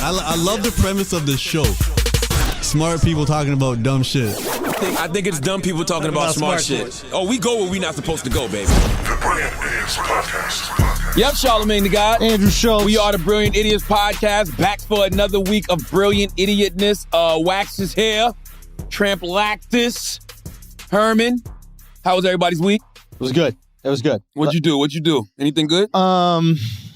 I love the premise of the show. Smart people talking about dumb shit. I think it's dumb people talking about smart shit. Oh, we go where we not supposed to go, baby. The Brilliant Idiots Podcast. Yep, Charlamagne the guy. Andrew Schulz. We are the Brilliant Idiots Podcast, back for another week of brilliant idiotness. Wax is here. Tramp Lactus. Herman. How was everybody's week? It was good. What'd you do? Anything good?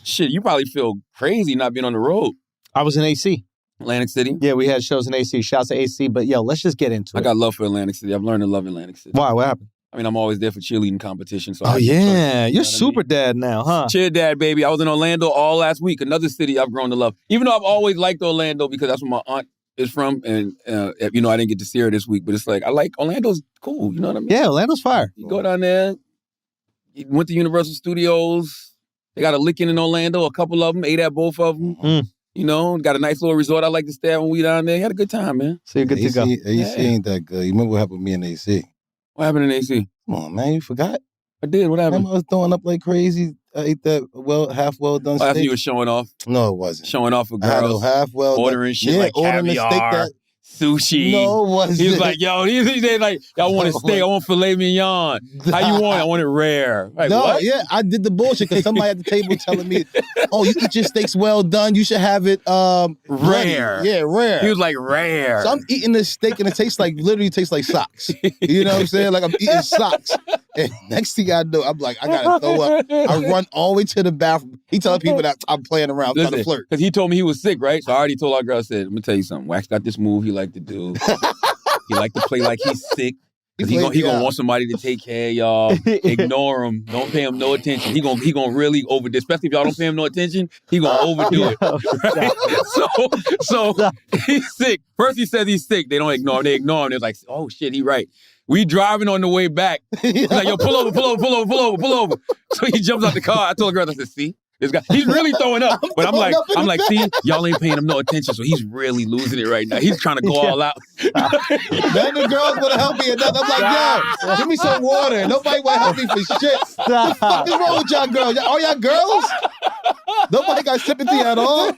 Shit, you probably feel crazy not being on the road. I was in AC. Atlantic City? Yeah, we had shows in AC. Shouts to AC. But yo, let's just get into it. I got love for Atlantic City. I've learned to love Atlantic City. Why? What happened? I mean, I'm always there for cheerleading competition. So You're super dad now, huh? Cheer dad, baby. I was in Orlando all last week. Another city I've grown to love. Even though I've always liked Orlando because that's where my aunt is from. And, I didn't get to see her this week. But it's like, I like Orlando's cool. You know what I mean? Yeah, Orlando's fire. You go down there. You went to Universal Studios. They got a Lickin' in Orlando, a couple of them. Ate at both of them. Mm. You know, got a nice little resort I like to stay at when we down there. Had a good time, man. So you're good to go. AC ain't that good. You remember what happened with me in AC? What happened in AC? Come on, man. You forgot? I did. What happened? Remember I was throwing up like crazy. I ate that half well done Oh, I think steak. you were showing off. No, it wasn't. Showing off for I had a girls. half well Ordering shit like ordering a steak caviar, sushi. No, it wasn't. He was like, yo, they like, y'all want a steak? I want filet mignon. How you want it? I want it rare. Like, no, what? yeah, I did the bullshit because somebody at the table telling me, oh, you eat your steaks well done. You should have it Rare. ready. Yeah, rare. He was like, rare. So I'm eating this steak and it literally tastes like socks. You know what I'm saying? Like I'm eating socks. And next thing I know, I'm like, I gotta throw up. I run all the way to the bathroom. He telling people that I'm playing around, trying to flirt. Because he told me he was sick, right? So I already told our girl, I said, let me tell you something. Wax got this move he like to do. He like to play like he's sick. Because he gonna want somebody to take care of y'all. Ignore him. Don't pay him no attention. He gonna really overdo it. Especially if y'all don't pay him no attention, he gonna overdo it. Right? So he's sick. First he says he's sick. They don't ignore him. They ignore him. They're like, oh shit, he right. We driving on the way back. He's like, yo, pull over. So he jumps out the car. I told the girl, I said, see? This guy, he's really throwing up. But I'm like, see, y'all ain't paying him no attention, so he's really losing it right now. He's trying to go all out. Then the girls want to help me enough. I'm like, yo, give me some water. Nobody want to help me for shit. What the fuck is wrong with y'all girls? All y'all girls? Nobody got sympathy at all?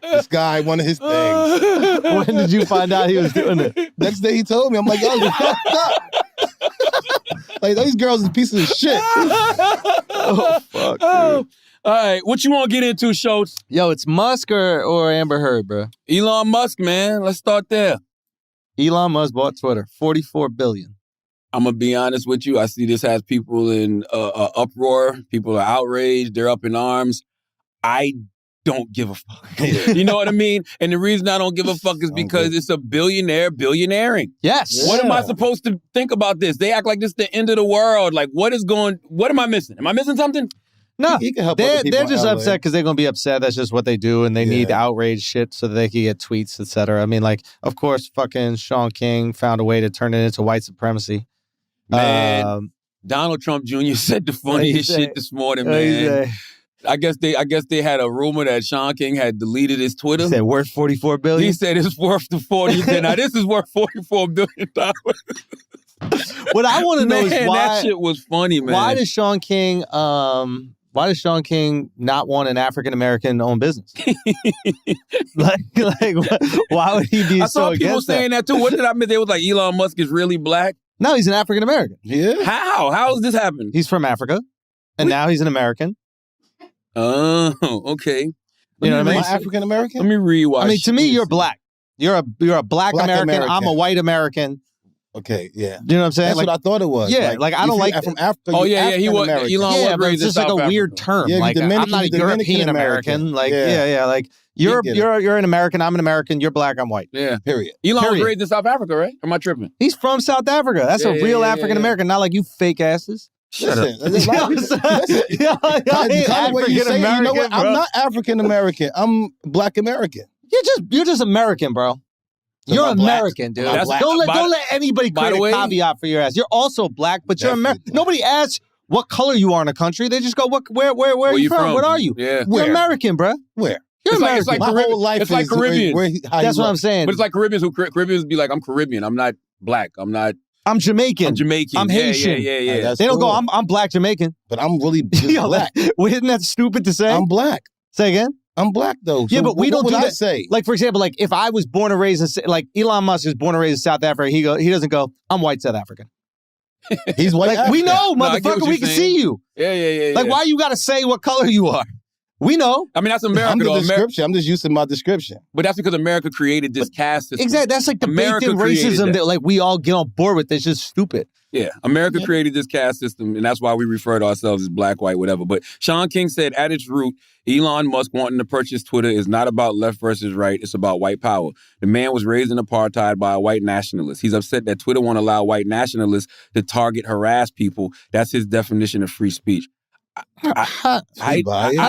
This guy, one of his things. When did you find out he was doing it? Next day he told me. I'm like, yo, you fucked up. Like, these girls is pieces of shit. Oh, fuck, dude. All right, what you want to get into, Schulz? Yo, it's Musk or Amber Heard, bro? Elon Musk, man. Let's start there. Elon Musk bought Twitter, $44 billion. I'm going to be honest with you. I see this has people in uproar. People are outraged. They're up in arms. I don't give a fuck. You know what I mean? And the reason I don't give a fuck is because it's a billionaire billionairing. Yes. What am I supposed to think about this? They act like this is the end of the world. Like, what am I missing? Am I missing something? No, He can help they're other people just in LA. upset because they're going to be upset. That's just what they do, and they need outrage shit so that they can get tweets, etc. I mean, like, of course, fucking Sean King found a way to turn it into white supremacy. Man, Donald Trump Jr. said the funniest shit this morning, man. I guess they had a rumor that Sean King had deleted his Twitter. He said worth $44 billion. He said it's worth the 40. He said, now this is worth $44 billion. What I want to know is why that shit was funny, man. Why does Sean King not want an African American owned business? like, why would he be I so saw people against saying that too. What did I miss? They was like, Elon Musk is really black. No, he's an African American. Yeah. How? How has this happened? He's from Africa, and now he's an American. Oh, okay. You know what I mean? African American? Let me rewatch. I mean, to me, you're black. You're a black American. I'm a white American. Okay, yeah. You know what I'm saying? That's what I thought it was. Yeah, like I don't like from Africa. Oh yeah, he was. Elon yeah, was but raised it's just in like South a weird Africa. term. Yeah, like I'm not a European American. Like yeah, like you're an American. I'm an American. You're black. I'm white. Yeah. Period. Elon was raised in South Africa, right? Am I tripping? He's from South Africa. That's a real African American. Not like you fake asses. Shut up. Listen, I'm not African American. I'm Black American. You're just American, bro. So you're I'm black. American, dude. I'm Don't let anybody create a caveat for your ass. You're also black, but you're American. Nobody asks what color you are in a country. They just go, where are you from? What are you? Yeah. You're American, bro. Where? You're American. It's like My whole life it's like is Caribbeans. That's what I'm saying. But it's like Caribbeans be like, I'm Caribbean. I'm not black. I'm Jamaican. I'm Haitian. Yeah. They don't go, I'm black Jamaican. But I'm really just black. Isn't that stupid to say? I'm black. Say again? I'm black though. Yeah, So but we don't what do would I that. say? Like, for example, like if I was born and raised in, like Elon Musk is born and raised in South Africa, he doesn't go, I'm white South African. He's white. Like, we know, No, I get what motherfucker, we you're can saying. see you. Yeah. Like, why you got to say what color you are? We know. I mean, that's I'm America, the though. description. I'm just using my description. But that's because America created this caste system. Exactly. That's like the America baked-in created racism that. that like we all get on board with. It's just stupid. Yeah, America created this caste system, and that's why we refer to ourselves as black, white, whatever. But Sean King said, at its root, Elon Musk wanting to purchase Twitter is not about left versus right. It's about white power. The man was raised in apartheid by a white nationalist. He's upset that Twitter won't allow white nationalists to target, harass people. That's his definition of free speech. How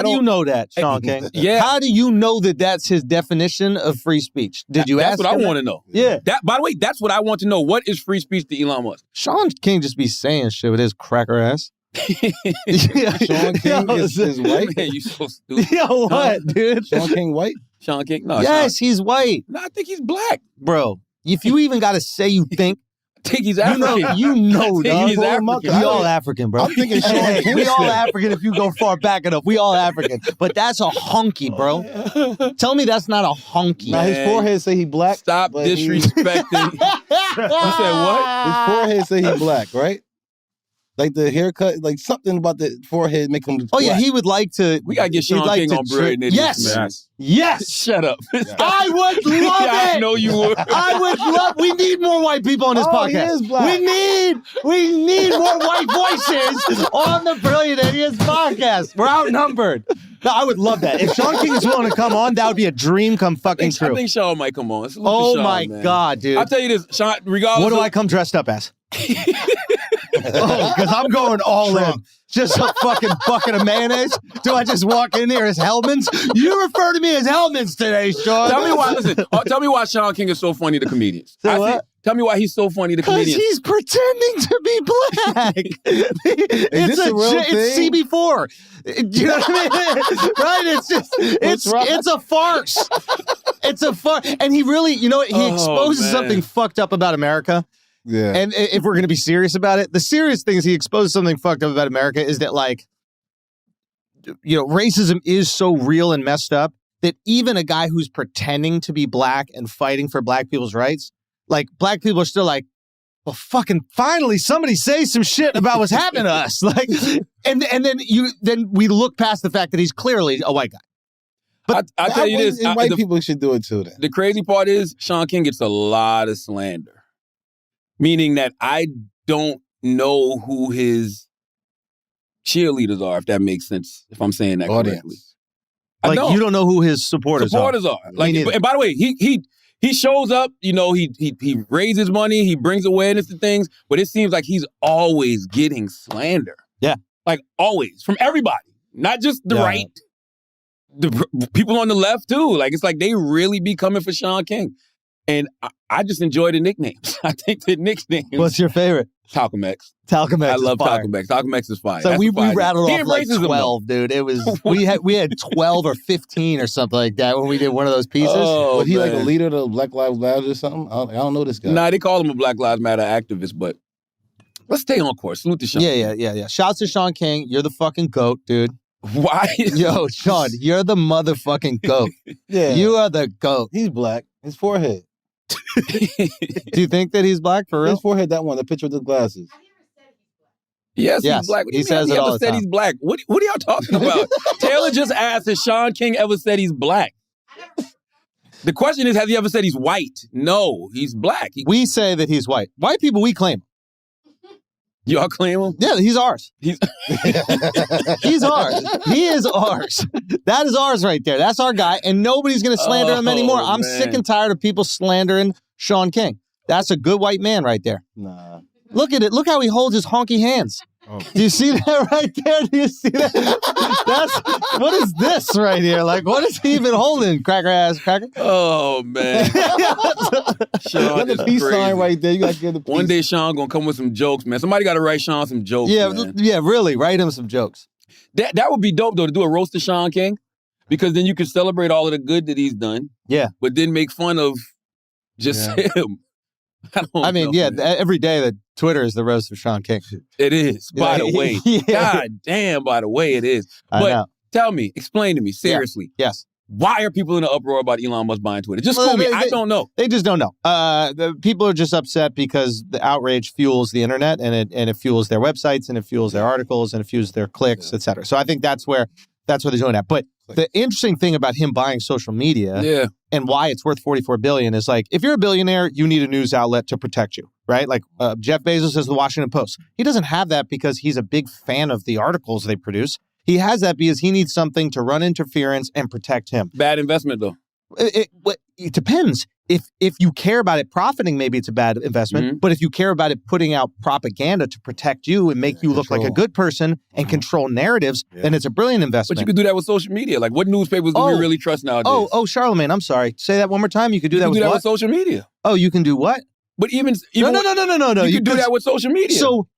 do you know that, Sean King? Yeah. How do you know that that's his definition of free speech? Did you ask That's what him I that? want to know. Yeah. By the way, that's what I want to know. What is free speech to Elon Musk? Sean King just be saying shit with his cracker ass. Sean King is white. Man, you so stupid. Yo, what, dude? Sean King white. Sean King? No, Yes, he's white. No, I think he's black. Bro, if you even got to say you think, I think he's you African. know, I think dog. he's African. We all African, bro. I'm thinking Sean Hey, King we all still. African if you go far back enough. We all African. But that's a honky, bro. Tell me that's not a honky. Now his Man. forehead say he black. Stop but he- disrespecting. You said what? His forehead say he black, right? Like the haircut, like something about the forehead make him. Oh, yeah, black. he would like to. We gotta get he'd Sean like King to on Brilliant Idiots, Yes. man. Yes. Shut up. I would love I it. know you would. I would love. We need more white people on this Oh, he podcast. is black. We need more white voices on the Brilliant Idiots podcast. We're outnumbered. No, I would love that. If Sean King is willing to come on, that would be a dream come fucking I true. think Sean might come on. Salute to Oh Sean, my man. God, dude. I'll tell you this, Sean, regardless What do of, I come dressed up as? Because I'm going all in. Just a fucking bucket of mayonnaise? Do I just walk in there as Hellman's? You refer to me as Hellman's today, Sean. Tell me why, listen, tell me why Sean King is so funny to comedians. Say what? Tell me why he's so funny to Because comedians. he's pretending to be black. this a real It's thing? CB4. Do you know what I mean? Right? It's just it's a farce. It's a farce. And he really, you know what? He Oh, exposes man. something fucked up about America. Yeah. And if we're going to be serious about it, the serious thing is he exposed something fucked up about America is that, like, you know, racism is so real and messed up that even a guy who's pretending to be black and fighting for black people's rights, like, black people are still like, well, fucking finally somebody say some shit about what's happening to us. Like, and then we look past the fact that he's clearly a white guy. But I'll tell you this. White people should do it too. Then The crazy part is Sean King gets a lot of slander. Meaning that I don't know who his cheerleaders are, if that makes sense, if I'm saying that correctly. audience. I Like, don't. you don't know who his supporters are. Like, neither. and by the way, he shows up, you know, he raises money, he brings awareness to things, but it seems like he's always getting slander. Yeah. Like always, from everybody, not just the Yeah. right, the people on the left too. Like, it's like they really be coming for Sean King. And I just enjoy the nicknames. I think the nicknames. What's your favorite? Talcum X. Talcum X. I love is fire. Talcum X. Talcum X is fire. So That's we a fire rattled name. off He like embraces them, though. 12, dude. It was we had 12 or 15 or something like that when we did one of those pieces. Oh, was he like a man. leader of the Black Lives Matter or something? I don't know this guy. Nah, they call him a Black Lives Matter activist, but let's stay on course. Salute to Sean. Yeah. Shouts to Sean King. You're the fucking GOAT, dude. Why? Yo, Sean, you're the motherfucking GOAT. Yeah, You are the GOAT. he's black. His forehead. Do you think that he's black for real? His forehead. That one. The picture with the glasses. Yes, Yes, he's black. What do he you mean? says it He all ever the said time. he's black. What are y'all talking about? Taylor just asked if Sean King ever said he's black. The question is, has he ever said he's white? No, he's black. We say that he's white. White people, we claim. Y'all claim him? Yeah, he's ours. He's He's ours. He is ours. That is ours right there. That's our guy, and nobody's going to slander him anymore. I'm man. sick and tired of people slandering Sean King. That's a good white man right there. Nah. Look at it. Look how he holds his honky hands. Oh. Do you see that right there? Do you see that? What is this right here? Like, what is he even holding? Cracker ass cracker? Oh man, Sean Got is the peace crazy. sign right there. You got to get the peace. One day Sean gonna come with some jokes, man. Somebody got to write Sean some jokes. Yeah, man. yeah, really. Write him some jokes. That would be dope though, to do a roast of Sean King, because then you can celebrate all of the good that he's done. Yeah. But then make fun of just him. I mean, know, man. every day that Twitter is the roast of Sean King. It is, by the way. Yeah. God damn, by the way, it is. I But know. tell me, explain to me, seriously. Yes. Why are people in an uproar about Elon Musk buying Twitter? Just school me. I don't know. They just don't know. The people are just upset because the outrage fuels the internet and it fuels their websites and it fuels their articles and it fuels their clicks, et cetera. So I think that's where they're doing that. But the interesting thing about him buying social media and why it's worth $44 billion is like, if you're a billionaire, you need a news outlet to protect you, right? Like Jeff Bezos has the Washington Post. He doesn't have that because he's a big fan of the articles they produce. He has that because he needs something to run interference and protect him. Bad investment, though. It depends. If you care about it profiting, maybe it's a bad investment. Mm-hmm. But if you care about it putting out propaganda to protect you and make you look like a good person and control narratives, then it's a brilliant investment. But you could do that with social media. Like, what newspapers do we really trust nowadays? Oh, Charlamagne, I'm sorry. Say that one more time. You could do that with social media. Oh, you can do what? But even no. You could do that with social media. So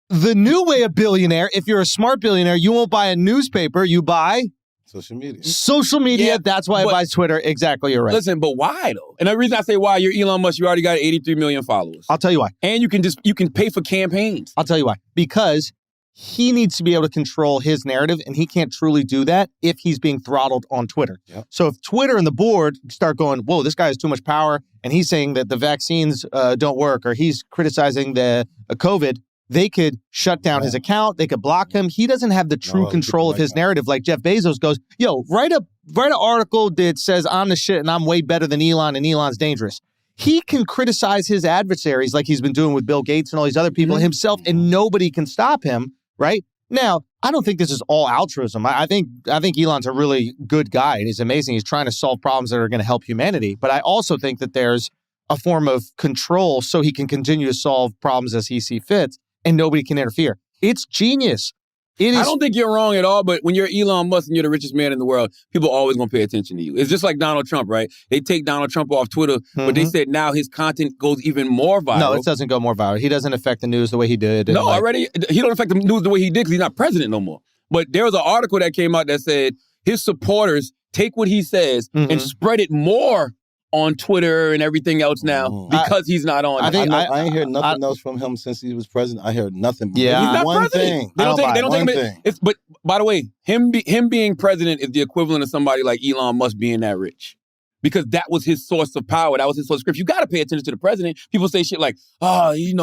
the new way of billionaire, if you're a smart billionaire, you won't buy a newspaper. You buy social media. Social media. That's why it buys Twitter. Exactly. You're right. Listen, but why though? And the reason I say why, you're Elon Musk. You already got 83 million followers. I'll tell you why. And you can pay for campaigns. I'll tell you why. Because he needs to be able to control his narrative, and he can't truly do that if he's being throttled on Twitter. Yep. So if Twitter and the board start going, whoa, this guy has too much power, and he's saying that the vaccines don't work, or he's criticizing the COVID, they could shut down his account. They could block him. He doesn't have the true control of his narrative. Like Jeff Bezos goes, yo, write an article that says I'm the shit and I'm way better than Elon and Elon's dangerous. He can criticize his adversaries like he's been doing with Bill Gates and all these other people himself, and nobody can stop him, right? Now, I don't think this is all altruism. I think Elon's a really good guy, and he's amazing. He's trying to solve problems that are going to help humanity. But I also think that there's a form of control so he can continue to solve problems as he sees fit. And nobody can interfere. It's genius. I don't think you're wrong at all, but when you're Elon Musk and you're the richest man in the world, people are always going to pay attention to you. It's just like Donald Trump, right? They take Donald Trump off Twitter, but they said now his content goes even more viral. No, it doesn't go more viral. He doesn't affect the news the way he did. No, already. He don't affect the news the way he did because he's not president no more. But there was an article that came out that said his supporters take what he says and spread it more on Twitter and everything else now because he's not on. I ain't heard nothing else from him since he was president. I heard nothing. Yeah, he's not one president. They don't take him. But by the way, him being president is the equivalent of somebody like Elon Musk being that rich. Because that was his source of power. That was his source of script. You got to pay attention to the president. People say shit like, oh, you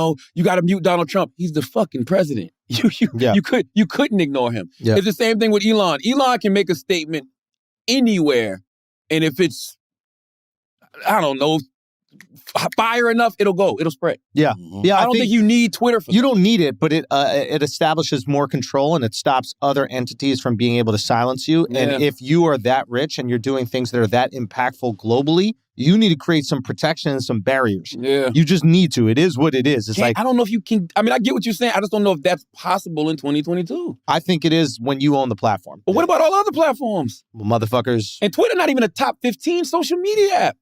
got to mute Donald Trump. He's the fucking president. You couldn't ignore him. Yeah. It's the same thing with Elon. Elon can make a statement anywhere, and if it's I don't know, fire enough, it'll spread. Yeah. I don't think you need Twitter for that. You don't need it, but it establishes more control and it stops other entities from being able to silence you. Yeah. And if you are that rich and you're doing things that are that impactful globally, you need to create some protection and some barriers. Yeah. You just need to. It is what it is. It's I don't know if you can. I mean, I get what you're saying. I just don't know if that's possible in 2022. I think it is when you own the platform. But what about all other platforms? Well, motherfuckers. And Twitter not even a top 15 social media app.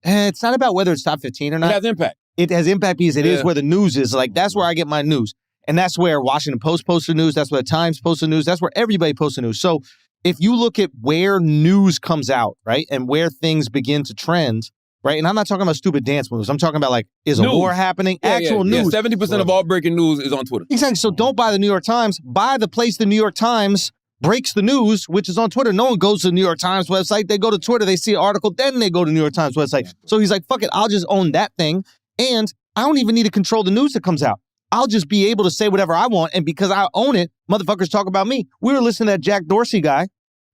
It's not about whether it's top 15 or not. It has impact. It has impact because it is where the news is. Like, that's where I get my news. And that's where Washington Post posts the news. That's where the Times posts the news. That's where everybody posts the news. So if you look at where news comes out, right, and where things begin to trend, right, and I'm not talking about stupid dance moves. I'm talking about, like, is a war happening? Actual news. 70% of all breaking news is on Twitter. Exactly. So don't buy the New York Times. Buy the place the New York Times breaks the news, which is on Twitter. No one goes to the New York Times website. They go to Twitter, they see an article, then they go to the New York Times website. So he's like, fuck it, I'll just own that thing. And I don't even need to control the news that comes out. I'll just be able to say whatever I want. And because I own it, motherfuckers talk about me. We were listening to that Jack Dorsey guy,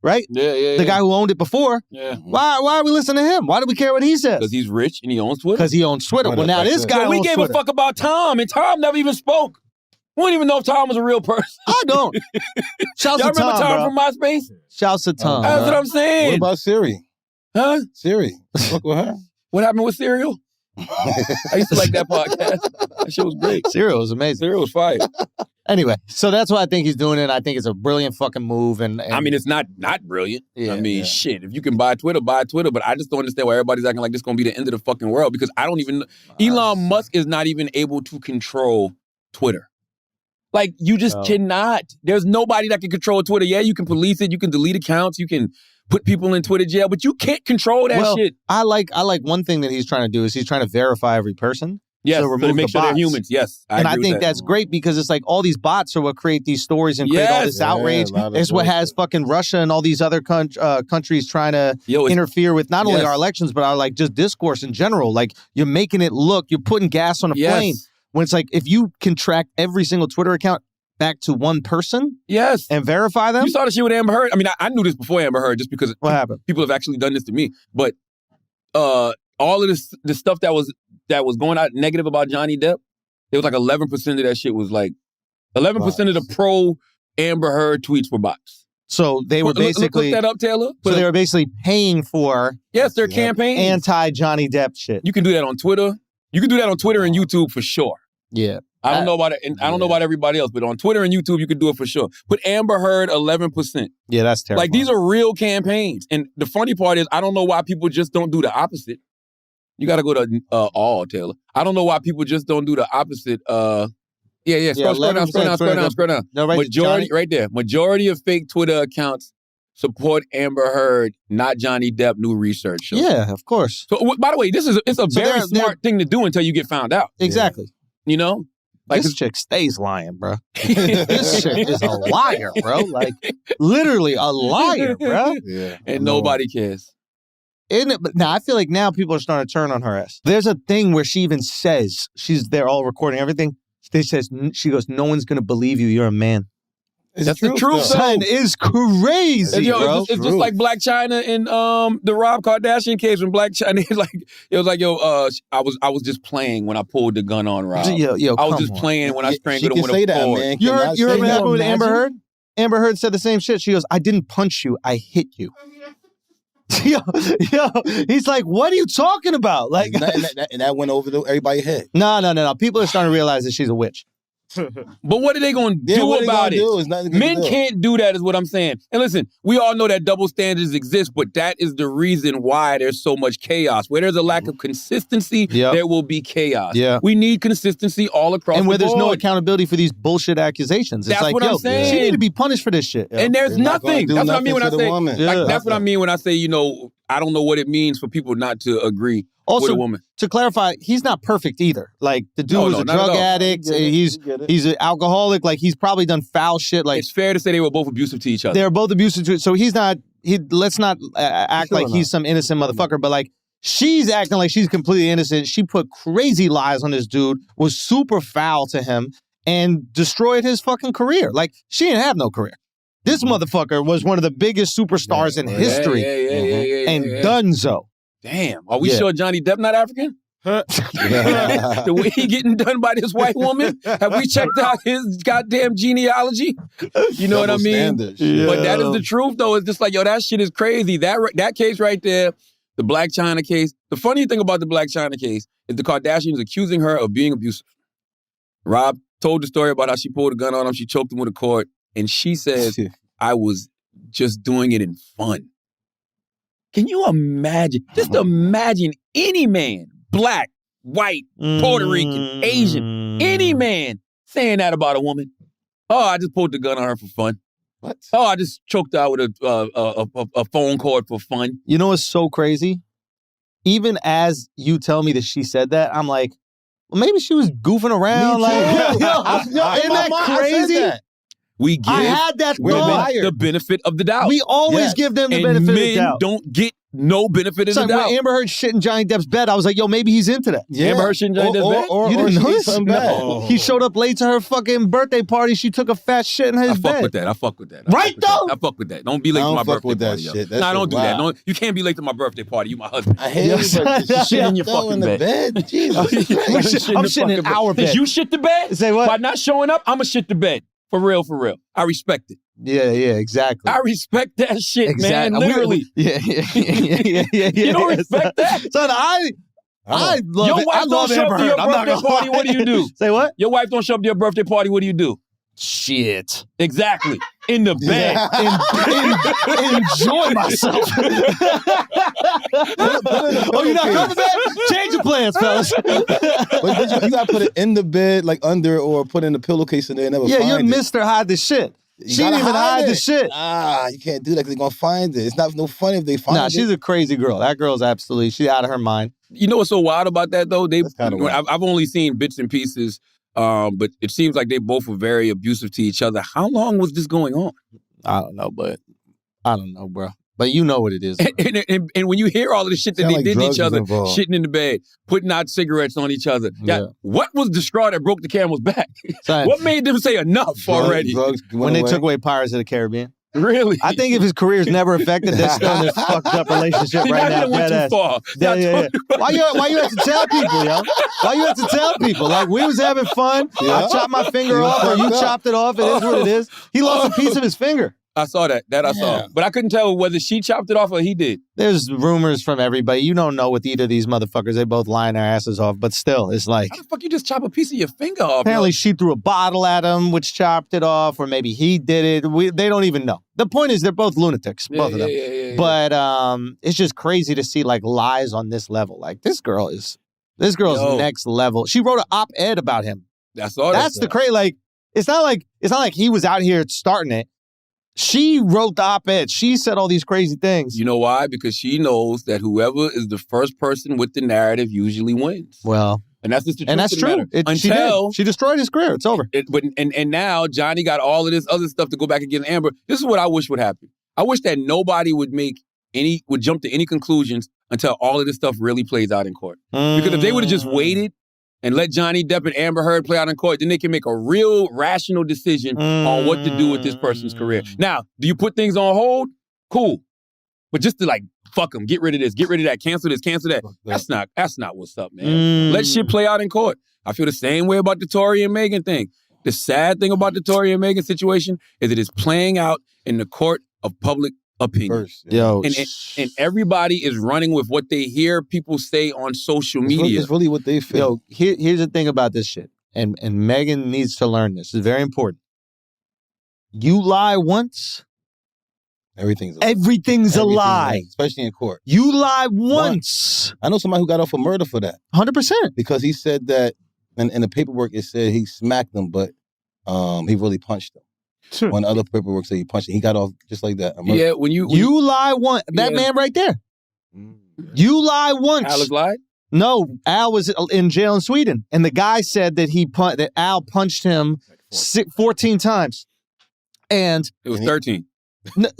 right? The guy who owned it before. Yeah. Why are we listening to him? Why do we care what he says? Because he's rich and he owns Twitter. Because he owns Twitter. Well, now this guy owns we gave Twitter. A fuck about Tom, and Tom never even spoke. We don't even know if Tom was a real person. I don't. Shouts Y'all to Tom, remember Tom from MySpace? Shouts to Tom. That's what I'm saying. What about Siri? Huh? Siri. Fuck with her. What happened with Serial? I used to like that podcast. That shit was great. Serial was amazing. Serial was fire. Anyway, so that's why I think he's doing it. I think it's a brilliant fucking move. And I mean, it's not brilliant. Yeah, I mean, shit. If you can buy Twitter, buy Twitter. But I just don't understand why everybody's acting like this is going to be the end of the fucking world because I don't even... Elon Musk is not even able to control Twitter. Like, you just cannot. There's nobody that can control Twitter. Yeah, you can police it. You can delete accounts. You can put people in Twitter jail. But you can't control that shit. I like one thing that he's trying to do is he's trying to verify every person. Yes, to so remove make the sure they're bots. humans. Yes, And I agree with think that. that's great because it's like all these bots are what create these stories and create all Yes. this outrage. Yeah, a lot of It's what bullshit. has fucking Russia and all these other countries trying to Yo, it's- interfere with not only Yes. our elections, but our like just discourse in general. Like you're making it look, you're putting gas on a Yes. flame. When it's like, if you can track every single Twitter account back to one person Yes. and verify them, You saw the shit with Amber Heard. I mean, I knew this before Amber Heard just because what happened? people have actually done this to me. But all of the stuff that was going out negative about Johnny Depp, it was like 11% of that shit was like 11% of the pro Amber Heard tweets were bots. So they were basically, look that up, Taylor. so they were basically paying for Yes, their campaign. anti-Johnny Depp shit. You can do that on Twitter. You can do that on Twitter and YouTube for sure. Yeah. I don't know about it, and I don't know about everybody else, but on Twitter and YouTube, you could do it for sure. Put Amber Heard 11%. Yeah, that's terrible. Like these are real campaigns, and the funny part is, I don't know why people just don't do the opposite. You got to go to all Taylor. I don't know why people just don't do the opposite. Yeah. Scroll down. No, right, Majority right there. Majority of fake Twitter accounts support Amber Heard, not Johnny Depp. New research shows. Yeah, of course. So by the way, it's a very they're- smart thing to do until you get found out. Exactly. You know, like This chick stays lying, bro. This chick is a liar, bro. Like, literally a liar, bro. Yeah. and nobody cares. Isn't it? But now I feel like now people are starting to turn on her ass. There's a thing where she even says, they're all recording everything. She goes, no one's going to believe you. You're a man. That's the truth, though. though. Son is crazy, Yo, bro. it's just like Black China in the Rob Kardashian case when Black China it was like I was just playing when I pulled the gun on Rob. Yo, I was come just on. playing when I strangled him She with can say a that, fork. man. You heard Cannot what say happened with that. Amber Heard? Amber Heard said the same shit. She goes, I didn't punch you. I hit you. yo, he's like, what are you talking about? Like, And that went over everybody's head. no. People are starting to realize that she's a witch. But what are they going to Yeah, do what they about gonna it? do? It's nothing they Men can do. can't do that is what I'm saying. And listen, we all know that double standards exist, but that is the reason why there's so much chaos. Where there's a lack of consistency, Yep. there will be chaos. Yeah. We need consistency all across And where the there's no board. accountability for these bullshit accusations. It's That's like, what I'm yo, saying. she need to be punished for this shit. yo. And there's They're not gonna nothing. do That's what I mean when I nothing to the say woman. Yeah. like, that's what I mean when I say, I don't know what it means for people not to agree with Also, a woman. to clarify, he's not perfect either. Like, the dude No, was no, a not at drug all. addict. He's an alcoholic. Like, he's probably done foul shit. Like, It's fair to say they were both abusive to each other. they're both abusive to it. So let's not act Sure like not. he's some innocent motherfucker, but like, she's acting like she's completely innocent. She put crazy lies on this dude, was super foul to him, and destroyed his fucking career. Like, she didn't have no career. This motherfucker was one of the biggest superstars in history. Yeah, And donezo. Damn. Are we Yeah. sure Johnny Depp not African? The way he getting done by this white woman? Have we checked out his goddamn genealogy? You know what I Double mean? standards. But that is the truth, though. It's just like, yo, that shit is crazy. That case right there, the Black China case. The funny thing about the Black China case is the Kardashians accusing her of being abusive. Rob told the story about how she pulled a gun on him. She choked him with a cord. And she says, I was just doing it in fun. Can you imagine? Just imagine any man, black, white, Puerto Rican, Asian, any man saying that about a woman. Oh, I just pulled the gun on her for fun. What? Oh, I just choked her out with a phone cord for fun. You know what's so crazy? Even as you tell me that she said that, I'm like, well, maybe she was goofing around. Like, isn't that crazy? We give I had that women thought. the benefit of the doubt. We always Yes. give them the and benefit of the men doubt. don't get no benefit of the Son, doubt. when Amber Heard shit in Johnny Depp's bed, I was like, yo, maybe he's into that. Yeah. Amber Heard shit in Johnny Depp's bed? Or You didn't she know ate this? something bad. No. He showed up late to her fucking birthday party. She took a fat shit in his I bed. fuck with that. I fuck with that. Right, though? I fuck with that. Don't be late I to don't my fuck birthday with that party. yo. shit. That Nah, shit don't do that. wild. No, you can't be late to my birthday party. You my husband. I hate Yes. it, but Yeah. shit in your throw fucking in the bed. Jesus Christ. I'm shitting in our bed. Did you shit the bed? Say what? By not showing up, I'ma shit the bed. For real, for real. I respect it. Yeah, exactly. I respect that shit, Exactly. man. Literally. Yeah. You don't respect that? Son, I love Your it. wife I don't love show up Amber to your Heard. I'm not birthday gonna party. lie. What do you do? Say what? Your wife don't show up to your birthday party. What do you do? Shit. Exactly. In the bed. Enjoy myself. Oh, you're not coming back? Change your plans, fellas. But you gotta put it in the bed, like under, or put in the pillowcase and they never Yeah, find you're it. Mr. Hide the shit. You She didn't gotta even hide the it. shit. You can't do that because they're gonna find it. It's not no fun if they find Nah, it. she's a crazy girl. That girl's absolutely, she's out of her mind. You know what's so wild about that though? That's kinda wild. I've only seen bits and pieces, but it seems like they both were very abusive to each other. How long was this going on? I don't know, bro. But you know what it is. And when you hear all of the shit that Sound they like did to drugs each other, was involved. shitting in the bed, putting out cigarettes on each other. Yeah. What was the straw that broke the camel's back? Son, What made them say enough already? Drugs when went they away. took away Pirates of the Caribbean? Really? I think if his career's never affected, they're still in this fucked up relationship See, right now now. you went too Deadass. far. Yeah, I yeah, told yeah. you. Why you have to tell people, yo? Why you have to tell people? Like, we was having fun. I Yeah. chopped my finger You off, or you fucked up. chopped it off. It is what it is. He lost a piece of his finger. I saw that. That I saw. But I couldn't tell whether she chopped it off or he did. There's rumors from everybody. You don't know with either of these motherfuckers. They both lying their asses off. But still, it's like, How the fuck you just chop a piece of your finger off? apparently she threw a bottle at him, which chopped it off, or maybe he did it. They don't even know. The point is they're both lunatics, both of them. Yeah. But it's just crazy to see like lies on this level. Like this girl's Yo. next level. She wrote an op-ed about him. I saw that. That's the crazy. Like it's not like he was out here starting it. She wrote the op-ed. She said all these crazy things. You know why? Because she knows that whoever is the first person with the narrative usually wins. Well, And that's just the truth and that's of the true. matter. She destroyed his career. It's over. And now Johnny got all of this other stuff to go back against Amber. This is what I wish would happen. I wish that nobody would jump to any conclusions until all of this stuff really plays out in court. Because if they would have just waited and let Johnny Depp and Amber Heard play out in court, then they can make a real rational decision on what to do with this person's career. Now, do you put things on hold? Cool. But just to like, fuck them, get rid of this, get rid of that, cancel this, cancel that. That's not what's up, man. Let shit play out in court. I feel the same way about the Tory and Meghan thing. The sad thing about the Tory and Meghan situation is it is playing out in the court of public opinion. First, yeah. Yo, And everybody is running with what they hear people say on social media. It's really what they feel. yo, here's the thing about this shit. And Megan needs to learn this. It's very important. You lie once, Everything's everything's a lie. especially in court. You lie once. I know somebody who got off for murder for that 100%. because he said that in the paperwork it said he smacked him, but he really punched him. When the other paperwork said he punched him, he got off just like that. Yeah, when you You lie once. That Yeah. man right there. You lie once. Alice lied. No, Al was in jail in Sweden, and the guy said that that Al punched him 14 times. And It was 13.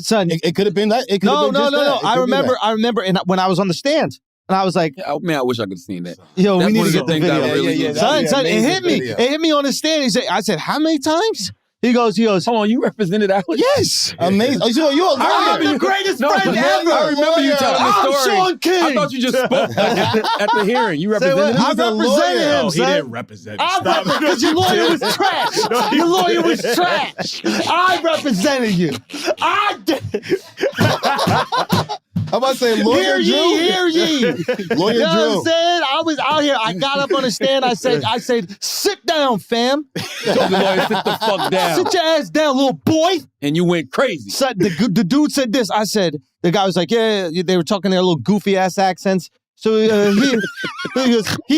son, It could have been that. It could no. have been just that. It I could be remember, and when I was on the stand, and I was like, Man, I wish I could have seen that. "Yo, That's we need one to of the get the things I video." really Yeah, need. Son, it amazing hit me. video. It hit me on the stand. I said, "How many times?" He goes, Hold on, you represented Alex? "Yes." Amazing. Oh, you're a I'm lawyer. the greatest No, friend I ever. remember you telling the I'm story. Sean King. I thought you just spoke at the hearing. You Say what? represented him? I He's a represented lawyer. him, No, he son. didn't represent. I Stop. because your lawyer was trash. Your lawyer was trash. I represented you. I did. I'm about to say lawyer Hear ye. Lawyer You know what I'm Drew. saying? I was out here. I got up on the stand. I said, sit down, fam. Told the lawyer, sit the fuck down. Sit your ass down, little boy. And you went crazy. So the dude said this. I said, the guy was like, yeah, they were talking their little goofy ass accents. So he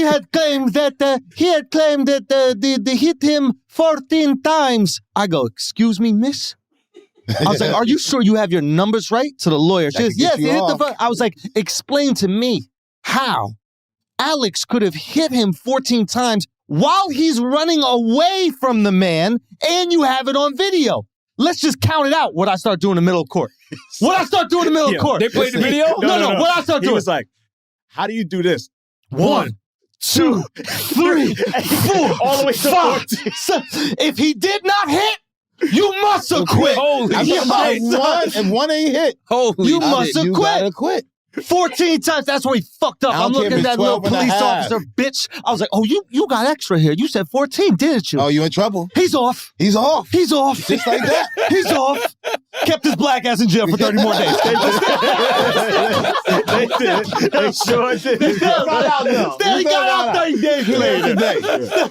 had claimed that they hit him 14 times. I go, excuse me, miss? I was like, are you sure you have your numbers right? To the lawyer. She That goes, could get yes, you he hit off. I was like, explain to me how Alex could have hit him 14 times while he's running away from the man and you have it on video. Let's just count it out what I start doing in the middle of court. What I start doing in the middle of court. They played the video? No. What I start He doing. was like, how do you do this? 1, 2, 3, 4, All the way to 5. 14. So, if he did not hit, you must have quit. Holy I'm shit. talking about one, and one ain't hit. Holy You shit. must have You quit. gotta quit. 14 times. That's where he fucked up. I don't I'm care looking if at that it's little 12 and a police half. officer, bitch. I was like, oh, you got extra here. You said 14, didn't you? Oh, you in trouble? He's off. He's off. He's off. Just like that. He's off. Kept his black ass in jail for 30 more days. They did. They sure did. He got out now. He got out 30 days later. Today.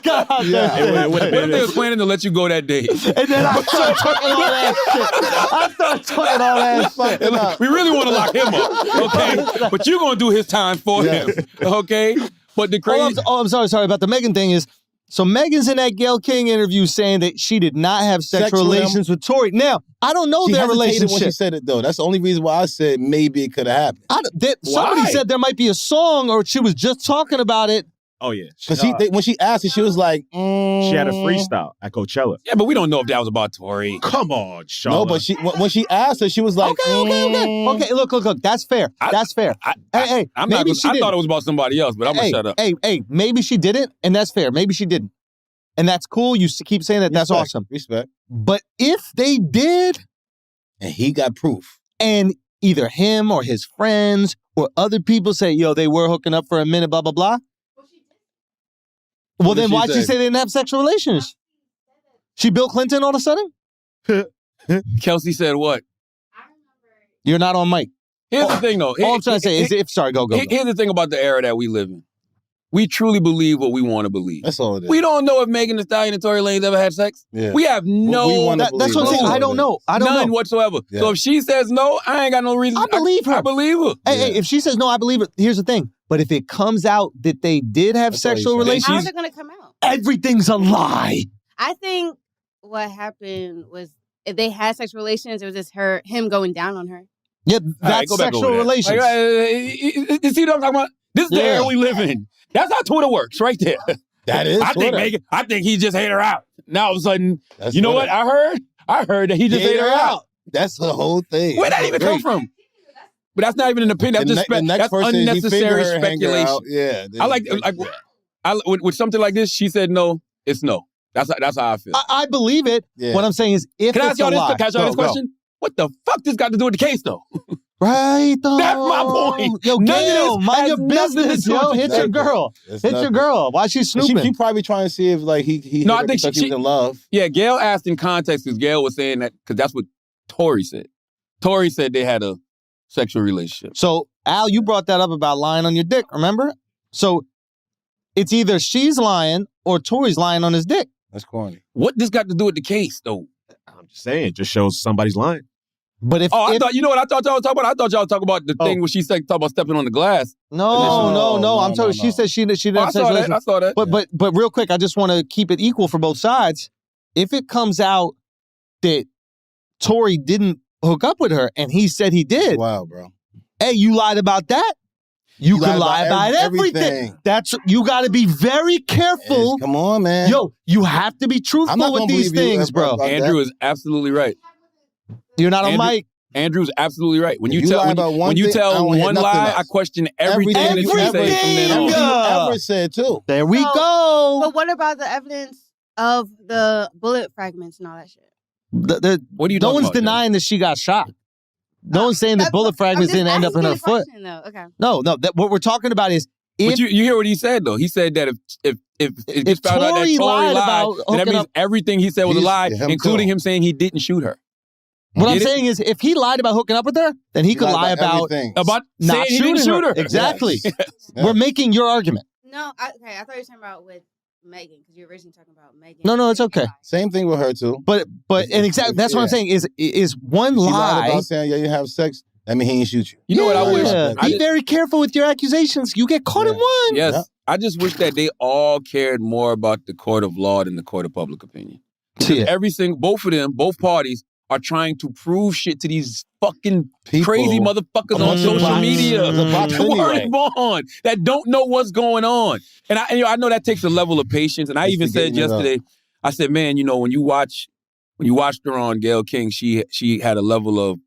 Got out Yeah. 30 days. It would have What if they been was planning to let you go that day? And then I started talking all that shit. I started talking all that shit. Fucking up. We really want to lock him up, okay? But you're going to do his time for him, okay? But the crazy... I'm sorry about the Megan thing is, So Megan's in that Gayle King interview saying that she did not have sexual with him. relations with Tory. Now, I don't know She their hesitated relationship. when she said it, though. That's the only reason why I said maybe it could have happened. Somebody Why? said there might be a song or she was just talking about it. Oh yeah, Because when she asked it, she was like, she had a freestyle at Coachella. Yeah, but we don't know if that was about Tory. Come on, Charlotte. No, but when she asked her, she was like, Okay, look. That's fair. That's fair. Hey, I'm not. maybe she I didn't. thought it was about somebody else, but I'm gonna shut up. Hey, maybe she didn't, and that's fair. Maybe she didn't. And that's cool. You keep saying that. That's awesome. Respect. But if they did, And he got proof. and either him or his friends or other people say, yo, they were hooking up for a minute, blah, blah, blah. Well, then why'd she say they didn't have sexual relations? She Bill Clinton all of a sudden? Kelsey said what? You're not on mic. Here's the thing, though. All I'm trying to say is, sorry, go. Here's the thing about the era that we live in. We truly believe what we want to believe. That's all it is. We don't know if Megan Thee Stallion and Tory Lanez ever had sex. Yeah. We have no. That's what I'm saying. I don't know. None whatsoever. Yeah. So if she says no, I ain't got no reason. I believe her. I believe her. Hey, if she says no, I believe it. Here's the thing. But if it comes out that they did have That's all sexual you said. relations, How's it going to come out? everything's a lie. I think what happened was if they had sexual relations, it was just him going down on her. Yeah, All right, that's go back sexual over that. relations. You see what I'm talking about? This is the era we live in. That's how Twitter works, right there. That is Twitter. I think he just ate her out. Now all of a sudden, That's you know Twitter. what? I heard that he just ate her out. That's the whole thing. Where'd that even come from? But that's not even an opinion. That's just that's unnecessary speculation. Yeah. I like with something like this. She said no. It's no. That's how I feel. I believe it. Yeah. What I'm saying is, if Can I it's ask y'all a lie, this question? What the fuck this got to do with the case, though? Right, though. That's my point. Yo, None of Gail, this mind your has nothing to business, do yo. with Hit the your case. girl. It's Hit your nothing. girl. Why she snooping? She probably trying to see if like he No, hit I her think because he was in love. Yeah, Gail asked in context because Gail was saying that because that's what Tory said. Tory said they had a sexual relationship. So, Al, you brought that up about lying on your dick, remember? So, it's either she's lying or Tory's lying on his dick. That's corny. What this got to do with the case, though? I'm just saying, it just shows somebody's lying. But if I thought, you know what I thought y'all was talking about? I thought y'all was talking about the thing where she said talk about stepping on the glass. No. I'm telling you, she said she didn't have sexual relations. I saw that. But real quick, I just want to keep it equal for both sides. If it comes out that Tory didn't hook up with her and he said he did, Wow, bro. hey, you lied about that. You can lie about everything. You got to be very careful. Come on, man. Yo, you have to be truthful with these things, bro. Andrew is absolutely right. You're not on mic. Andrew's absolutely right. When you If you tell lie about one thing, I tell don't hear one nothing lie, else. I question everything that you say from then Everything on. you ever said too. There we So- go. But what about the evidence of the bullet fragments and all that shit? What are you No talking one's about, denying that she got shot. No one's saying that bullet fragments didn't end up in her foot. Okay. No. What we're talking about is But if you hear what he said though. He said that if it gets found out that Tory Tory lied lied, about then that hooking means up- everything he said was a lie, him including too. him saying he didn't shoot her. what I'm Get it? saying is if he lied about hooking up with her, then he could lie about everything. About not saying he shooting didn't shoot her. Exactly. Yes. We're making your argument. No, I thought you were talking about with Megan because you were originally talking about Megan. No, it's okay. Same thing with her too. But and exactly that's what I'm saying is one She lied lie. about saying, yeah, you have sex. I mean, he ain't shoot you. You know what I wish? Yeah. I Be just- very careful with your accusations. You get caught in one. Yes. Yeah. I just wish that they all cared more about the court of law than the court of public opinion. Yeah. Both of them, both parties are trying to prove shit to these fucking People, crazy motherfuckers on bunch of social bots. media. The bots anyway. Word bond that don't know what's going on. And I know that takes a level of patience. And I It's even said forgetting it up. yesterday, I said, man, when you watched her on Gayle King, she had a level of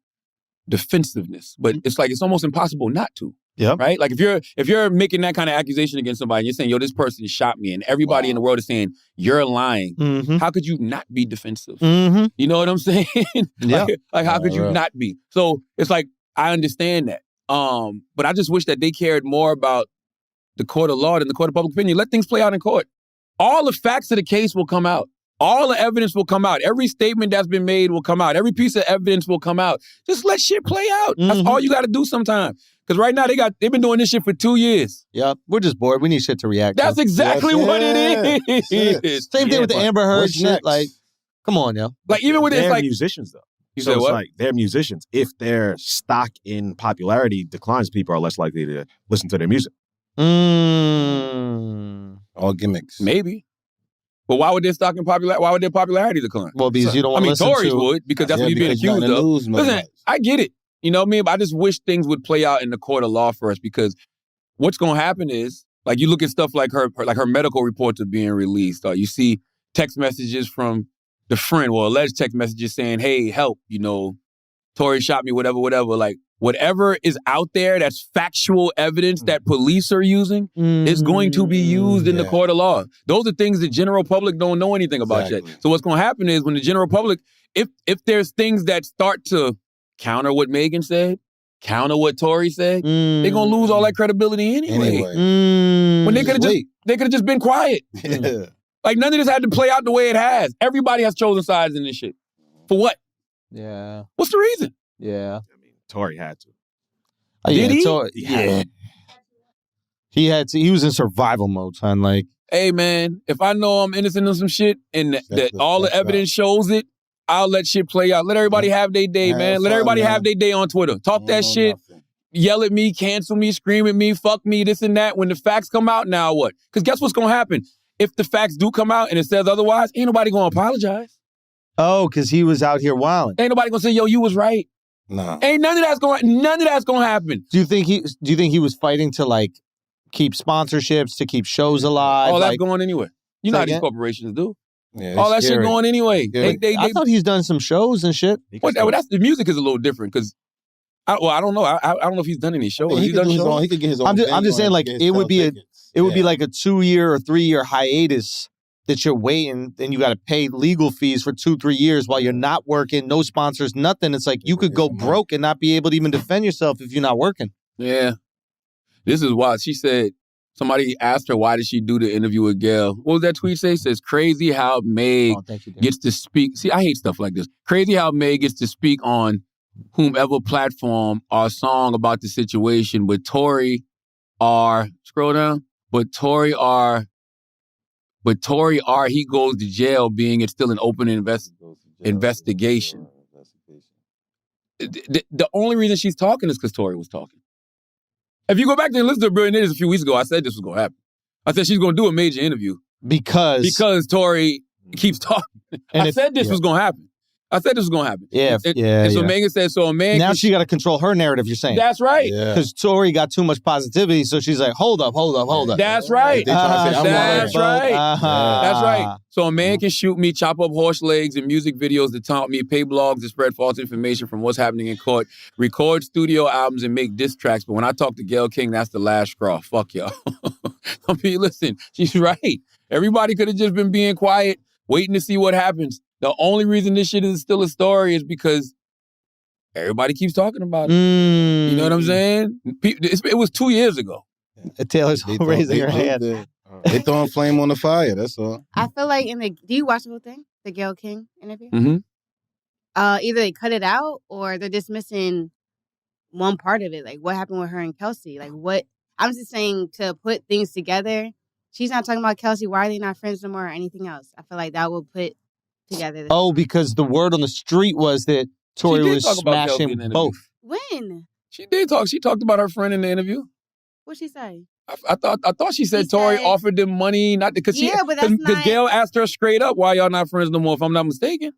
defensiveness. But it's like it's almost impossible not to. Yep. Right? Like if you're making that kind of accusation against somebody and you're saying, yo, this person shot me, and everybody in the world is saying you're lying, Mm-hmm. how could you not be defensive? Mm-hmm. You know what I'm saying? Yeah. like how could you Right. not be? So it's like I understand that. But I just wish that they cared more about the court of law than the court of public opinion. Let things play out in court. All the facts of the case will come out. All the evidence will come out. Every statement that's been made will come out. Every piece of evidence will come out. Just let shit play out. That's Mhm. all you got to do sometimes. Because right now they've been doing this shit for 2 years. Yep. We're just bored. We need shit to react That's to. exactly Yes, what it yes. is. Same thing with the Amber Heard what's shit. next? Like, come on, yo. Like even with They're it's like musicians, though. you So said it's what? like they're musicians. If their stock in popularity declines, people are less likely to listen to their music. Mm. All gimmicks. Maybe. But why would their popularity decline? Well, because you don't I want to mean, listen Tories to. would, because that's what you're being because you're not accused in the of. news no Listen, more. I get it. You know what I mean? But I just wish things would play out in the court of law first, because what's going to happen is, like, you look at stuff like her medical reports are being released. You see text messages from the friend, or alleged text messages saying, hey, help, you know, Tory shot me, whatever. Like, whatever is out there that's factual evidence that police are using is going to be used in the court of law. Those are things the general public don't know anything about yet. So what's going to happen is, when the general public, if there's things that start to counter what Megan said, counter what Tory said, they're going to lose all that credibility anyway. When they could have just been quiet. Like, none of this had to play out the way it has. Everybody has chosen sides in this shit. For what? Yeah. What's the reason? Yeah. I mean, Tory had to. Did he? Yeah. He had to. He was in survival mode, son. Like, hey, man, if I know I'm innocent of some shit and that all the evidence shows it, I'll let shit play out. Let everybody have their day, man. Let everybody have their day on Twitter. Talk that shit. Yell at me, cancel me, scream at me, fuck me, this and that. When the facts come out, now what? Because guess what's going to happen? If the facts do come out and it says otherwise, ain't nobody going to apologize. oh, because he was out here wilding. Ain't nobody going to say, yo, you was right. No. Ain't none of that's going to happen. Do you think he was fighting to, like, keep sponsorships, to keep shows alive? All that's like, going anyway. You know how these again? corporations do. Yeah, All that shit going anyway. Yeah. I thought he's done some shows and shit. The music is a little different, because I don't know. I don't know if he's done any shows. He could get his own. I'm just saying, like, it would be be like a 2-year or 3-year hiatus that you're waiting, and you got to pay legal fees for 2-3 years while you're not working, no sponsors, nothing. It's like you could go broke and not be able to even defend yourself if you're not working. Yeah. This is why she said, somebody asked her, why did she do the interview with Gail? What was that tweet say? It says, crazy how Meg gets to speak. See, I hate stuff like this. Crazy how Meg gets to speak on whomever platform or song about the situation, but Tory R, scroll down, but Tory R, he goes to jail, being it's still an open investigation. The only reason she's talking is because Tory was talking. If you go back there and listen to Brilliant Idiots a few weeks ago, I said this was going to happen. I said she's going to do a major interview. Because Tory keeps talking. And I said this was going to happen. Yeah. And so Megan said, so a man... Now she got to control her narrative, you're saying. That's right. Because Tory got too much positivity, so she's like, hold up. That's right. That's right. That's right. So a man Mm-hmm. can shoot me, chop up horse legs in music videos to taunt me, pay blogs to spread false information from what's happening in court, record studio albums and make diss tracks. But when I talk to Gayle King, that's the last straw. Fuck y'all. I mean, listen, she's right. Everybody could have just been being quiet, waiting to see what happens. The only reason this shit is still a story is because everybody keeps talking about it. You know what I'm saying? It was 2 years ago. Taylor's raising her hand. They throwing flame on the fire, that's all. I feel like do you watch the whole thing? The Gayle King interview? Mm-hmm. Either they cut it out or they're dismissing one part of it. Like, what happened with her and Kelsey? Like, what? I'm just saying, to put things together. She's not talking about Kelsey. Why are they not friends no more or anything else? I feel like that will put together. Because the word on the street was that Tory was smashing both. When? She did talk. She talked about her friend in the interview. What'd she say? I thought she said Tory offered them money, not because because Gayle asked her straight up, why y'all not friends no more, if I'm not mistaken.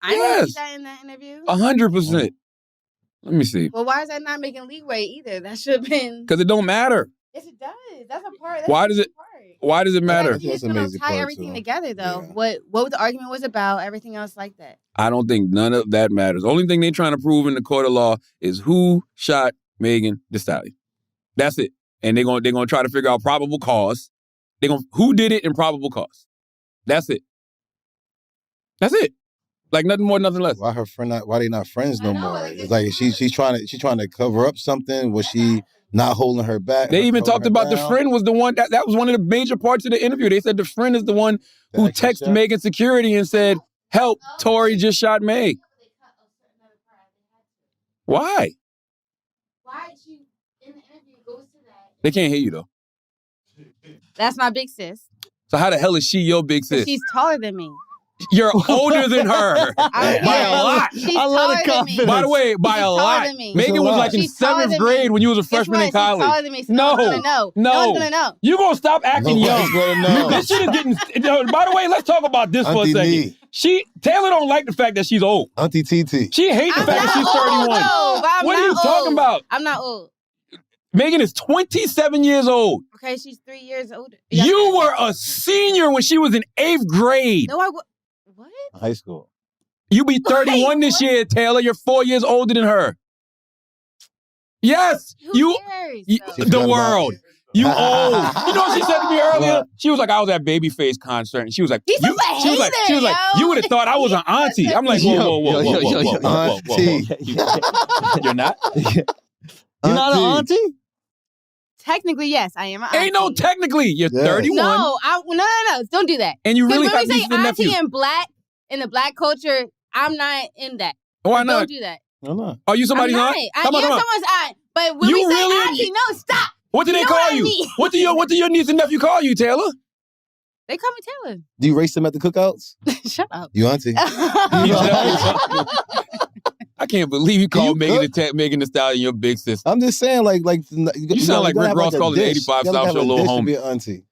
I didn't see that in that interview. 100%. Let me see. Well, why is that not making leeway either? That should have been. Because it don't matter. Yes, it does. That's a part. Why does it matter? That's amazing. Tie everything together, though. Yeah. What the argument was about, everything else like that. I don't think none of that matters. The only thing they're trying to prove in the court of law is who shot Megan Thee Stallion. That's it. And they're gonna try to figure out probable cause. Who did it and probable cause. That's it. That's it. Like nothing more, nothing less. Why they not friends no more? It's like she's trying to cover up something. Was she not holding her back? They even talked about the friend was the one that was one of the major parts of the interview. They said the friend is the one who texted Megan security and said, "Help, Tory just shot Meg." Why? Why did she in the interview goes to that? They can't hear you though. That's my big sis. So how the hell is she your big sis? She's taller than me. You're older than her by a lot. She's I love the taller than me. confidence. By the way, by She's a taller lot. than me. Megan was like in She's taller 7th than grade me. when you was a Guess freshman what? in college. She's taller than me, so No. no one's gonna know. No. No one's gonna know. You gonna stop acting Nobody's young. gonna know. This shit is getting. By the way, let's talk about this for a Auntie second. Nee. Taylor don't like the fact that she's old. Auntie TT. She hates the I'm fact that she's not 31. old, though, but I'm What are not you talking old. about? I'm not old. Megan is 27 years old. Okay, she's 3 years older. You were a senior when she was in 8th grade. No, what? High school. You be 31 this year, Taylor. You're 4 years older than her. Yes, Who cares? though? the world. You old. You know what she said to me earlier? She was like, I was at Babyface concert, and she was like, He's you, a she was like, hater, yo. you would have thought I was an auntie. I'm like, whoa. Auntie. You're not? You're not an auntie? Technically, yes, I am an auntie. Ain't no technically. You're Yeah. 31. No, no. Don't do that. And you really Because have when we nieces say and auntie nephews. in the black culture, I'm not in that. Why Don't not? do that. No, no. Are you somebody's I'm not. aunt? I Come on, am come on. someone's aunt. But when You we say really- auntie, no, stop. What do they You know call what I you? mean. What do your niece and nephew call you, Taylor? They call me Taylor. Do you race them at the cookouts? Shut up. You auntie. I can't believe you called You Megan Thee Stallion your big sister. I'm just saying, like You sound like Rick Ross calling the 85 South Show little homie. Be an auntie.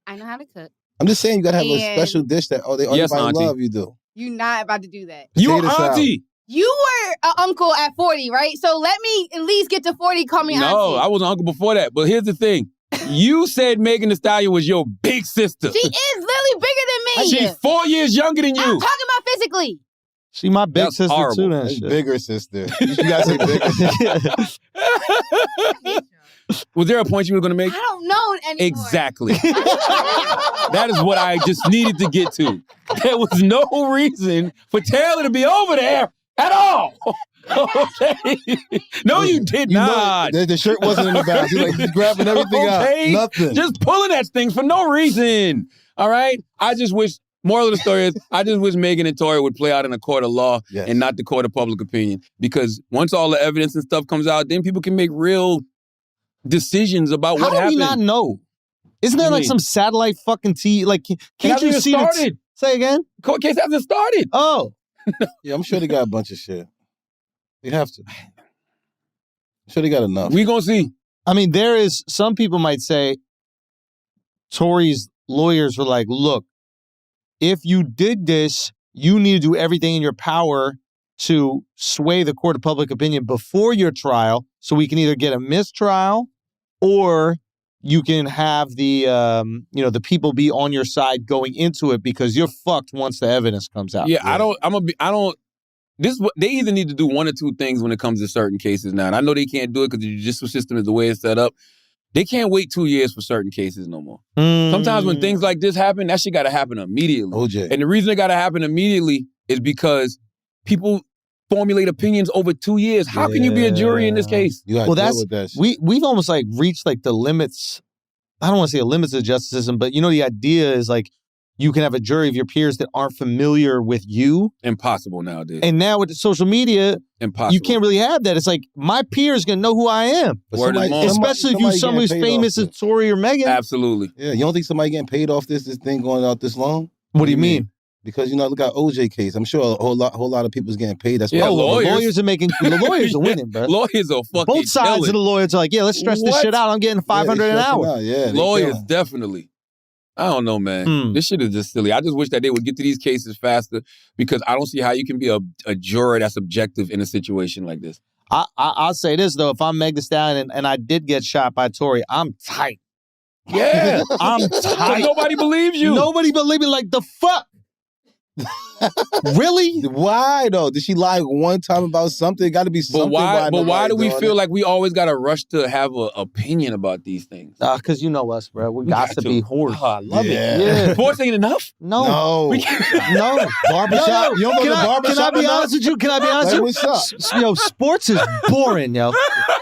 I know how to cook. I'm just saying, you gotta have a And- special dish that Yes, everybody auntie. love. You do. You not about to do that. You an Potato salad. auntie. You were an uncle at 40, right? So let me at least get to 40, call me No, auntie. I was an uncle before that. But here's the thing. You said Megan Thee Stallion was your big sister. She is literally bigger than me. She's 4 years younger than I'm you. talking about physically. She my big That's sister horrible. too. That That's shit. bigger sister. You gotta say bigger. Was there a point you were going to make? I don't know anymore. Exactly. That is what I just needed to get to. There was no reason for Taylor to be over there at all. Okay. No, you did You know, not. the shirt wasn't in the back. He's grabbing everything Okay. out. Nothing. Just pulling at things for no reason. All right? I just wish, moral of the story is, I just wish Megan and Tory would play out in a court of law Yes. and not the court of public opinion. Because once all the evidence and stuff comes out, then people can make real decisions about How what do happened. we not know? Isn't there What do like you some satellite fucking Like, It can't hasn't you even see started. Say again? Court case hasn't started. Oh, Yeah, I'm sure they got a bunch of shit. You have to. I'm sure they got enough. We gonna see. I mean, there is, some people might say Tory's lawyers were like, look, if you did this, you need to do everything in your power to sway the court of public opinion before your trial, so we can either get a mistrial or you can have the the people be on your side going into it, because you're fucked once the evidence comes out. Yeah, I don't. This is what they either need to do, one or two things when it comes to certain cases now. And I know they can't do it because the judicial system is the way it's set up. They can't wait 2 years for certain cases no more. Sometimes when things like this happen, that shit got to happen immediately. OJ. And the reason it got to happen immediately is because people formulate opinions over 2 years. How can you be a jury in this case? You have Well, to deal that's with that shit. we've almost like reached like the limits. I don't want to say the limits of justice system, but the idea is like you can have a jury of your peers that aren't familiar with you. Impossible nowadays. And now with the social media, Impossible. you can't really have that. It's like my peers gonna know who I am, But Word is somebody- mom. especially if you're somebody someone who's getting paid famous off as Tory or Megan. Absolutely. Yeah, you don't think somebody getting paid off this thing going out this long? What do you mean? Because look at OJ case. I'm sure a whole lot of people's getting paid. That's Yeah, why lawyers. The lawyers are making the lawyers are winning, bro. Lawyers are fucking Both sides killing. of the lawyers are like, yeah, let's stress this What? shit out. I'm getting $500 an hour. Yeah, they Lawyers, killing. definitely. I don't know, man. Hmm. This shit is just silly. I just wish that they would get to these cases faster, because I don't see how you can be a juror that's objective in a situation like this. I'll say this, though. If I'm Meg Thee Stallion and I did get shot by Tory, I'm tight. Yeah. I'm But tight. nobody believes you. Nobody believe me. Like, the fuck? Really? Why though? Did she lie one time about something? It got to be something. But why do we doing feel it. like we always got to rush to have an opinion about these things? Because you know us, bro. We got to be whores. Oh, I love Yeah. it. Yeah. Sports ain't enough? No. No, We can't. No. barbershop. No. You don't go Can to I barbershop be enough? honest with you? Can I be honest Like, with you? what's up? Yo, sports is boring, yo.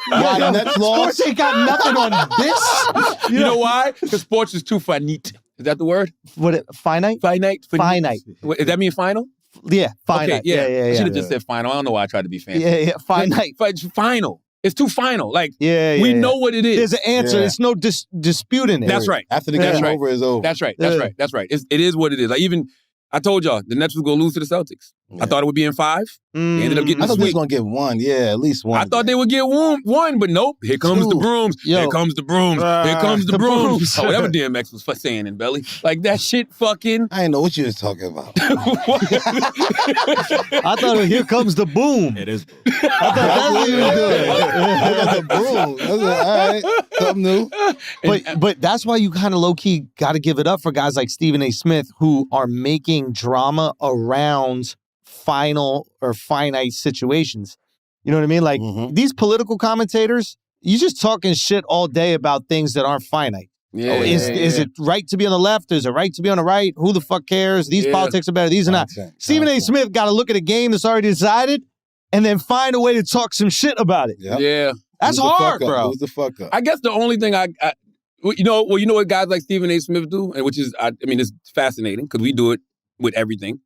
Why, the Nets lost? Sports ain't got nothing on this. You know why? Because sports is too finite. Is that the word? What? Finite? Finite? Finite. Wait, does that mean final? Yeah, finite. Okay, yeah. Yeah. I should have just said final. I don't know why I tried to be fancy. Yeah, finite. Final. It's too final. Like, Yeah, we yeah. know what it is. There's an answer. Yeah. There's no dispute in it. That's right. After the That's game right. over is over. That's right. Yeah. That's right. It is what it is. Like, even I told y'all the Nets was gonna lose to the Celtics. I thought it would be in 5. They ended up getting I the thought they was sweep. gonna get one. Yeah, at least one. I thought they would get one, but nope. Here comes the brooms. Yo. Here comes the brooms. Here comes the the brooms. brooms. Oh, whatever DMX was saying in Belly. Like that shit fucking. I didn't know what you was talking about. I thought here comes the boom. It is. I thought that's what you were doing. I got the broom. I was like, all right, something new. But that's why you kind of low key got to give it up for guys like Stephen A. Smith who are making drama around final or finite situations. You know what I mean? Like these political commentators, you just talking shit all day about things that aren't finite. Yeah. Is it right to be on the left? Is it right to be on the right? Who the fuck cares? These politics are better. These are not. Stephen A. Smith got to look at a game that's already decided and then find a way to talk some shit about it. Yep. Yeah. That's hard, bro. Who's the fuck up? I guess the only thing you know what guys like Stephen A. Smith do, and which is, I mean, it's fascinating because we do it with everything.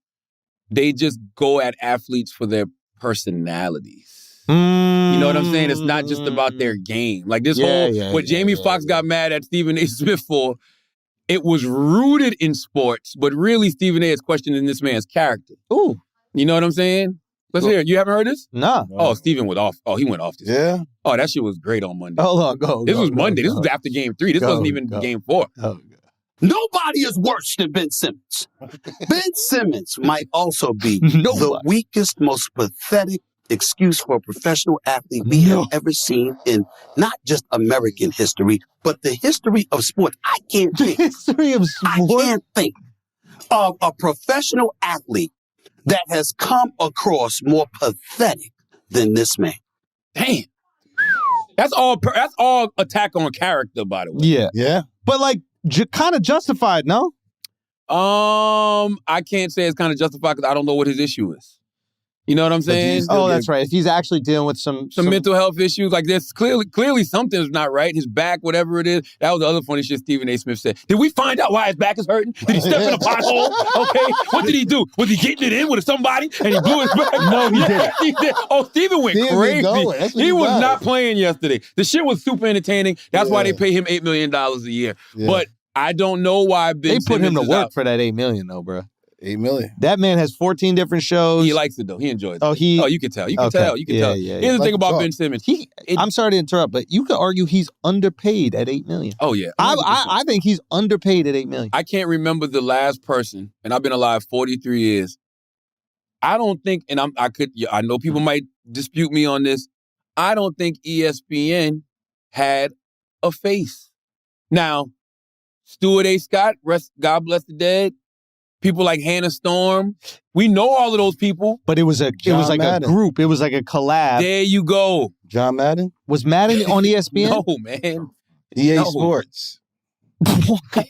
They just go at athletes for their personalities. You know what I'm saying? It's not just about their game. Like this what Jamie Foxx got mad at Stephen A. Smith for, it was rooted in sports, but really Stephen A. is questioning this man's character. Ooh. You know what I'm saying? Let's hear it. You haven't heard this? No. Oh, Stephen went off. Oh, he went off this. Yeah. Oh, that shit was great on Monday. Hold on, go. This was Monday. This was after game 3. This wasn't even game 4. Oh, Nobody is worse than Ben Simmons. Ben Simmons might also be the weakest, most pathetic excuse for a professional athlete we have ever seen in not just American history, but the history of sports. I can't think. History of sports? I can't think of a professional athlete that has come across more pathetic than this man. Damn. That's all attack on character, by the way. Yeah. Yeah. But like kind of justified, no? I can't say it's kind of justified because I don't know what his issue is. You know what I'm saying? Oh, that's right. If he's actually dealing with some mental health issues, like there's clearly something's not right. His back, whatever it is. That was the other funny shit Stephen A. Smith said. Did we find out why his back is hurting? Did he step in a pothole? Okay. What did he do? Was he getting it in with somebody and he blew his back? No, he didn't. He did. Oh, Stephen went crazy. He was about. not playing yesterday. The shit was super entertaining. That's why they pay him $8 million a year. Yeah. But I don't know why Ben They put Simmons him to work out. for that $8 million, though, bro. $8 million. That man has 14 different shows. He likes it though. He enjoys it. Oh, you can tell. You can tell. You can tell. Yeah. Here's the thing about Ben Simmons. I'm sorry to interrupt, but you could argue he's underpaid at $8 million. Oh yeah, I think he's underpaid at $8 million. I can't remember the last person, and I've been alive 43 years. I don't think, and I know people might dispute me on this. I don't think ESPN had a face. Now, Stuart A. Scott, God bless the dead. People like Hannah Storm. We know all of those people. But it was like a group. It was like a collab. There you go. John Madden? Was Madden on ESPN? No, man. EA Sports.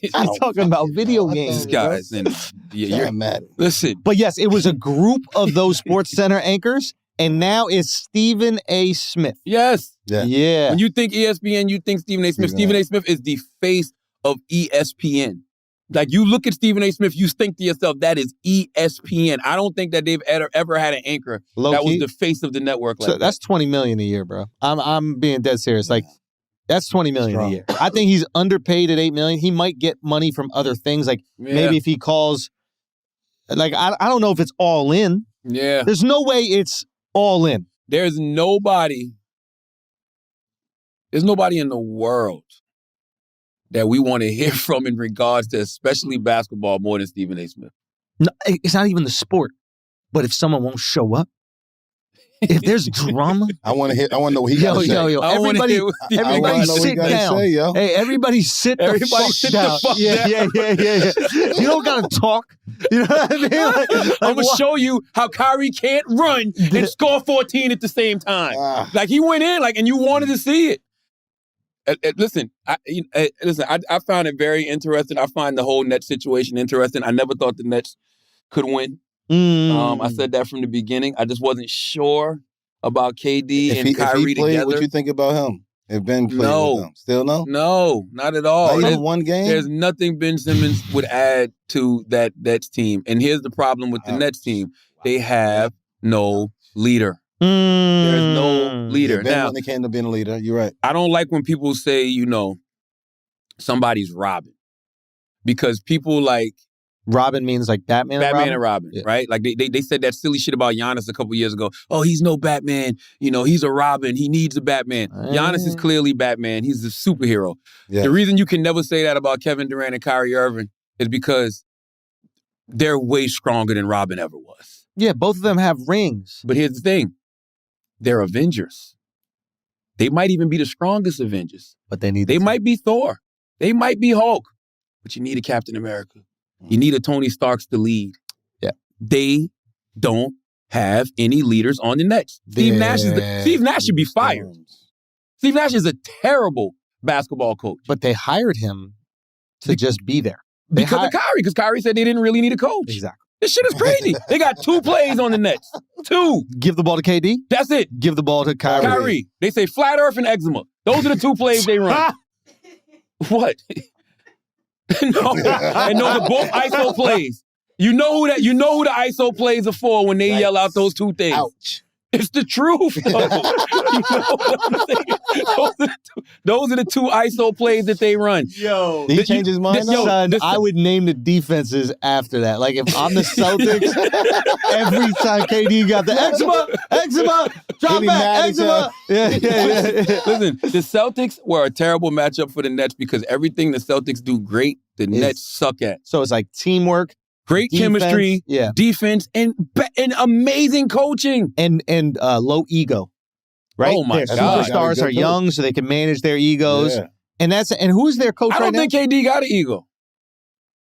He's talking about video games. These guys. And, you're mad. Listen. But yes, it was a group of those Sports Center anchors, and now it's Stephen A. Smith. Yes. Yeah. When you think ESPN, you think Stephen A. Smith. Stephen A. Smith is the face of ESPN. Like, you look at Stephen A. Smith, you think to yourself, that is ESPN. I don't think that they've ever had an anchor that was the face of the network like that. That's $20 million a year, bro. I'm being dead serious. Like, that's $20 million a year. I think he's underpaid at $8 million. He might get money from other things. Like, maybe if he calls, like, I don't know if it's all in. Yeah. There's no way it's all in. There's nobody in the world that we want to hear from in regards to especially basketball more than Stephen A. Smith. No, it's not even the sport. But if someone won't show up, if there's drama, I want to know what he got to say. Yo, everybody sit down. Hey, everybody sit the fuck down. Yeah. You don't gotta talk. You know what I mean? Like, I'm gonna show you how Kyrie can't run and score 14 at the same time. Like, he went in, and you wanted to see it. Listen, I found it very interesting. I find the whole Nets situation interesting. I never thought the Nets could win. I said that from the beginning. I just wasn't sure about KD and Kyrie if he played, together. What you think about him? If Ben played with him? Still no? No, not at all. Not even one game? There's nothing Ben Simmons would add to that Nets team. And here's the problem with the Nets team. They have no leader. There's no leader. Ben now, when they came to being a leader, you're right. I don't like when people say, somebody's robbing. Because people like Robin means like Batman and Robin, Yeah. right? Like they said that silly shit about Giannis a couple years ago. Oh, he's no Batman. He's a Robin. He needs a Batman. Giannis is clearly Batman. He's a superhero. Yeah. The reason you can never say that about Kevin Durant and Kyrie Irving is because they're way stronger than Robin ever was. Yeah, both of them have rings. But here's the thing. They're Avengers. They might even be the strongest Avengers. But they might be Thor. They might be Hulk. But you need a Captain America. You need a Tony Starks to lead. Yeah. They don't have any leaders on the Nets. Steve Nash should be fired. Steve Nash is a terrible basketball coach. But they hired him to just be there. Because of Kyrie. Because Kyrie said they didn't really need a coach. Exactly. This shit is crazy. They got 2 plays on the Nets. 2. Give the ball to KD. That's it. Give the ball to Kyrie. They say flat earth and eczema. Those are the 2 plays they run. What? No. And those are both ISO plays. You know who the ISO plays are for when they yell out those 2 things. Ouch. It's the truth, though. You know what I'm saying? Those are the 2 ISO plays that they run. Yo. Did he change his mind? Son, I would name the defenses after that. Like, if I'm the Celtics, every time KD got the eczema, drop back, eczema. Yeah. Listen, the Celtics were a terrible matchup for the Nets because everything the Celtics do great, the Nets suck at. So it's like teamwork. Great defense, chemistry, defense, and amazing coaching. And low ego, right? Oh, my their God. superstars are young, so they can manage their egos. Yeah. And who's their coach right now? I don't think KD got an ego.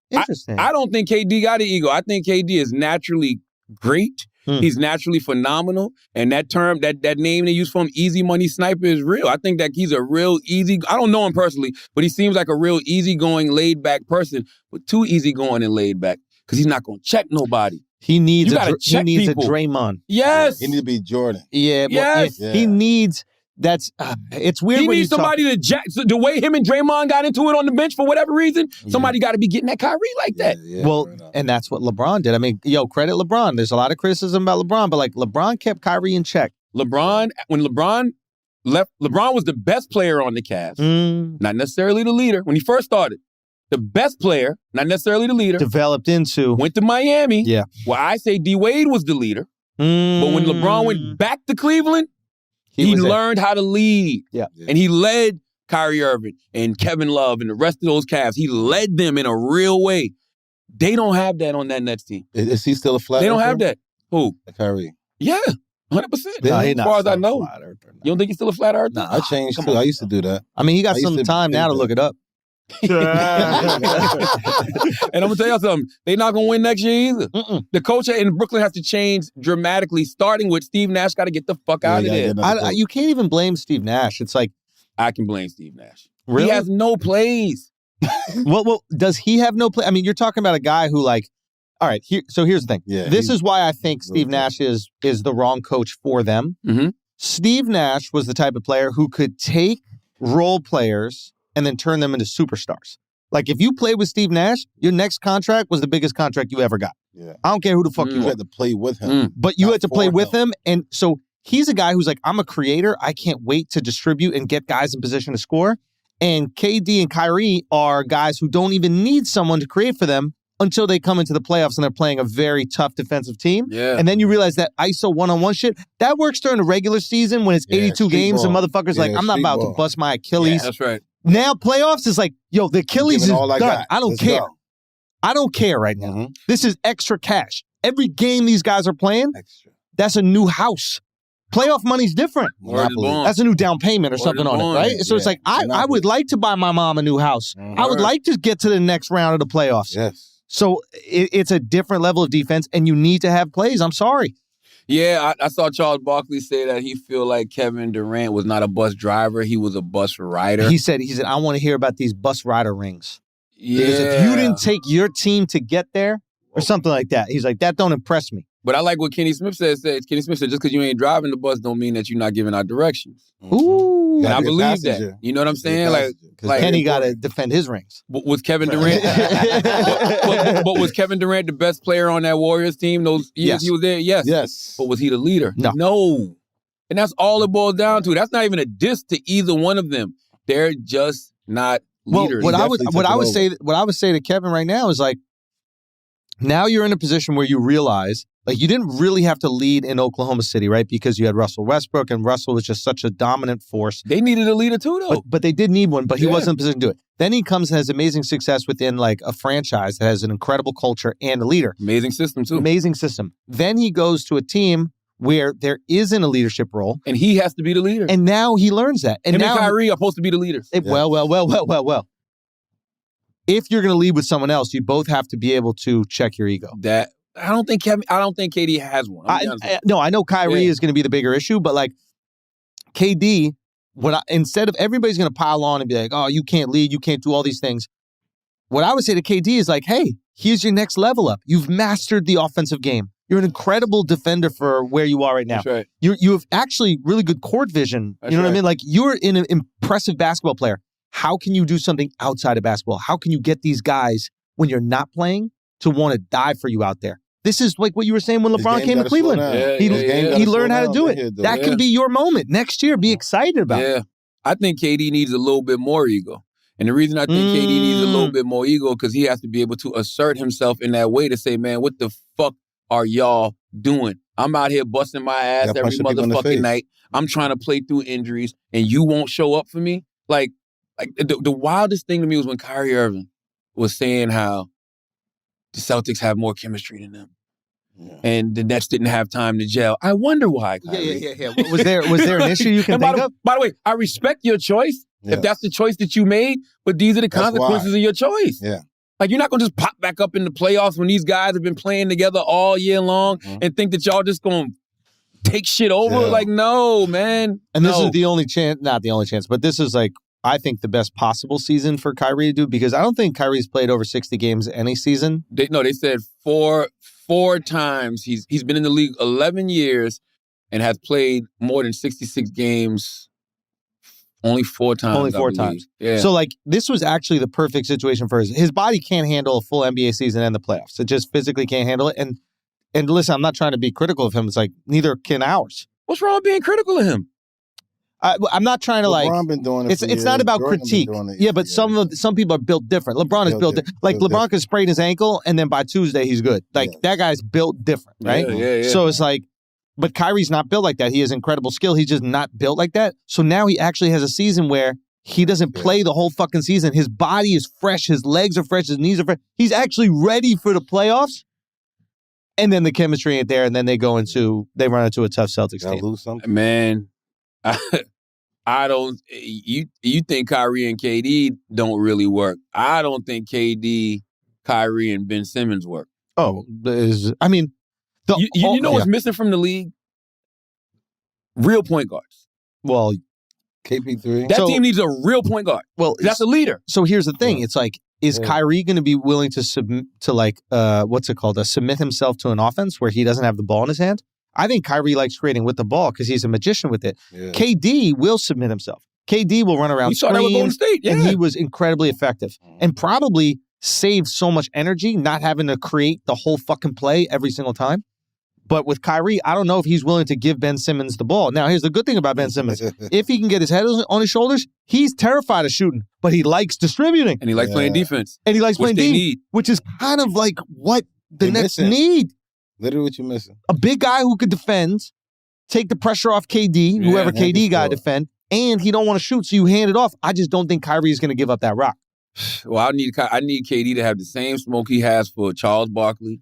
Interesting. I don't think KD got an ego. I think KD is naturally great. He's naturally phenomenal. And that term, that name they use for him, easy money sniper, is real. I think that he's a real I don't know him personally, but he seems like a real easygoing, laid back person, but too easygoing and laid back. Because he's not going to check nobody. He needs a people. Draymond. Yes. He needs to be Jordan. Yeah. Yes. He needs. It's weird. He needs somebody to jack. So the way him and Draymond got into it on the bench for whatever reason, somebody got to be getting at Kyrie like that. Well, and that's what LeBron did. I mean, credit LeBron. There's a lot of criticism about LeBron, but like LeBron kept Kyrie in check. When LeBron left, LeBron was the best player on the Cavs, not necessarily the leader. When he first started, the best player, not necessarily the leader, developed into went to Miami. Yeah, where I say D Wade was the leader, but when LeBron went back to Cleveland, he learned how to lead. Yeah. And he led Kyrie Irving and Kevin Love and the rest of those Cavs. He led them in a real way. They don't have that on that Nets team. Is he still a flat They don't earther? have that. Who? Kyrie. Yeah, 100%. No, as far as I know. You don't think he's still a flat earther? Nah, I changed too. I used to do that. I mean, he got some time now to look it up. And I'm gonna tell y'all something. They're not gonna win next year either. The culture in Brooklyn has to change dramatically, starting with Steve Nash got to get the fuck out of there. You can't even blame Steve Nash. It's like I can blame Steve Nash. Really? He has no plays. Well, does he have no play? I mean, you're talking about a guy who like, all right. So here's the thing. Yeah, this is why I think Steve Nash is the wrong coach for them. Mm-hmm. Steve Nash was the type of player who could take role players and then turn them into superstars. Like, if you played with Steve Nash, your next contract was the biggest contract you ever got. Yeah. I don't care who the fuck you had to play with him. But you had to play with him. And so he's a guy who's like, I'm a creator. I can't wait to distribute and get guys in position to score. And KD and Kyrie are guys who don't even need someone to create for them until they come into the playoffs and they're playing a very tough defensive team. Yeah. And then you realize that ISO one-on-one shit, that works during the regular season when it's 82 games and motherfuckers like, I'm not about to bust my Achilles. Yeah, that's right. Now playoffs is like, yo, the Achilles is done. I don't care. I don't care right now. This is extra cash. Every game these guys are playing, that's a new house. Playoff money's different. That's a new down payment or something on it, right? So it's like, I would like to buy my mom a new house. I would like to get to the next round of the playoffs. Yes. So it's a different level of defense, and you need to have plays. I'm sorry. Yeah, I saw Charles Barkley say that he feel like Kevin Durant was not a bus driver, he was a bus rider. He said, I want to hear about these bus rider rings. Yeah. Because if you didn't take your team to get there, or something like that, he's like, that don't impress me. But I like what Kenny Smith said. Kenny Smith said, just because you ain't driving the bus don't mean that you're not giving out directions. Ooh. And I believe that. You know what I'm saying? Like Kenny got to defend his rings. Was Kevin Durant but was Kevin Durant the best player on that Warriors team those years he was there? Yes. But was he the leader? No. And that's all it boils down to. That's not even a diss to either one of them. They're just not leaders. Well, what I would say to Kevin right now is like, Now you're in a position where you realize, like, you didn't really have to lead in Oklahoma City, right? Because you had Russell Westbrook, and Russell was just such a dominant force. They needed a leader too, though. But they did need one, but he wasn't in a position to do it. Then he comes and has amazing success within, like, a franchise that has an incredible culture and a leader. Amazing system, too. Amazing system. Then he goes to a team where there isn't a leadership role. And he has to be the leader. And now he learns that. And Him now and Kyrie are supposed to be the leaders. Well. If you're going to lead with someone else, you both have to be able to check your ego. That I don't think KD has one. No, I know Kyrie is going to be the bigger issue, but like KD, instead of everybody's going to pile on and be like, oh, you can't lead, you can't do all these things. What I would say to KD is like, hey, here's your next level up. You've mastered the offensive game. You're an incredible defender for where you are right now. That's right. You have actually really good court vision. You know what I mean? Like, you're an impressive basketball player. How can you do something outside of basketball? How can you get these guys, when you're not playing, to want to die for you out there? This is like what you were saying when LeBron came to Cleveland. He learned how to do it. That can be your moment next year. Be excited about it. Yeah. I think KD needs a little bit more ego. And the reason I think KD needs a little bit more ego because he has to be able to assert himself in that way to say, man, what the fuck are y'all doing? I'm out here busting my ass every motherfucking night. I'm trying to play through injuries, and you won't show up for me? Like the wildest thing to me was when Kyrie Irving was saying how the Celtics have more chemistry than them. Yeah. And the Nets didn't have time to gel. I wonder why, Kyrie. Yeah. Was there an issue you can think of? By the way, I respect your choice if that's the choice that you made, but these are the consequences of your choice. Yeah. Like, you're not going to just pop back up in the playoffs when these guys have been playing together all year long and think that y'all just going to take shit over. Yeah. Like, no, man. And this is the only chance, not the only chance, but this is like, I think the best possible season for Kyrie to do, because I don't think Kyrie's played over 60 games any season. They said four times. He's been in the league 11 years and has played more than 66 games only 4 times. Only 4 times. Yeah. So, like, this was actually the perfect situation for his body can't handle a full NBA season and the playoffs. It just physically can't handle it. And listen, I'm not trying to be critical of him. It's like, neither can ours. What's wrong with being critical of him? I'm not trying to LeBron been doing it. It's not about Jordan critique. Yeah, but some people are built different. LeBron is built like LeBron could sprain his ankle and then by Tuesday he's good. Like that guy's built different, right? Yeah. So it's like, but Kyrie's not built like that. He has incredible skill. He's just not built like that. So now he actually has a season where he doesn't play the whole fucking season. His body is fresh. His legs are fresh. His knees are fresh. He's actually ready for the playoffs. And then the chemistry ain't there. And then they run into a tough Celtics team. Lose something. Man, I don't. You think Kyrie and KD don't really work? I don't think KD, Kyrie, and Ben Simmons work. Oh, I mean, you know what's missing from the league? Real point guards. Well, KP3. That team needs a real point guard. Well, that's a leader. So here's the thing: it's like, is Kyrie going to be willing to submit himself to an offense where he doesn't have the ball in his hand? I think Kyrie likes creating with the ball because he's a magician with it. Yeah. KD will submit himself. KD will run around screens, saw that with Golden State, and he was incredibly effective and probably saved so much energy not having to create the whole fucking play every single time. But with Kyrie, I don't know if he's willing to give Ben Simmons the ball. Now, here's the good thing about Ben Simmons. If he can get his head on his shoulders, he's terrified of shooting, but he likes distributing. And he likes playing defense. And he likes playing defense, which is kind of like what the Nets need. Literally what you're missing. A big guy who could defend, take the pressure off KD, whoever KD got to defend, and he don't want to shoot, so you hand it off. I just don't think Kyrie is going to give up that rock. Well, I need KD to have the same smoke he has for Charles Barkley,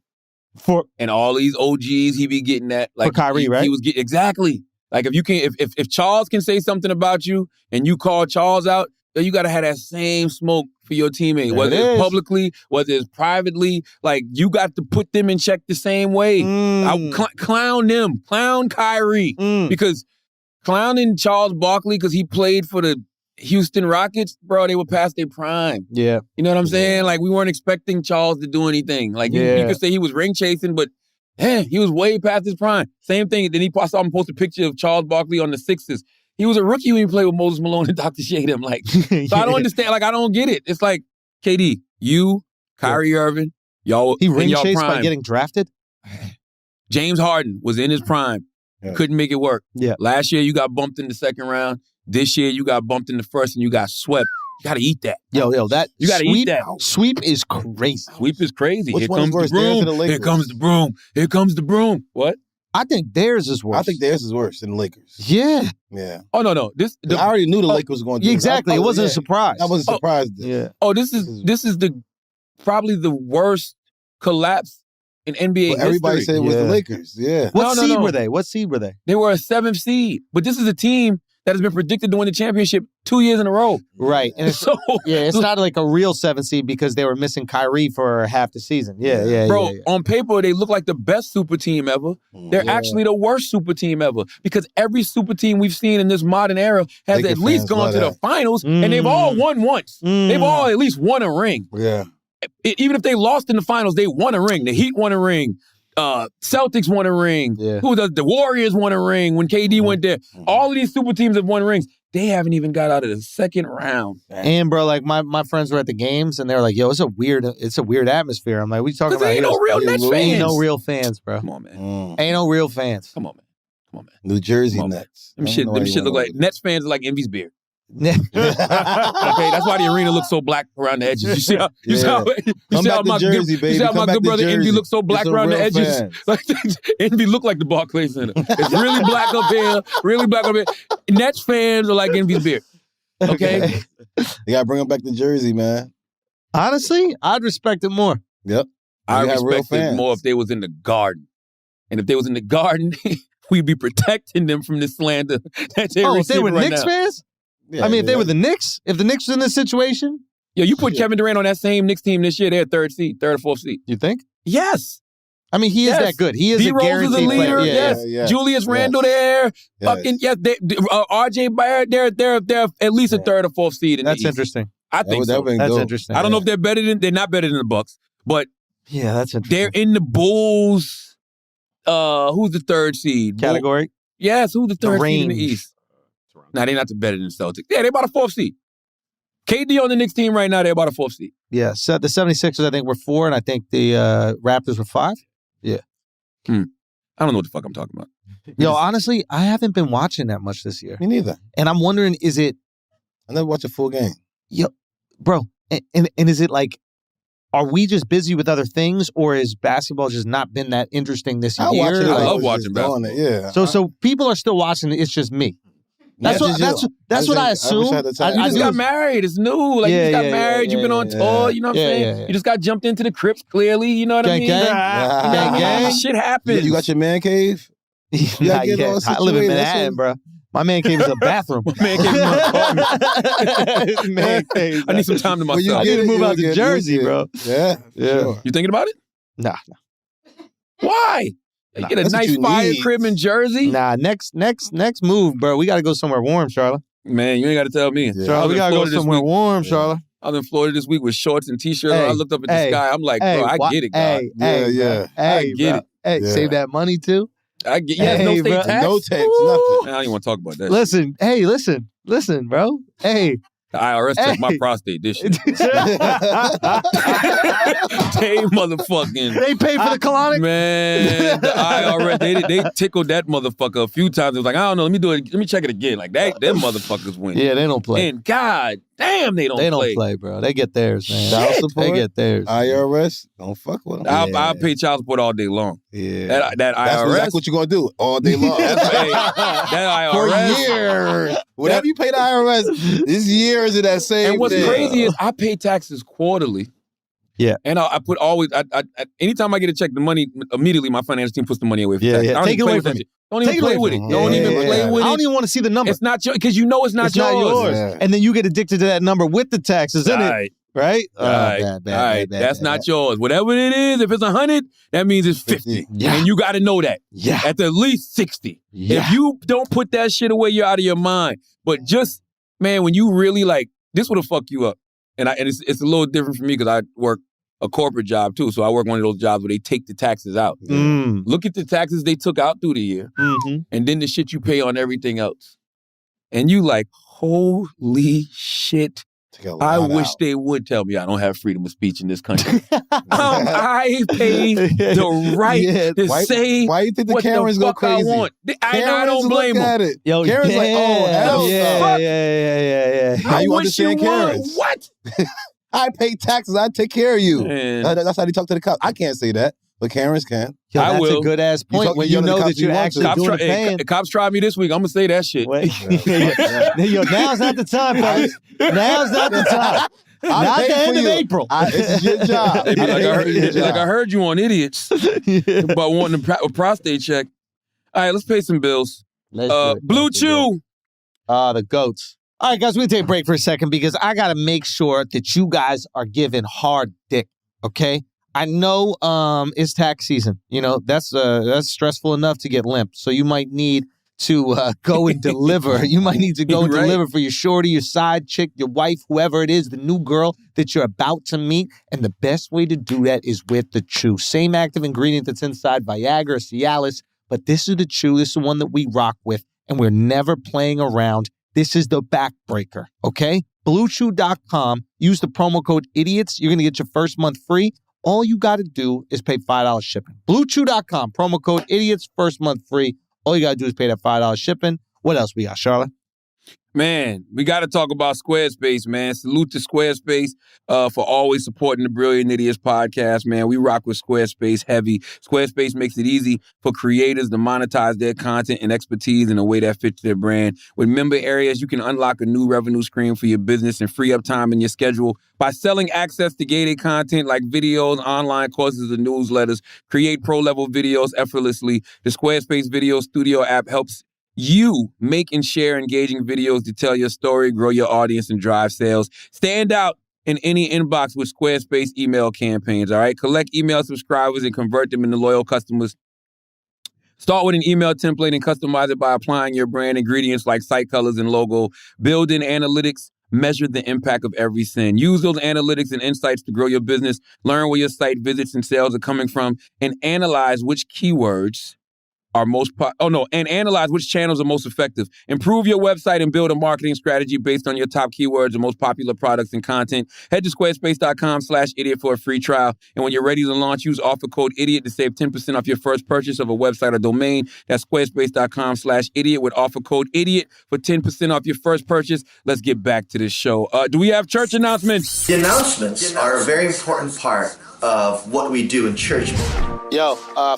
and all these OGs he be getting that. Like for Kyrie, right? He was getting exactly. Like if Charles can say something about you and you call Charles out, then you got to have that same smoke for your teammate, whether it's publicly, whether it's privately. Like, you got to put them in check the same way. Clown them. Clown Kyrie. Because clowning Charles Barkley because he played for the Houston Rockets, bro, they were past their prime. Yeah. You know what I'm saying? Like, we weren't expecting Charles to do anything. Like, you could say he was ring chasing, but he was way past his prime. Same thing. Then I saw him post a picture of Charles Barkley on the Sixers. He was a rookie when he played with Moses Malone and Dr. Shadem. Like, so I don't understand. Like, I don't get it. It's like, KD, you, Kyrie Irving, y'all. He ring chased prime. by getting drafted? James Harden was in his prime. Couldn't make it work. Yeah. Last year, you got bumped in the second round. This year, you got bumped in the first and you got swept You gotta eat that. Yo, that You gotta sweep, eat that. Sweep is crazy. Sweep is crazy. Which Here one is comes the worse, theirs or broom. the Here Lakers? comes the broom. Here comes the broom. What? I think theirs is worse. I think theirs is worse than the Lakers. Yeah. Yeah. Oh no. I already knew the Lakers was going to do this. Exactly. It wasn't a surprise. I wasn't surprised. Yeah. Oh, this is the probably the worst collapse in NBA But everybody history. said it was the Lakers. Yeah. What No. seed were they? What seed were they? They were a 7th seed, but this is a team that has been predicted to win the championship 2 years in a row. Right. And it's, So it's not like a real 7 seed because they were missing Kyrie for half the season. Yeah. Bro, on paper, they look like the best super team ever. They're actually the worst super team ever because every super team we've seen in this modern era has Laker at least fans gone love to the that. finals, and they've all won once. They've all at least won a ring. Yeah. Even if they lost in the finals, they won a ring. The Heat won a ring. Celtics won a ring. Yeah. The Warriors won a ring when KD went there. All of these super teams have won rings. They haven't even got out of the second round. And bro, like my friends were at the games and they were like, "Yo, it's a weird atmosphere." I'm like, "We talking about?" Ain't no real Nets fans. Ain't no real fans, bro. Come on, man. Ain't no real fans. Come on, man. New Jersey Come on, man. Nets. Them shit look like Nets fans are like Envy's beard. Okay, that's why the arena looks so black around the edges. You see how my good brother Envy looks so black around the edges. Like Envy look like the Barclays Center. It's really black up here, really black up here. Nets fans are like Envy's beard. Okay, You gotta bring them back to Jersey, man. Honestly, I'd respect it more. Yep. I You have real respect it fans. more if they was in the Garden, and if they was in the Garden, we'd be protecting them from the slander that they're Oh, if they receiving were right Knicks now. fans? Yeah, I mean, if they yeah. were the Knicks, if the Knicks was in this situation, Yo, you put Kevin Durant on that same Knicks team this year, they're third or fourth seed. you think? Yes. I mean, he is that good. He is a D-Rose is guaranteed a leader. player. Yes. Yeah. Julius Randle there. Fucking yes. RJ Barrett. They're at least a third or fourth seed in That's the East. interesting. I think so. That's interesting. I don't know if they're not better than the Bucks, but Yeah, that's interesting. they're in the Bulls. Who's the third seed? Category? Yes. Who's the third seed in the range. East? Nah, they're not better than the Celtics. Yeah, they're about a fourth seed. KD on the Knicks team right now, they're about a fourth seed. Yeah, so the 76ers, I think, were 4, and I think the Raptors were 5. Yeah. I don't know what the fuck I'm talking about. Yo, honestly, I haven't been watching that much this year. Me neither. And I'm wondering, is it, I never watched a full game. bro, and is it like, are we just busy with other things, or is basketball just not been that interesting this I year? watch it. I Like, love was watching just doing basketball. it, yeah. so people are still watching it. It's just me. That's what I assume. You just got married. It's new. Like you just got married. You've been on tour. You know what I'm saying? yeah. You just got jumped into the Crips. Clearly, you know what I mean. Gang. Shit happens. You got your man cave? Not get all yet. I live in situated. That's Manhattan, bro. My man cave is a bathroom. Man cave is my Man cave. I need some time to When you myself. I need to move out to get- Jersey, you get- bro. Yeah. Sure. You thinking about it? Nah. Why? You get a That's what nice you fire need. crib in Jersey. Nah, next move, bro. We got to go somewhere warm, Charlotte. Man, you ain't got to tell me. Yeah. Charlotte, we got to go somewhere warm, Charlotte. I was in Florida this week with shorts and t-shirts. Hey, I looked up at the hey, sky. I'm like, bro, I get it, God. Hey, Yeah, yeah. Hey, I get bro. it. Hey, Yeah. save that money too. I get. Hey, No state bro. tax. No tax, Woo! nothing. Man, I don't even want to talk about that. Listen, bro. Hey, The IRS checked my Hey. prostate this year. They motherfucking they pay for the colonic. man. The IRS they tickled that motherfucker a few times. It was like, I don't know. Let me do it. Let me check it again. Like that. Them motherfuckers win. Yeah, they don't play. And God damn, they don't They play. don't play, bro. They get theirs, man. Child support? They get theirs. IRS, don't fuck with them. I'll pay child support all day long. Yeah. That That's IRS. exactly what you're going to do all day long. that For IRS. years. Whatever you pay the IRS, this years of that same And what's thing. crazy is I pay taxes quarterly. Yeah. And I put always, anytime I get a check, the money, immediately my finance team puts the money away for Yeah, taxes. yeah. I don't Take even it play away with from that me. shit. Don't even Take it play away with it. from me. Don't even Yeah. play with I it. don't even want to see the number. It's not your, because you know it's not It's yours. not yours. Yeah. And then you get addicted to that number with the taxes in it, Right. right? Right. Bad, That's not yours. Whatever it is, if it's 100, that means it's 50. Yeah. And you got to know that. Yeah. At the least 60. Yeah. If you don't put that shit away, you're out of your mind. But just, man, when you really like, this would have fucked you up. And it's a little different for me because I work a corporate job too. So I work one of those jobs where they take the taxes out. Look at the taxes they took out through the year. Mm-hmm. And then the shit you pay on everything else. And you like, holy shit, I wish they would tell me I don't have freedom of speech in this country. I paid the right to say why you think the what Karens the go fuck crazy? I want. I don't blame look at them. it. Yo, Karen's like, oh, hell no. Yeah. Now you wish understand you would. Karens. What? I pay taxes. I take care of you. Man. That's how they talk to the cops. I can't say that, but Karens can. Yo, I that's will. a good ass point. talk- When you you know know the that cops you're you want actually to. doing the paying. Cops tried me this week. I'm gonna say that shit. Yo, now's not the time, fellas. Now's not the time. Not pay the for end of you. April. This is your job. They be like, I heard you on Idiots Yeah. about wanting a prostate check. All right, let's pay some bills. Let's do it. Blue Let's do it. Chew. The goats. All right, guys, we're going to take a break for a second because I got to make sure that you guys are giving hard dick, okay? I know it's tax season. You know, that's stressful enough to get limp. So you might need to go and deliver. You might need to go and Right. deliver for your shorty, your side chick, your wife, whoever it is, the new girl that you're about to meet. And the best way to do that is with the Chew. Same active ingredient that's inside Viagra, Cialis, but this is the Chew. This is the one that we rock with, and we're never playing around. This is the backbreaker, okay? BlueChew.com. Use the promo code IDIOTS. You're going to get your first month free. All you got to do is pay $5 shipping. BlueChew.com. Promo code IDIOTS. First month free. All you got to do is pay that $5 shipping. What else we got, Charlotte? Man, we got to talk about Squarespace, man. Salute to Squarespace for always supporting the Brilliant Idiots podcast, man. We rock with Squarespace heavy. Squarespace makes it easy for creators to monetize their content and expertise in a way that fits their brand. With member areas, you can unlock a new revenue stream for your business and free up time in your schedule by selling access to gated content like videos, online courses, and newsletters. Create pro-level videos effortlessly. The Squarespace Video Studio app helps you make and share engaging videos to tell your story, grow your audience, and drive sales. Stand out in any inbox with Squarespace email campaigns, all right? Collect email subscribers and convert them into loyal customers. Start with an email template and customize it by applying your brand ingredients like site colors and logo. Build in analytics. Measure the impact of every send. Use those analytics and insights to grow your business. Learn where your site visits and sales are coming from, and analyze which keywords are and analyze which channels are most effective. Improve your website and build a marketing strategy based on your top keywords and most popular products and content. Head to squarespace.com/idiot for a free trial. And when you're ready to launch, use offer code IDIOT to save 10% off your first purchase of a website or domain. That's squarespace.com/idiot with offer code IDIOT for 10% off your first purchase. Let's get back to this show. Do we have church announcements? The announcements are a very important part of what we do in church. Yo,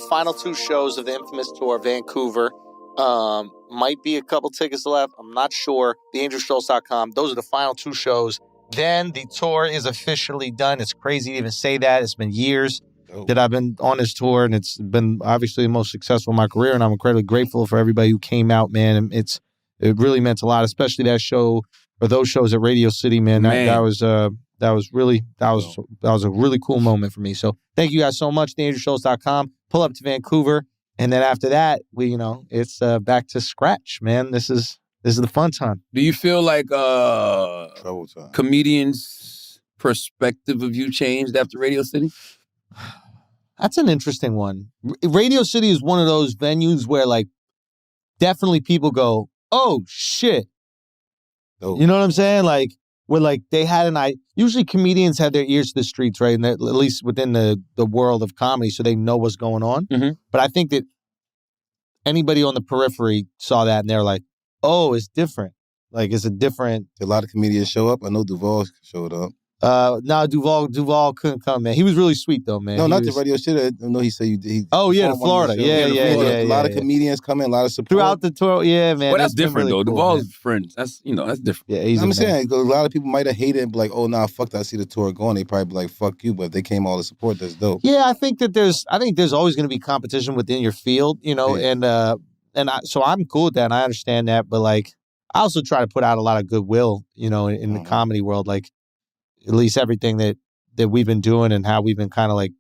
final 2 shows of the infamous tour, Vancouver. Might be a couple tickets left. I'm not sure. TheAngelSchultz.com. Those are the final 2 shows. Then the tour is officially done. It's crazy to even say that. It's been years that I've been on this tour, and it's been obviously the most successful in my career, and I'm incredibly grateful for everybody who came out, man. And it really meant a lot, especially that show or those shows at Radio City, man. That was a really cool moment for me. So thank you guys so much. TheAngelSchultz.com. Pull up to Vancouver, and then after that, it's back to scratch, man. This is the fun time. Do you feel like Trouble time. comedians' perspective of you changed after Radio City? That's an interesting one. Radio City is one of those venues where, like, definitely people go, "Oh shit," you know what I'm saying? Like, where like they had usually comedians have their ears to the streets, right? And at least within the world of comedy, so they know what's going on. Mm-hmm. But I think that anybody on the periphery saw that and they're like, oh, it's different. Like, it's a different. A lot of comedians show up. I know Duval showed up. No, Duval couldn't come, man. He was really sweet though, man. No, not the radio shit. I know he said he. Oh yeah, to Florida. Yeah. A lot of comedians come in, a lot of support throughout the tour. Yeah, man. Well, that's different really though. cool, Duval's man. friends. That's different. Yeah, I'm saying a lot of people might have hated and be like, "Oh, nah, fuck that. I see the tour going." They probably be like, "Fuck you," but if they came all to support. That's dope. Yeah, I think there's always going to be competition within your field, so I'm cool with that, and I understand that. But like, I also try to put out a lot of goodwill, in the comedy world, like. At least everything that we've been doing and how we've been kind of like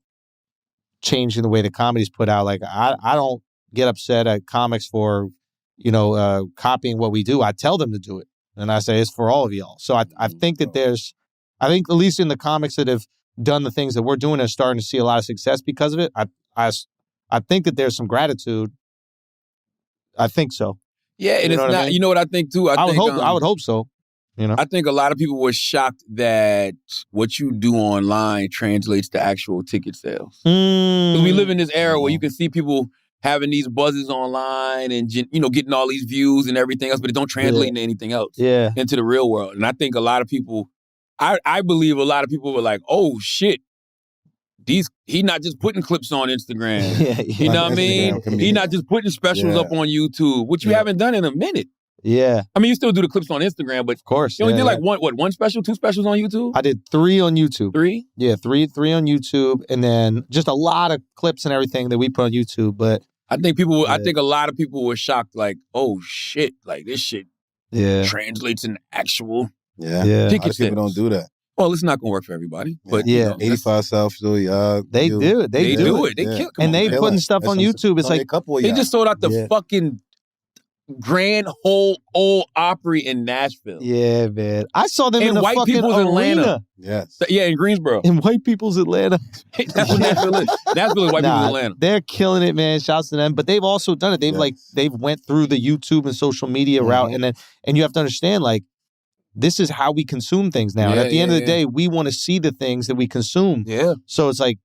changing the way the comedy's put out. Like I don't get upset at comics for, copying what we do. I tell them to do it. And I say, it's for all of y'all. So I think that I think at least in the comics that have done the things that we're doing are starting to see a lot of success because of it. I think that there's some gratitude. I think so. Yeah, and it's not, you know what I think too? I would hope so. You know, I think a lot of people were shocked that what you do online translates to actual ticket sales. Because we live in this era where you can see people having these buzzes online and getting all these views and everything else, but it don't translate into anything else. Into the real world. And I think a lot of people, I believe a lot of people were like, oh shit. He not just putting clips on Instagram. You know what I mean? He not just putting specials up on YouTube, which you haven't done in a minute. Yeah. I mean, you still do the clips on Instagram, but of course. You only did like one special, 2 specials on YouTube? I did 3 on YouTube. 3? Yeah, three on YouTube, and then just a lot of clips and everything that we put on YouTube. But I think I think a lot of people were shocked, like, oh shit, like this shit translates into actual ticket sales. People don't do that. Well, it's not gonna work for everybody, but 85 South Philly, they do it. They do it. They kill, and they putting stuff on YouTube. It's like they just sold out the fucking Grand Ole Old Opry in Nashville. Yeah, man. I saw them in the White fucking People's arena. Atlanta. Yes. Yeah, in Greensboro. In White People's Atlanta. That's what Nashville is. Nashville is White People's Atlanta. They're killing it, man. Shouts to them. But they've also done it. They've went through the YouTube and social media route, and you have to understand, like, this is how we consume things now. And at the end of the day, we want to see the things that we consume. Yeah. So it's like,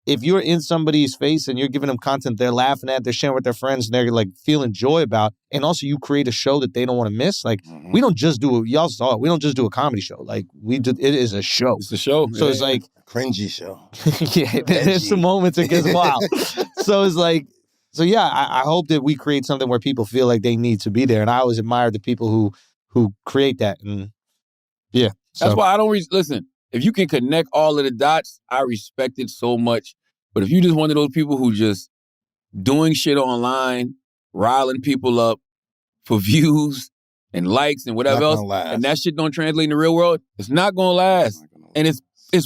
if you're in somebody's face and you're giving them content they're laughing at, they're sharing with their friends, and they're like feeling joy about, and also you create a show that they don't want to miss. Like, we don't just do y'all saw it. We don't just do a comedy show. Like, it is a show. It's a show. So it's like a cringy show. There's some moments it gets wild. So it's like, I hope that we create something where people feel like they need to be there. And I always admire the people who create that. And that's why I don't listen. If you can connect all of the dots, I respect it so much. But if you just one of those people who just doing shit online, riling people up for views and likes and whatever else, and that shit don't translate in the real world, it's not gonna last. And it's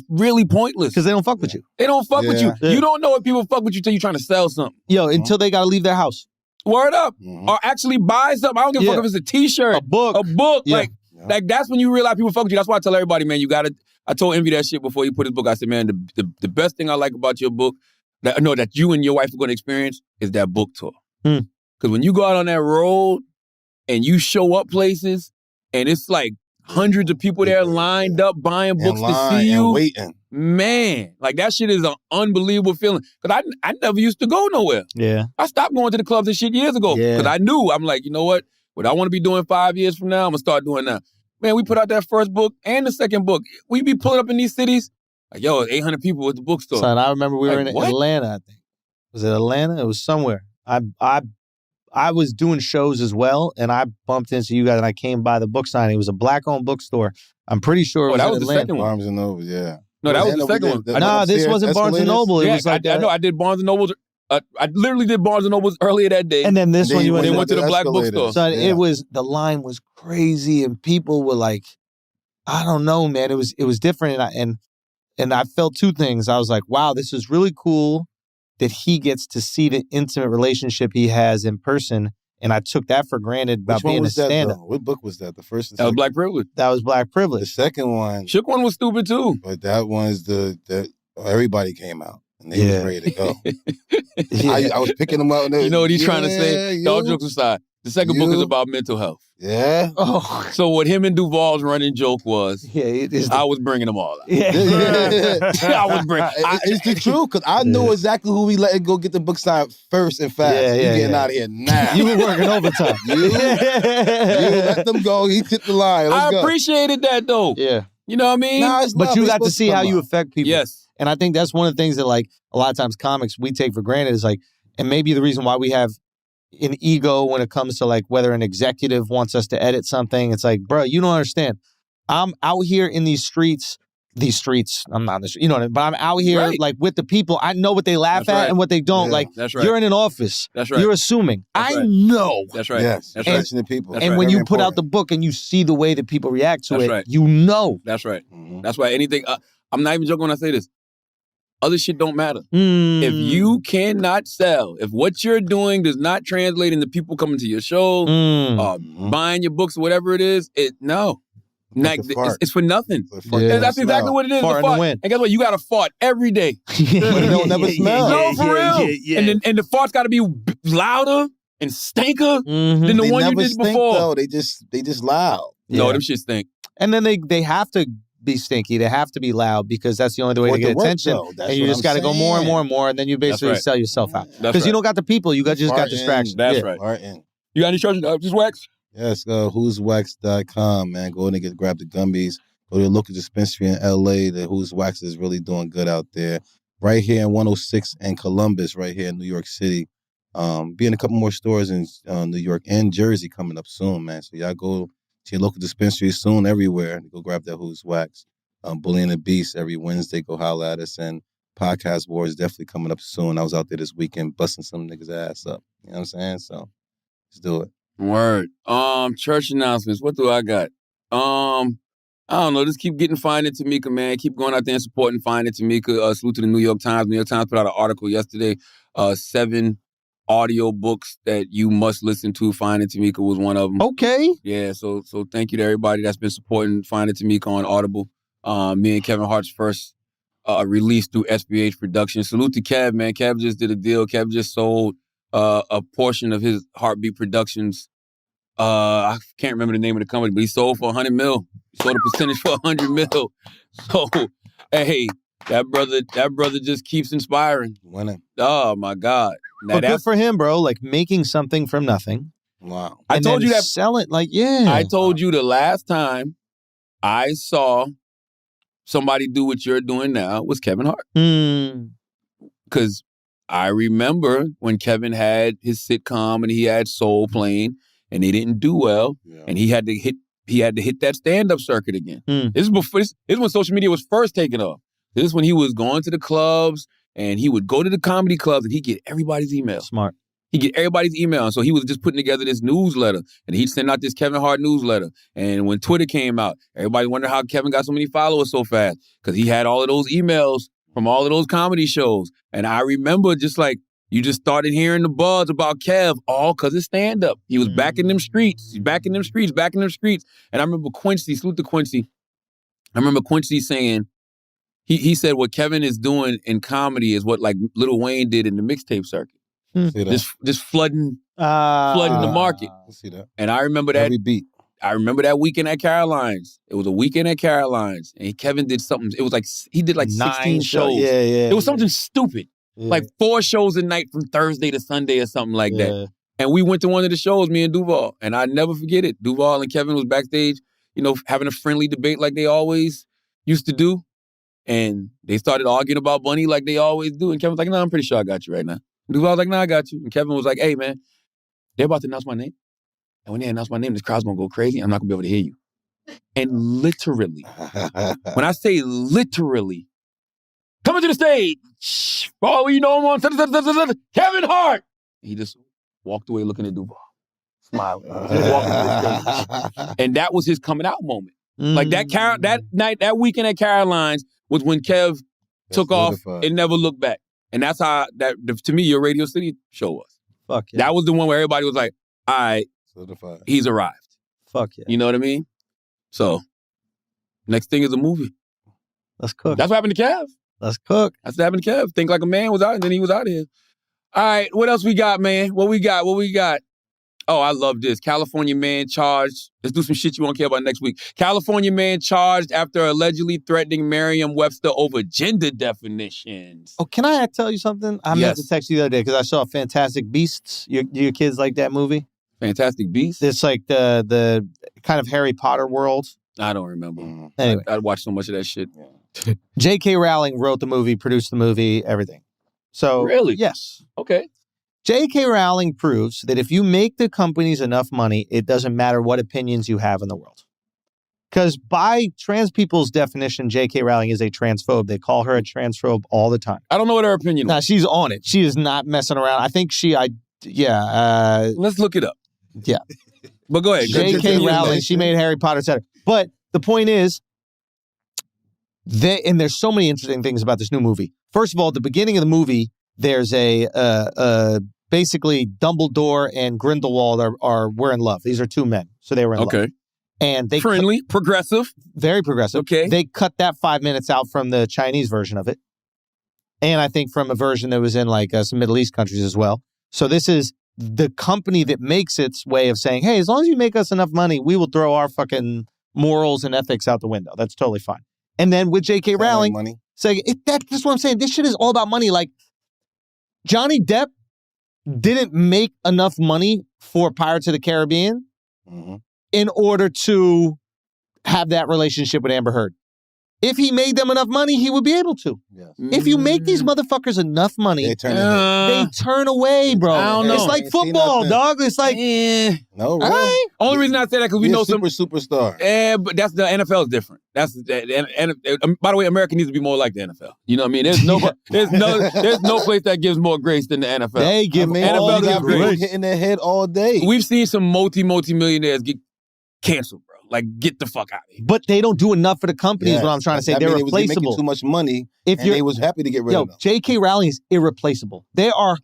really pointless. Because they don't fuck with you. They don't fuck with you. Yeah. You don't know if people fuck with you till you're trying to sell something. Yo, until they gotta leave their house. Word up. Or actually buy something. I don't give a fuck if it's a t-shirt. A book. Like that's when you realize people fuck with you. That's why I tell everybody, man, I told Envy that shit before he put his book. I said, man, the best thing I like about your book, that you and your wife are going to experience, is that book tour. Because when you go out on that road and you show up places and it's like hundreds of people there lined up buying books to see you, and waiting. Man, like that shit is an unbelievable feeling. Because I never used to go nowhere. Yeah. I stopped going to the clubs and shit years ago. Because I knew, I'm like, you know what I want to be doing 5 years from now, I'm going to start doing now. Man, we put out that first book and the second book. We be pulling up in these cities, like, yo, 800 people at the bookstore. Son, I remember we were in Atlanta, I think. Was it Atlanta? It was somewhere. I was doing shows as well, and I bumped into you guys, and I came by the book signing. It was a black-owned bookstore. I'm pretty sure it was that was Atlanta. the second one. Barnes and Noble, yeah. No, that was the second one. No, this wasn't Barnes and Noble. It was like I know. I did Barnes and Nobles. I literally did Barnes and Nobles earlier that day. And then this one, you went to the black bookstore. So the line was crazy, and people were like, I don't know, man. It was different, and I felt 2 things. I was like, wow, this is really cool that he gets to see the intimate relationship he has in person, and I took that for granted about being a stand-up. What book was that? The first? That was Black Privilege. That was Black Privilege. The second one, Shook one was stupid too. But that one's everybody came out and they was ready to go. I was picking them up. You know what he's trying to say? All jokes aside. The second book is about mental health. Yeah. Oh. So what him and Duval's running joke was, I was bringing them all out. I was bringing. It's the truth, because I knew exactly who we let go get the book signed first and fast. You getting out of here now. You were working overtime. You let them go. He tipped the line. Let's go. Appreciated that though. Yeah. You know what I mean? But you got to see how you affect people. Yes. And I think that's one of the things that, like, a lot of times comics we take for granted is like, and maybe the reason why we have an ego when it comes to like whether an executive wants us to edit something. It's like, bro, you don't understand. I'm out here in these streets, I'm not in the street, you know what I mean? But I'm out here like with the people. I know what they laugh at and what they don't. Like, you're in an office. That's right. You're assuming. I know. That's right. Yes. That's right. The people. And when you put out the book and you see the way that people react to it, you know. That's right. That's why anything, I'm not even joking when I say this. Other shit don't matter. If you cannot sell, if what you're doing does not translate into people coming to your show, buying your books or whatever it is, it's for nothing. That's exactly what it is. Fart in the wind. And guess what? You got to fart every day. But it don't never smell. No, for real. And the farts got to be louder and stinker than the one you did stink, before. Though. They just loud. No, them shit stink. And then they have to be stinky. They have to be loud because that's the only way to get attention. And you just got to go more and more and more, and then you basically sell yourself out. Because you don't got the people. You just got distractions. That's right. Martin. You got any church? Just wax? Yes, who'swax.com, man. Go in and grab the gummies. Go to the local dispensary in L.A. The Who's Wax is really doing good out there. Right here in 106 in Columbus, right here in New York City. Be in a couple more stores in New York and Jersey coming up soon, man. So y'all go to your local dispensary soon everywhere. Go grab that Who's Wax. Bully and the Beast every Wednesday. Go holler at us. And Podcast Wars definitely coming up soon. I was out there this weekend busting some niggas' ass up. You know what I'm saying? So let's do it. Word. Church announcements. What do I got? I don't know. Just keep getting Finding Tamika, man. Keep going out there and supporting Finding Tamika. Salute to the New York Times. New York Times put out an article yesterday. 7 audio books that you must listen to. Finding Tamika was one of them. Okay. Yeah. So thank you to everybody that's been supporting Finding Tamika on Audible. Me and Kevin Hart's first release through SBH Productions. Salute to Kev, man. Kev just did a deal. Kev just sold a portion of his Heartbeat Productions. I can't remember the name of the company, but he sold for $100 million. He sold a percentage for $100 million. So, hey, that brother just keeps inspiring. Winning. Oh my God! Now But good for him, bro. Like making something from nothing. Wow. I told you that. Sell it. Like, yeah. I told you the last time I saw somebody do what you're doing now was Kevin Hart. Because I remember when Kevin had his sitcom and he had Soul Plane and they didn't do well, and he had to hit that stand-up circuit again. This is when social media was first taking off. This is when he was going to the clubs and he would go to the comedy clubs and he'd get everybody's email. Smart. He'd get everybody's email. And so he was just putting together this newsletter and he'd send out this Kevin Hart newsletter. And when Twitter came out, everybody wondered how Kevin got so many followers so fast because he had all of those emails from all of those comedy shows. And I remember just like, you just started hearing the buzz about Kev all because of stand-up. He was back in them streets. He's back in them streets. And I remember Quincy, salute to Quincy. I remember Quincy saying, he said what Kevin is doing in comedy is what like Lil Wayne did in the mixtape circuit. Just flooding the market. See that. And I remember that. Every beat. I remember that weekend at Caroline's. It was a weekend at Caroline's. And Kevin did something. It was like, he did like 16 shows. Yeah. It was something stupid. Yeah. Like 4 shows a night from Thursday to Sunday or something like that. And we went to one of the shows, me and Duval. And I never forget it. Duval and Kevin was backstage, having a friendly debate like they always used to do. And they started arguing about Bunny like they always do. And Kevin was like, no, I'm pretty sure I got you right now. And Duval was like, no, I got you. And Kevin was like, hey, man, they're about to announce my name. And when they announce my name, this crowd's going to go crazy. I'm not going to be able to hear you. And literally, when I say literally, coming to the stage, oh, you know him on Kevin Hart. He just walked away looking at Duval, smiling. Just walked to the stage. And that was his coming out moment. Like that night, that weekend at Caroline's was when Kev took off and never looked back. And that's how to me, your Radio City show was. Fuck yeah. That was the one where everybody was like, all right, he's arrived. Fuck yeah. You know what I mean? So, next thing is a movie. Let's cook. That's what happened to Kev. Let's cook. That's what happened to Kev. Think Like a Man was out, and then he was out of here. All right, what else we got, man? What we got? Oh, I love this. California man charged. Let's do some shit you won't care about next week. California man charged after allegedly threatening Merriam-Webster over gender definitions. Oh, can I tell you something? I meant to text you the other day because I saw Fantastic Beasts. Do your kids like that movie? Fantastic Beasts? It's like the kind of Harry Potter world. I don't remember. Anyway. I'd watched so much of that shit. J.K. Rowling wrote the movie, produced the movie, everything. So really? Yes. Okay. J.K. Rowling proves that if you make the companies enough money, it doesn't matter what opinions you have in the world. Because by trans people's definition, J.K. Rowling is a transphobe. They call her a transphobe all the time. I don't know what her opinion is. Nah, she's on it. She is not messing around. I think let's look it up. Yeah. But go ahead. J.K. Rowling, she made Harry Potter, etc. But the point is, and there's so many interesting things about this new movie. First of all, at the beginning of the movie, there's basically Dumbledore and Grindelwald were in love. These are 2 men, so they were in love. Okay, and they friendly, progressive, very progressive. Okay, they cut that 5 minutes out from the Chinese version of it, and I think from a version that was in like some Middle East countries as well. So this is the company that makes its way of saying, "Hey, as long as you make us enough money, we will throw our fucking morals and ethics out the window. That's totally fine. And then with J.K. Rowling, money. saying that's what I'm saying. This shit is all about money. Like Johnny Depp didn't make enough money for Pirates of the Caribbean in order to have that relationship with Amber Heard. If he made them enough money, he would be able to. Yes. If you make these motherfuckers enough money, They turn they turn away, bro. I don't know. It's like Ain't seen football, nothing. dog. It's like, No, all really. right. Only reason I say that because we He a know some superstar. but that's the NFL is different. That's by the way, America needs to be more like the NFL. You know what I mean? There's no place that gives more grace than the NFL. They give I mean, NFL all gives got people grace. hitting their head all day. We've seen some multi-millionaires get canceled, bro. Like, get the fuck out of here. But they don't do enough for the company, is what I'm trying to say. They're They making replaceable. too much money, If and they was happy to get rid of them. J.K. Rowling is irreplaceable. There are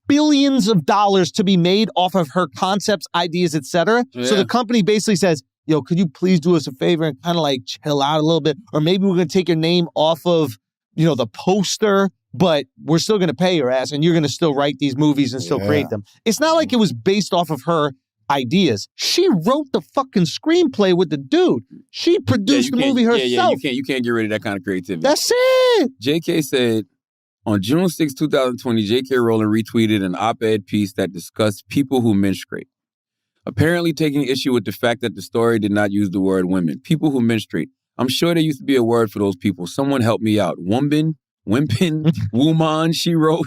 billions of dollars to be made off of her concepts, ideas, etc. So Yeah. the company basically says, yo, could you please do us a favor and kind of like chill out a little bit? Or maybe we're going to take your name off of, the poster, but we're still going to pay your ass and you're going to still write these movies and still create them. It's not like it was based off of her ideas. She wrote the fucking screenplay with the dude. She produced the movie herself. You can't get rid of that kind of creativity. That's it. JK said, on June 6, 2020, J.K. Rowling retweeted an op-ed piece that discussed people who menstruate, apparently taking issue with the fact that the story did not use the word women. People who menstruate. I'm sure there used to be a word for those people. Someone help me out. Wimpin, woman, she wrote.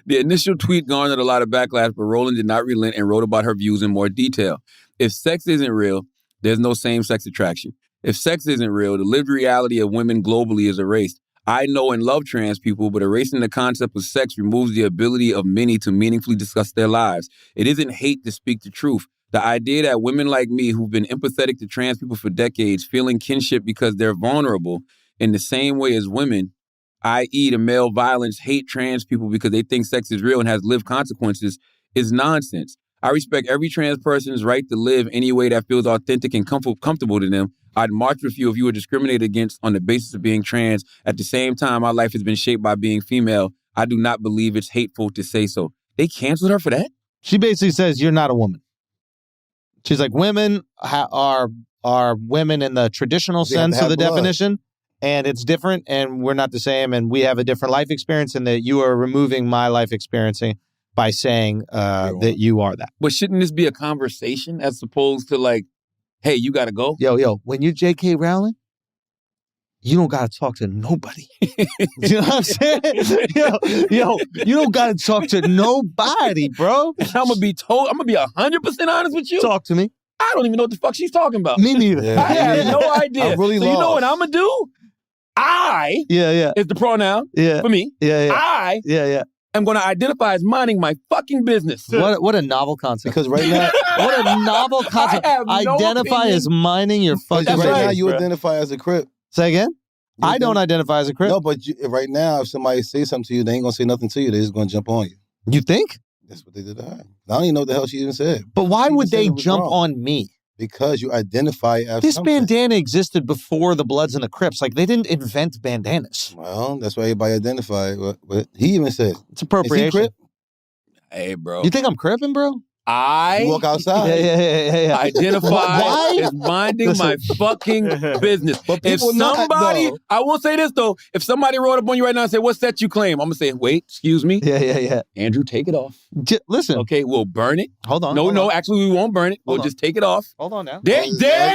The initial tweet garnered a lot of backlash, but Rowling did not relent and wrote about her views in more detail. If sex isn't real, there's no same-sex attraction. If sex isn't real, the lived reality of women globally is erased. I know and love trans people, but erasing the concept of sex removes the ability of many to meaningfully discuss their lives. It isn't hate to speak the truth. The idea that women like me, who've been empathetic to trans people for decades, feeling kinship because they're vulnerable in the same way as women, i.e. the male violence, hate trans people because they think sex is real and has lived consequences, is nonsense. I respect every trans person's right to live any way that feels authentic and comfortable to them. I'd march with you if you were discriminated against on the basis of being trans. At the same time, my life has been shaped by being female. I do not believe it's hateful to say so. They canceled her for that? She basically says, you're not a woman. She's like, women are women in the traditional sense of the definition, and it's different, and we're not the same, and we have a different life experience, and that you are removing my life experiencing by saying that you are that. But shouldn't this be a conversation as opposed to like, hey, you got to go? Yo, when you're J.K. Rowling, you don't got to talk to nobody. You know what I'm saying? Yo, you don't got to talk to nobody, bro. I'm going to be 100% honest with you. Talk to me. I don't even know what the fuck she's talking about. Me neither. Yeah. I have no idea. I'm really so you know lost. what I'm going to do? I is the pronoun for me. I am going to identify as minding my fucking business. What a novel concept. Because right now, what a novel concept. I have no Identify opinion. as minding your fucking right business. now you bro. identify as a Crip. Say again? I don't identify as a Crip. No, but right now, if somebody says something to you, they ain't gonna say nothing to you. They're just gonna jump on you. You think? That's what they did to her. I don't even know what the hell she even said. But why She would just said they it was jump wrong. on me? Because you identify as This something. bandana existed before the Bloods and the Crips. Like, they didn't invent bandanas. Well, that's why everybody identified. But he even said, It's appropriation. Is he Crip? Hey, bro. You think I'm cripping, bro? You walk outside. Yeah. Identify Why? as minding my fucking business. But If people not, somebody, though. I will say this though, if somebody wrote up on you right now and said, "What's that you claim?" I'm gonna say, "Wait, excuse me, Yeah. Andrew, take it off." Listen. Okay, we'll burn it. Hold on. No, actually, we won't burn it. We'll Hold on. just take it off. Hold on now. There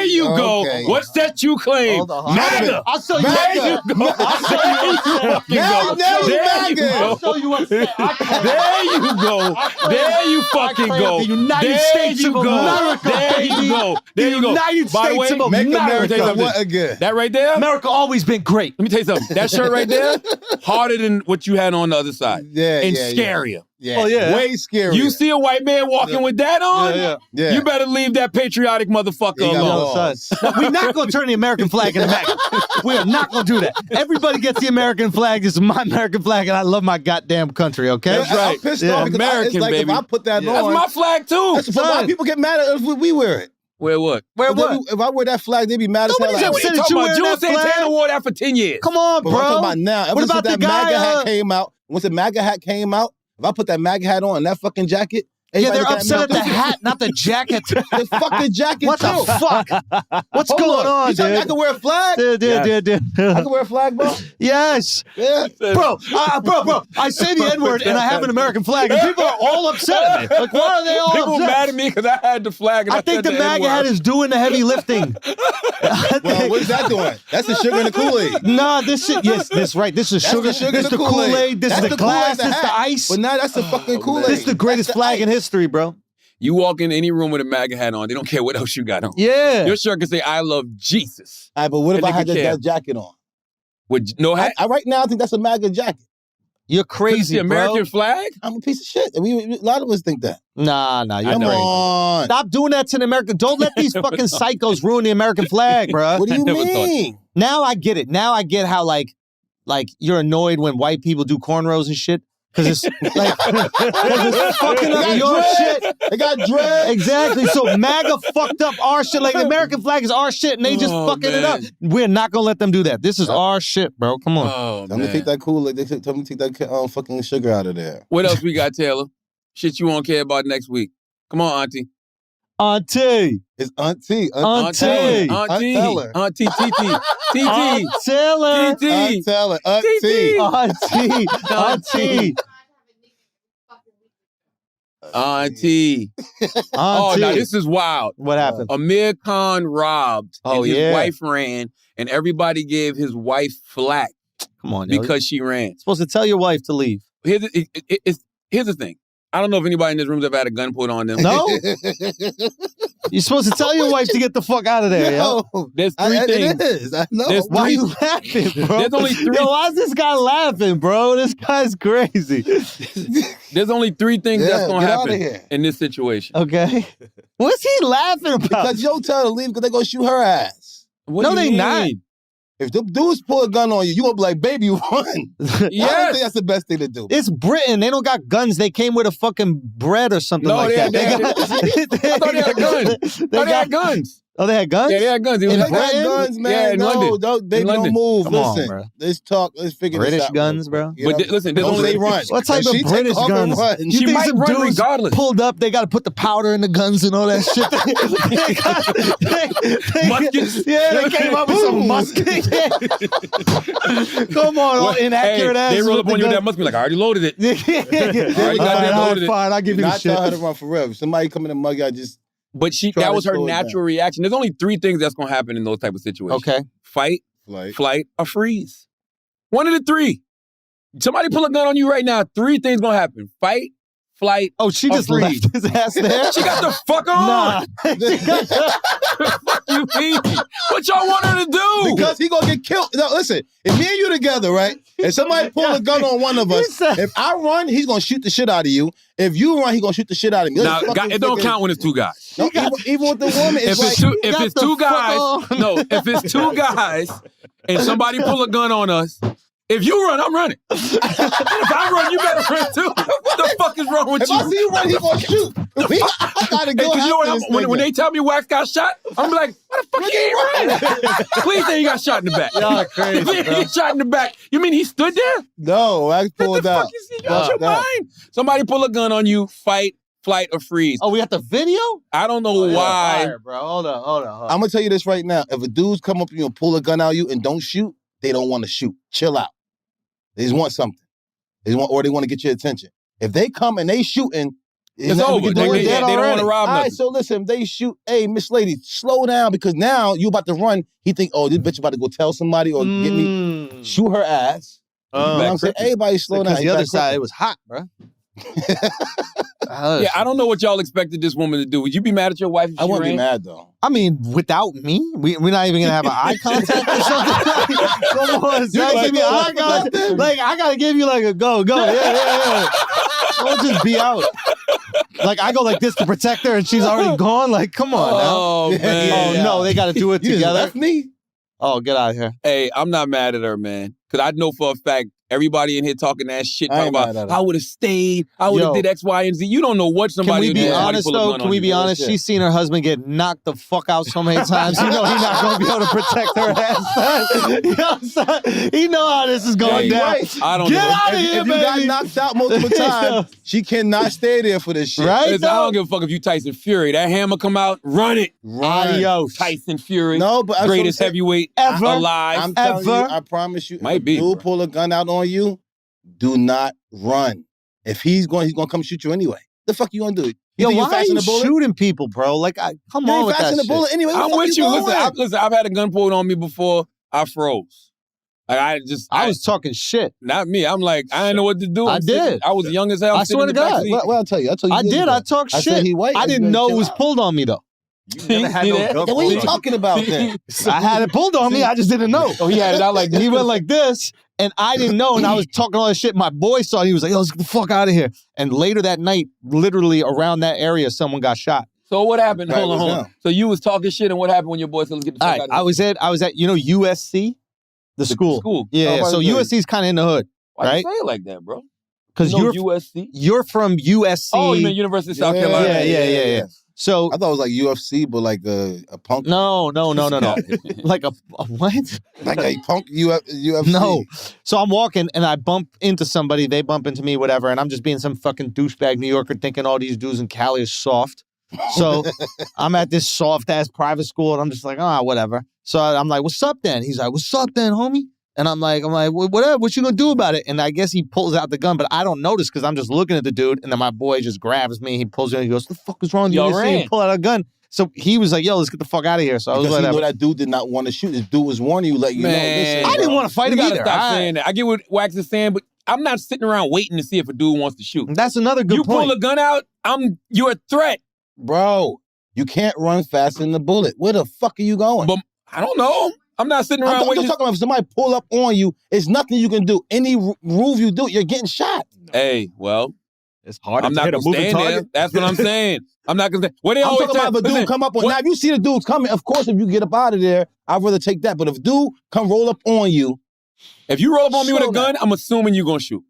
you go. Okay. What's that you claim? Hold on. MAGA. I'll show you. There you go. Now you There you MAGA. go. I'll show you what's there. There you go. There you fucking go. The United There States you of go. America, There you baby. go. There you go. United By the States way, of Make America. America what again? that right there. America always been great. Let me tell you something. That shirt right there, harder than what you had on the other side. Yeah, and yeah, scarier. Yeah. Oh, yeah. Way scarier. You see a white man walking with that on? Yeah. You better leave that patriotic motherfucker He got alone. balls. We're not going to turn the American flag into MAGA. We are not going to do that. Everybody gets the American flag. This is my American flag, and I love my goddamn country, okay? That's right. I'm pissed Yeah. off because American, it's like baby. if I put that That's on. my flag too. That's why people get mad at us if we wear it. Wear what? Where If what? If I wear that flag, they be mad as hell. Nobody's Like, upset What are you that talking you about? wearing Jules that flag? Santana wore that for 10 years. Come on, But bro. I'm talking about now. Ever What since about that the guy? MAGA hat came out, once the MAGA hat came out, if I put that MAGA hat on and that fucking jacket, Yeah, they're Everybody upset at the listen, hat, not the jacket. They fuck the jacket What too. the fuck? What's Hold going on, You tell me I dude? can wear a flag? Dude. I can wear a flag, bro? Yes. Yeah. Bro, I say the N-word and I have an American flag, and people are all upset at me. Like, why are they all People upset? mad at me because I had the flag. And I think said the MAGA hat is doing the heavy lifting. Well, what is that doing? That's the sugar in the Kool-Aid. Nah, this shit. Yes, this right. This is That's sugar. the sugar This in is the the Kool-Aid. This is That's the the Kool-Aid, glass. the This is the hat. ice. But now that's the fucking Kool-Aid. This is the greatest That's the flag in ice. history, bro. You walk in any room with a MAGA hat on, they don't care what else you got on. Yeah. Your shirt can say, I love Jesus. All right, but what if And I they had could care. that jacket on? With no hat? Right now, I think that's a MAGA jacket. You're crazy, the American bro. flag? I'm a piece of shit. A lot of us think that. Nah, you're Come crazy. on. Stop doing that to the American. Don't let these fucking psychos ruin the American flag, bro. What do you never thought- mean? Now I get it. Now I get how like you're annoyed when white people do cornrows and shit. Because it's like, it's fucking up your shit. They got dread. Exactly. So MAGA fucked up our shit. Like the American flag is our shit, and they just fucking it up. We're not gonna let them do that. This is our shit, bro. Come on. Oh, Tell me to take that Kool-Aid. Tell me to take that fucking sugar out of there. What else we got, Taylor? Shit you won't care about next week. Come on, Auntie. Auntie. It's Auntie. Auntie. Auntie. Teller. Auntie TT. Aunt TT. Taylor. TT. Teller. Auntie. Auntie. Auntie. Auntie. Oh, now this is wild. What happened? Amir Khan robbed, Oh, and his yeah. wife ran, and everybody gave his wife flack Come on, yo. because she ran. You're supposed to tell your wife to leave. Here's the thing. I don't know if anybody in this room's ever had a gun put on them. No? You're supposed to tell your wife to get the fuck out of there, yo. There's three things. It is. I know. There's Why are three- you laughing, bro? There's only three- Yo, why is this guy laughing, bro? This guy's crazy. There's only three things that's going to get outta happen here. in this situation. Okay. What's he laughing about? Because yo tell her to leave because they gonna shoot her ass. What No, do you they mean? not. If the dudes pull a gun on you, you gonna be like, baby, run. I don't Yes. think that's the best thing to do. It's Britain. They don't got guns. They came with a fucking bread or something No, like that. they had guns. They They got- had guns. Oh, they had guns? Yeah, they had guns. It If was they got Britain? guns, man. Yeah, in no, London. don't, baby, In don't London. move. Come on, Listen, bro. let's talk. Let's figure British this out. guns, bro. You know? listen, there's Don't only say run. What type If of she take British off and guns? run, You She think might some run dudes regardless. pulled up, they got to put the powder in the guns and all that shit. Muskets. Yeah, they came up with some muskets. Come on, all inaccurate ass. They roll up with on the you. That gun. must be like, I already loaded it. All goddamn right, loaded it. fine, I'll give you the not shit. tell her to run for real. If somebody come in and mug you, I just But Try that to was her slow it natural reaction. There's only three things that's going to happen in those type of situations. Okay. Fight, like. flight, or freeze. One of the three. Somebody pull a gun on you right now. Three things going to happen. Fight, flight, Oh, she or just freeze. left his ass there? She got the fuck on. Nah. Fuck you, mean? What y'all want her to do? Because he gonna get killed. No, listen. If me and you together, right? If somebody pull a gun on one of us, if I run, he's gonna shoot the shit out of you. If you run, he's gonna shoot the shit out of me. Let's Now, fucking it don't figure- count when it's two guys. No, even with the woman, If it's it's like, two, if got it's the two fuck guys, on. no. If it's two guys and somebody pull a gun on us, if you run, I'm running. If I run, you better run too. What the fuck is wrong with if I see you? you run, he gonna shoot. I gotta go. Because you know after what, this when nigga. they tell me Wax got shot, I'm be like, what the fuck you ain't running? Please say he got shot in the back. Y'all crazy, Please, bro. he got shot in the back. You mean he stood there? No, I What pulled the out. fuck is he out your mind? Somebody pull a gun on you, fight, flight, or freeze. Oh, we got the video? I don't know why. Fire, bro. Hold on. I'm gonna tell you this right now. If a dude's come up to you and pull a gun out of you and don't shoot, they don't want to shoot. Chill out. They just want something. They want to get your attention. If they come and they shooting, It's nothing we over. can do They with that don't want already. to rob All nothing. right, so listen, if they shoot, hey, Miss Lady, slow down because now you about to run. He think, oh, this bitch about to go tell somebody or get me, shoot her ass. You know what I'm saying? Everybody slow down. Because the other side, it was hot, bro. Yeah, I don't know what y'all expected this woman to do. Would you be mad at your wife if I she wouldn't be ran? mad though. I mean, without me, we're not even gonna have an eye contact or something. Come on, son, like, give me eye contact. Like I gotta give you like a go. Yeah. Don't just be out. Like I go like this to protect her, and she's already gone. Like, come on Oh, now. man. Oh no, they got to do it You just together. left me. Oh, get out of here. Hey, I'm not mad at her, man. Because I know for a fact everybody in here talking that shit, talking ain't mad about, at her. I would have stayed, I would have Yo. did X, Y, and Z. You don't know what Can somebody we would be do. Somebody honest pull a though? gun Can on we you. be honest? She's seen her husband get knocked the fuck out so many times. You know he's not gonna be able to protect her ass. You know what I'm saying? He know how this is going Hey, down. right. I don't Get know. out of If here, you got baby. knocked out multiple times, she cannot stay there for this shit. Right? Listen, I don't give a fuck if you Tyson Fury. That hammer come out, run it. Adios. Tyson Fury, No, but greatest heavyweight Ever. alive. I'm telling you, Ever. I promise you, Might if be, a dude bro. pull a gun out on you, do not run. If he's gonna come shoot you anyway. The fuck you gonna do? Yo, think why you're are fasten you the bullet? shooting people, bro? Like, come You on ain't with that fasten the shit. bullet anyway. Where I'm the fuck with you. going? Listen, I've had a gun pulled on me before. I froze. Like I was talking shit. not me. I'm like, I didn't know what to do. I I'm sitting- did. I was young as hell. I'm I sitting swear in to the God. back seat. Well, I'll tell you. I did. I talked I shit. said he white. I didn't know it was pulled on me though. You never had no gun Then what are you talking about then? I had it pulled on me. I just didn't know. Oh, he had it out like this. He went like this, and I didn't know. And I was talking all this shit. My boy saw it. He was like, yo, let's get the fuck out of here. And later that night, literally around that area, someone got shot. So what happened? Right, Hold what's on. down? So you was talking shit, and what happened when your boy said, let's get the All fuck right. out of here? I was at, USC? The school. School. Yeah. Oh, So right, right. USC's kind of in the hood, Why right? you say it like that, bro? Because You know you're USC? you're from USC. Oh, you mean University of South Yeah. Carolina? Yeah. So I thought it was like UFC, but like a punk. no. Like a what? Like a punk UFC. No. So I'm walking and I bump into somebody. They bump into me, whatever. And I'm just being some fucking douchebag New Yorker thinking all these dudes in Cali are soft. So I'm at this soft ass private school and I'm just like, whatever. So I'm like, what's up then? He's like, what's up then, homie? And I'm like, whatever. What you gonna do about it? And I guess he pulls out the gun, but I don't notice because I'm just looking at the dude. And then my boy just grabs me. He pulls me and he goes, "What the fuck is wrong with you?" Y'all He ran. pull out a gun. So he was like, "Yo, let's get the fuck out of here." So I was Because like, he know whatever. that dude did not want to shoot. This dude was warning you, let you know. Man. Listen, I didn't bro. want to fight You him gotta either. stop saying that. I get what Wax is saying, but I'm not sitting around waiting to see if a dude wants to shoot. That's another good You point. pull a gun out, you're a threat. Bro, you can't run faster than the bullet. Where the fuck are you going? But I don't know. I'm not sitting around I'm waiting. just talking about if somebody pull up on you, it's nothing you can do. Any move you do, you're getting shot. Hey, well, It's hard I'm to not hit a gonna moving stand there. target. That's what I'm saying. I'm not gonna. What they I'm always talking about if a dude listen, come up on. what- Now, if you see the dudes coming, of course, if you get up out of there, I'd rather take that. But if dude come roll up on you, If you roll up on me with a Show gun, I'm assuming you're gonna shoot.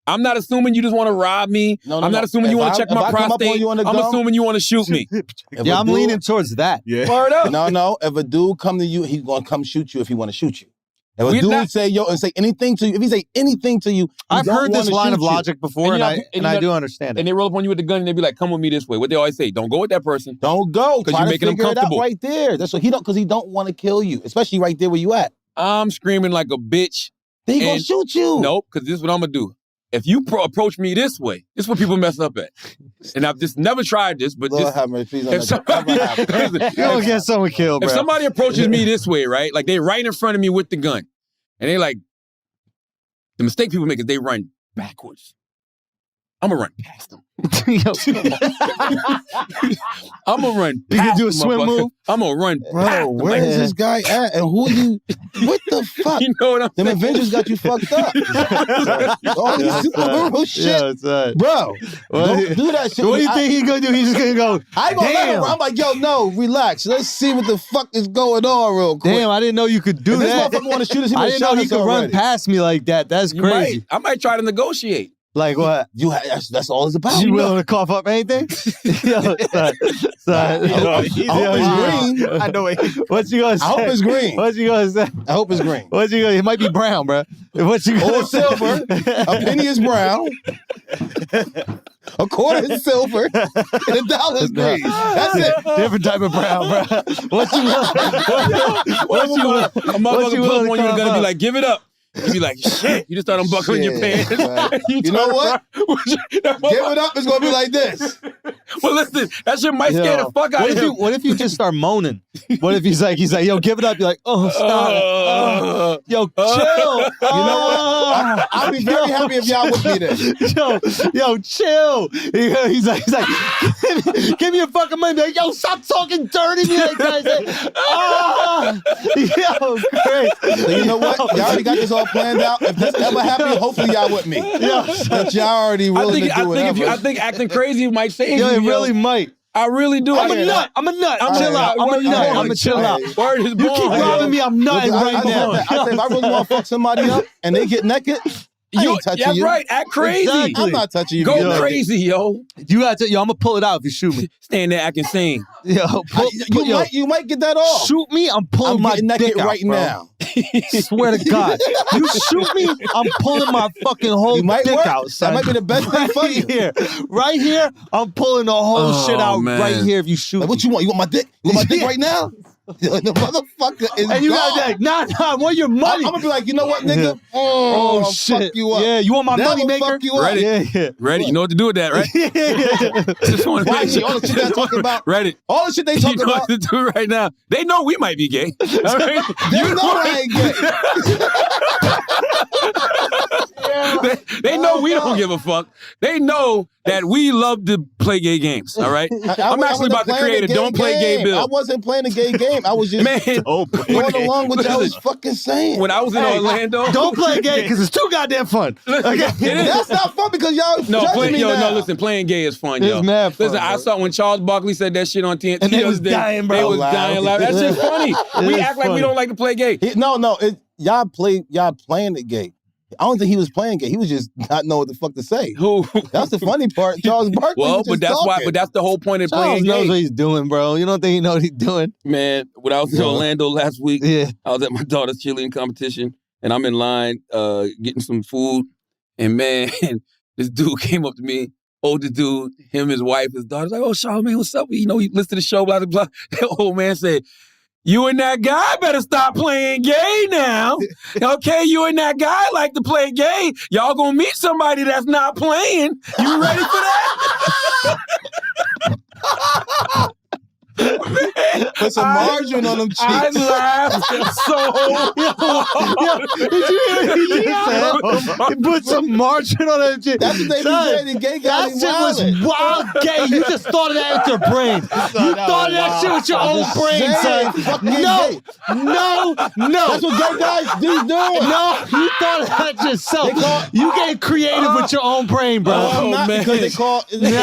I'm not assuming you just want to rob me. No, I'm not assuming you If want to check if my I come up on prostate. you on the I'm gun, assuming you want to shoot me. if Yeah, a I'm dude- leaning towards that. Yeah. Word up. No. If a dude come to you, he's gonna come shoot you if he want to shoot you. If a We're dude not- say say anything to you, if he say anything to you, he I've don't heard this wanna line shoot of you. logic before, And and, you I know- I do understand it. And they roll up on you with the gun and they be like, come with me this way. What they always say, don't go with that person. Don't go. 'Cause Try you're to making him figure it out comfortable. right there. That's what because he don't want to kill you, especially right there where you at. I'm screaming like a bitch. Then he gonna And- shoot you. Nope, because this is what I'm gonna do. If you approach me this way, this is what people mess up at. And I've just never tried this, but Lord just have mercy, please if don't somebody, let that ever happen. listen, You don't get someone killed, if bro. somebody approaches me this way, right? Like they right in front of me with the gun, and they like, the mistake people make is they run backwards. I'm gonna run past them. Yo, I'm gonna run. You can past do a them, swim motherfucker. move? I'm gonna run. Bro, past them. where is this guy at? And who you? What the fuck? You know what I'm Them saying? Avengers got you fucked up. All these superhero shit. Yeah, it's Bro, What- don't do that shit. What do you think he's gonna do? He's just gonna go, I ain't gonna let him. damn, I'm like, yo, no, relax. Let's see what the fuck is going on real quick. damn, I didn't know you could do if this that. motherfucker want to shoot us, he I would've didn't know shot he us could run already. past me like that. That's You crazy. might. I might try to negotiate. Like what? That's all it's about. You willing to cough up anything? Yo, son. I hope it's green. I know it. What you gonna say? I hope it's green. What you gonna say? I hope it's green. What you gonna? It might be brown, bro. What you gonna Or say? silver. A penny is brown. A quarter is silver. And $1 is green. That's it. Different type of brown, bro. What you want? What you want? A motherfucker you pull up wanna on you and cough gonna be up? like, give it up. You be like, shit. You just start unbuckling your Shit, pants. right. You You know turn what? around. Give it up. It's going to be like this. Well, listen, that shit might scare the fuck out What of if him. what if you just start moaning? What if he's like, yo, give it up. You're like, oh, stop. Yo, chill. You know what? I'll be very happy if y'all with me then. Yo, chill. He's like, give me your fucking money. Be like, yo, stop talking dirty to me like that. Yo, great. So you know what? Y'all already got this all planned out. If this ever happens, hopefully y'all with me. But y'all already willing to do whatever. I think acting crazy might save Yo, you. it really might. I really do. I'm a nut. I'm a nut. Chill out. I'm a nut. I'm a chill out. Word is You keep born. robbing me. I'm nutting right now. I say if I really want to fuck somebody up and they get naked, I ain't touching you. right. Act crazy. Exactly. I'm not touching you. Go crazy, yo. You got to. Yo, I'm gonna pull it out if you shoot me. Stand there acting sane. Yo, You might get that off. Shoot me. I'm pulling I'm my getting that dick out right bro. now. Swear to God, you shoot me. I'm pulling my fucking whole dick out. Son. That might be the best thing for you. Right here, I'm pulling the whole shit out right here. If you shoot, like, what you want? You want my dick? You want my dick right now? The motherfucker is and you gone. got that? Nah, I want your money. I'm gonna be like, you know what, nigga? Oh shit! Fuck you up. Yeah, you want my money maker? Fuck you up. Ready? Yeah. Ready? You know what to do with that, right? Just want to Why all the shit they're talking about? Ready? All the shit they talking You know about. what to do right now. They know we might be gay. All right? They know I ain't gay. They know we don't give a fuck. They know that we love to play gay games. All right? I'm actually about to create a don't play gay bill. I wasn't playing a gay game. I was just going along with what I was fucking saying. When I was in Orlando, don't play gay because it's too goddamn fun. That's not fun because y'all judging me now. Listen, playing gay is fun, yo. It's mad fun, listen, I saw when Charles Barkley said that shit on TNT. And they was dying, bro. They was dying laughing. That shit's funny. We act like we don't like to play gay. Y'all playing the gay. I don't think he was playing gay. He was just not know what the fuck to say. Who? That's the funny part. Charles Barkley. Well, but that's why. But that's the whole point of playing Charles knows gay. what he's doing, bro. You don't think he knows what he's doing? Man, when I was in Orlando last week, Yeah. I was at my daughter's cheerleading competition, and I'm in line getting some food, and man, this dude came up to me, older dude, him, his wife, his daughter's like, "Oh, Charlamagne, what's up? You know, you listen to the show, blah blah blah." The old man said, "You and that guy better stop playing gay now. Okay, you and that guy like to play gay. Y'all gonna meet somebody that's not playing. You ready for that?" Put some margarine on them cheeks. I laughed Did you hear what he just said? He put some margin on that shit. That's what they be saying. The gay guy That shit was wild gay. You just thought of that with your brain. You thought of that shit with your own brain, son. No. That's what gay guys do. No, you thought of that yourself. You get creative with your own brain, bro. I'm not because they call bro. women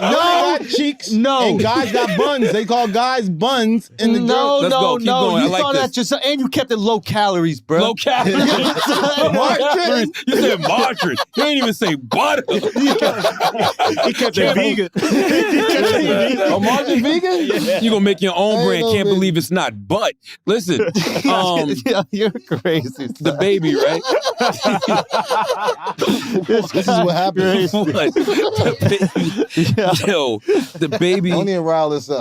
got cheeks and guys got buns. They call guys buns in the girls. Let's go. Keep going. You I like thought this. that yourself, and you kept it low calories, bro. Low calories. Margarine. You said margarine. You ain't even say butter. He kept it vegan. A margarine vegan? You gonna make your own brand. Can't believe it's not. But listen, Yeah, you're crazy. the baby, right? This is what happens. What? Yo, the baby. Don't even rile this up.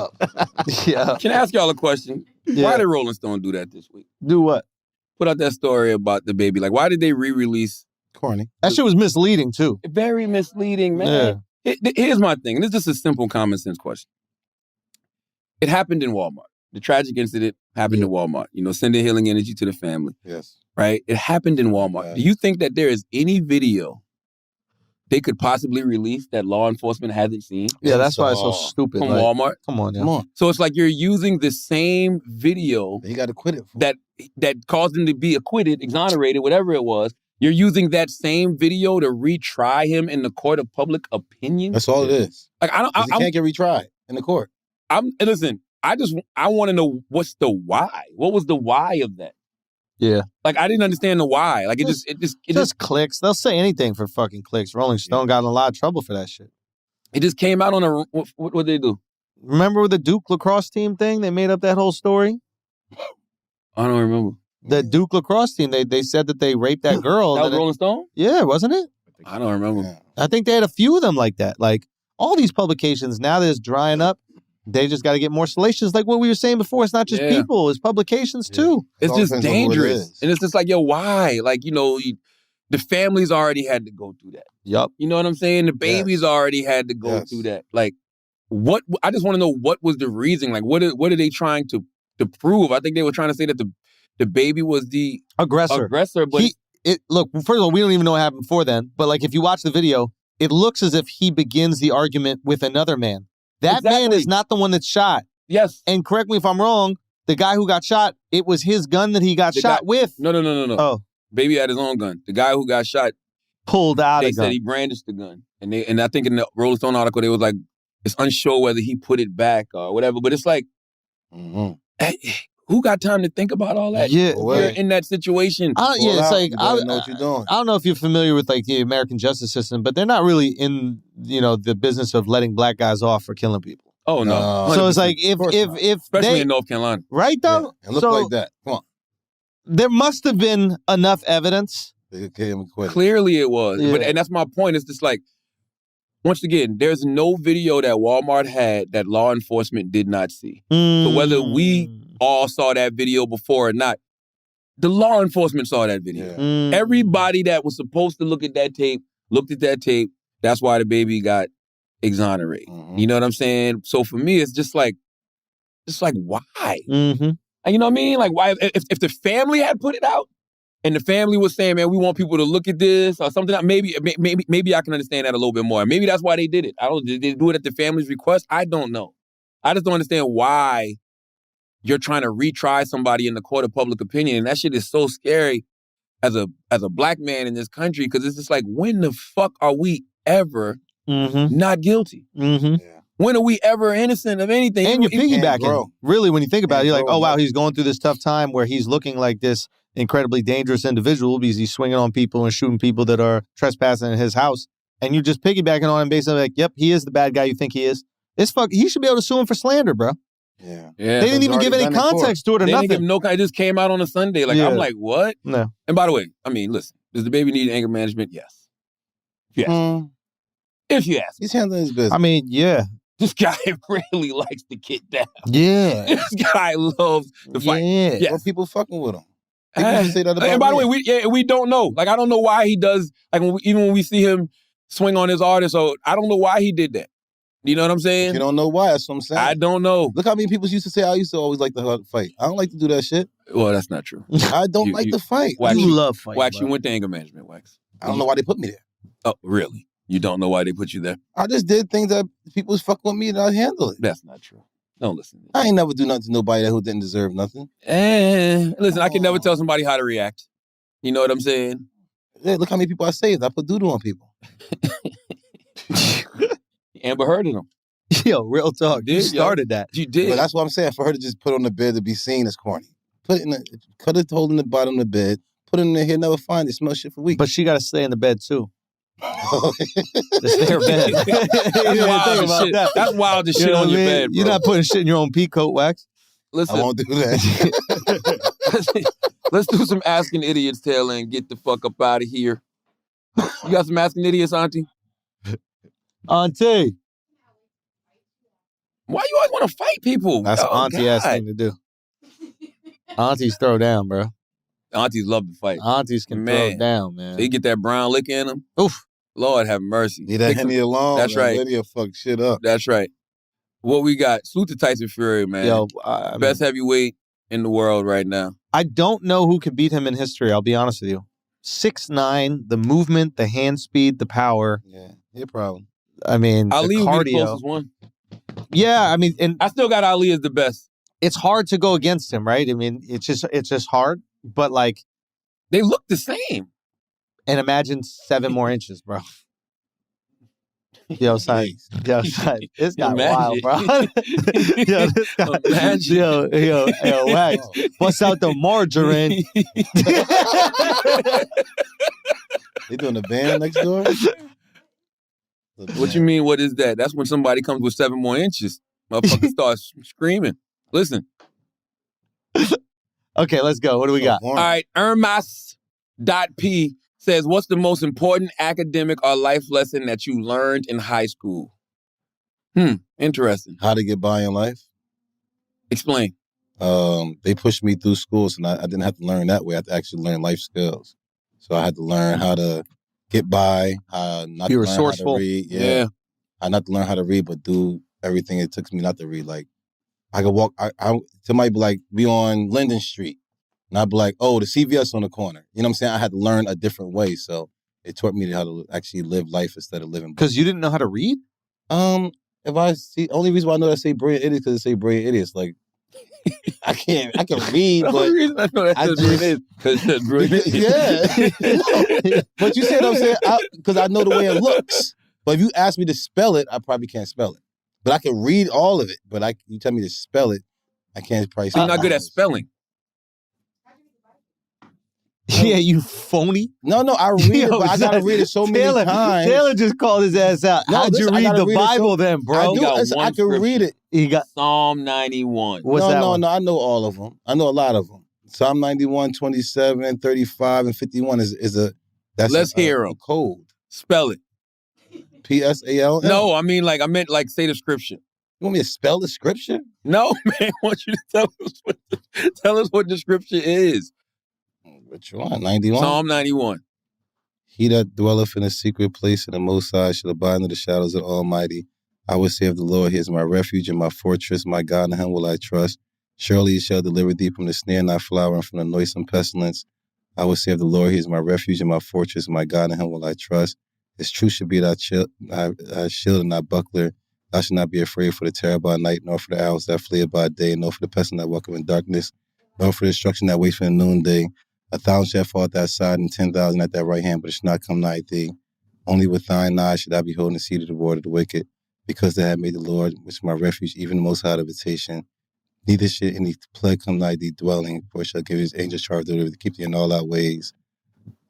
Yeah. Can I ask y'all a question? Why did Rolling Stone do that this week? Do what? Put out that story about the baby. Like, why did they re-release? Corny. That shit was misleading too. Very misleading, man. Here's my thing, and it's just a simple common sense question. It happened in Walmart. The tragic incident happened in Walmart. You know, sending healing energy to the family. Yes. Right? It happened in Walmart. Yeah. Do you think that there is any video they could possibly release that law enforcement hasn't seen? Yeah, that's why it's so stupid. From like, Walmart? Come on, yeah. Come on. So it's like you're using the same video You got to quit it. that caused him to be acquitted, exonerated, whatever it was. You're using that same video to retry him in the court of public opinion. That's all it is. Like I don't. He can't get retried in the court. Listen. I want to know what's the why. What was the why of that? Yeah. Like I didn't understand the why. Like it just clicks. They'll say anything for fucking clicks. Rolling Stone got in a lot of trouble for that shit. It just came out on a. What did they do? Remember with the Duke lacrosse team thing? They made up that whole story. I don't remember. The Duke lacrosse team. They said that they raped that girl. That was Rolling Stone? Yeah, wasn't it? I don't remember. I think they had a few of them like that. Like all these publications now that it's drying up. They just got to get more salacious. Like what we were saying before, it's not just people, it's publications too. It's just dangerous. And it's just like, yo, why? Like, you know, the families already had to go through that. Yup. You know what I'm saying? The babies already had to go through that. Like, what? I just want to know what was the reason? Like, what are they trying to prove? I think they were trying to say that the baby was the aggressor. But look, first of all, we don't even know what happened before then. But like, if you watch the video, it looks as if he begins the argument with another man. That man is not the one that's shot. Yes. And correct me if I'm wrong, the guy who got shot, it was his gun that he got shot with. No. Oh. Baby had his own gun. The guy who got shot pulled out a gun. They said he brandished the gun. And I think in the Rolling Stone article, they was like, it's unsure whether he put it back or whatever. But it's like, who got time to think about all that? Yeah. If you're in that situation. It's like you better know what you're doing. I don't know if you're familiar with like the American justice system, but they're not really in the business of letting black guys off for killing people. Oh no. So it's like if especially in North Carolina, right though, and look like that. Come on, there must have been enough evidence. Clearly it was, and that's my point. It's just like, once again, there's no video that Walmart had that law enforcement did not see. So whether we all saw that video before or not, the law enforcement saw that video. Everybody that was supposed to look at that tape looked at that tape. That's why the baby got exonerated. You know what I'm saying? So for me, it's just like why? And you know what I mean? Like, why? If the family had put it out and the family was saying, man, we want people to look at this or something, maybe I can understand that a little bit more. Maybe that's why they did it. Did they do it at the family's request? I don't know. I just don't understand why you're trying to retry somebody in the court of public opinion. And that shit is so scary as a black man in this country, because it's just like, when the fuck are we ever not guilty? When are we ever innocent of anything? And you're piggybacking. Really, when you think about it, you're like, oh, wow, he's going through this tough time where he's looking like this incredibly dangerous individual because he's swinging on people and shooting people that are trespassing in his house. And you're just piggybacking on him basically like, yep, he is the bad guy you think he is. He should be able to sue him for slander, bro. Yeah. They didn't even give any context to it or nothing. Didn't give it just came out on a Sunday. Like, I'm like, what? No. And by the way, I mean, listen, does the baby need anger management? Yes. Yes. If you ask. He's handling his business. I mean, yeah. This guy really likes to get down. Yeah. This guy loves to fight. Yeah. Yes. Well, people fucking with him. People say that about and by the me. way, we don't know. Like, I don't know why he does, like, even when we see him swing on his artist, so I don't know why he did that. You know what I'm saying? You don't know why, that's what I'm saying. I don't know. Look how many people used to say I used to always like to fight. I don't like to do that shit. Well, that's not true. I don't like to fight. Wax, you love fighting. Wax, you went to anger management, Wax. I don't know why they put me there. Oh, really? You don't know why they put you there? I just did things that people was fucking with me and I handle it. That's not true. Don't listen. I ain't never do nothing to nobody who didn't deserve nothing. Listen, I can never tell somebody how to react. You know what I'm saying? Yeah, look how many people I saved. I put doo-doo on people. Amber Heard them. Yo, real talk. You started that. You did. But that's what I'm saying. For her to just put on the bed to be seen as corny. Cut a hole in the bottom of the bed. Put it in there, never find it. Smell shit for weeks. But she got to stay in the bed too. That's wild as shit on your bed, bro. You're not putting shit in your own pea coat, Wax. Listen, I won't do that. Let's do some Asking Idiots, Taylor, and get the fuck up out of here. You got some Asking Idiots, Auntie? Auntie. Why you always want to fight people? That's an auntie-ass thing to do. Aunties throw down, bro. Aunties love to fight. Aunties can throw down, man. They get that brown lick in them. Oof. Lord have mercy. Leave that Henny alone. That's right. Henny will fuck shit up. That's right. What we got? Salute to Tyson Fury, man. Yo, best heavyweight in the world right now. I don't know who could beat him in history, I'll be honest with you. 6'9", the movement, the hand speed, the power. Yeah, no problem. I mean, Ali the would be the cardio. closest one. Yeah, I mean, and I still got Ali as the best. It's hard to go against him, right? I mean, it's just hard. But like, they look the same. And imagine 7 more inches, bro. Yo, son. This guy wild, bro. Yo, this guy. Yo, Wax. Bust out the margarine. They doing a band next door? What you mean, what is that? That's when somebody comes with 7 more inches. Motherfucker starts screaming. Listen. Okay, let's go. What do we got? All right, Ermas.p says, what's the most important academic or life lesson that you learned in high school? Interesting. How to get by in life. Explain. They pushed me through school, so I didn't have to learn that way. I had to actually learn life skills. So I had to learn how to get by, not be to resourceful. Learn how to read. Yeah. I not to learn how to read, but do everything it took me not to read. Like, I could walk, somebody be like, be on Linden Street. And I'd be like, oh, the CVS on the corner. You know what I'm saying? I had to learn a different way. So it taught me how to actually live life instead of living. Because you didn't know how to read? If I see, only reason why I know that I say brilliant idiots because it say brilliant idiots. Like, I can read, but the only reason I know that's brilliant because it's brilliant. Yeah. But you see what I'm saying? Because I know the way it looks. But if you ask me to spell it, I probably can't spell it. But I can read all of it. But you tell me to spell it, I can't price. So you're not good at spelling. Yeah, you phony. No, I read it, but I gotta read it so many times. Taylor just called his ass out. No, How'd you read the Bible then, bro? I can read it. He got Psalm 91. What's that one? No, I know all of them. I know a lot of them. Psalm 91, 27, 35, and 51 Let's hear them. Code. Spell it. PSAL. No, I meant like say the scripture. You want me to spell the scripture? No, man. I want you to tell us what the scripture is. Which one? 91? Psalm 91. He that dwelleth in a secret place in the Most High shall abide under the shadows of the Almighty. I will say of the Lord, He is my refuge and my fortress, my God, in Him will I trust. Surely He shall deliver thee from the snare and thy flower and from the noisome pestilence. I will say of the Lord, He is my refuge and my fortress, my God, in Him will I trust. His truth should be thy shield and thy buckler. Thou shalt not be afraid for the terror by night, nor for the arrows that flee by day, nor for the pestilence that walketh in darkness, nor for the destruction that waits for the noonday. 1,000 shall fall at thy side, and 10,000 at thy right hand, but it shall not come nigh thee. Only with thine eyes should I behold the seed of the reward of the wicked, because they have made the Lord, which is my refuge, even the Most High habitation. Neither should any plague come nigh thee dwelling, for it shall give His angels charge to keep thee in all thy ways.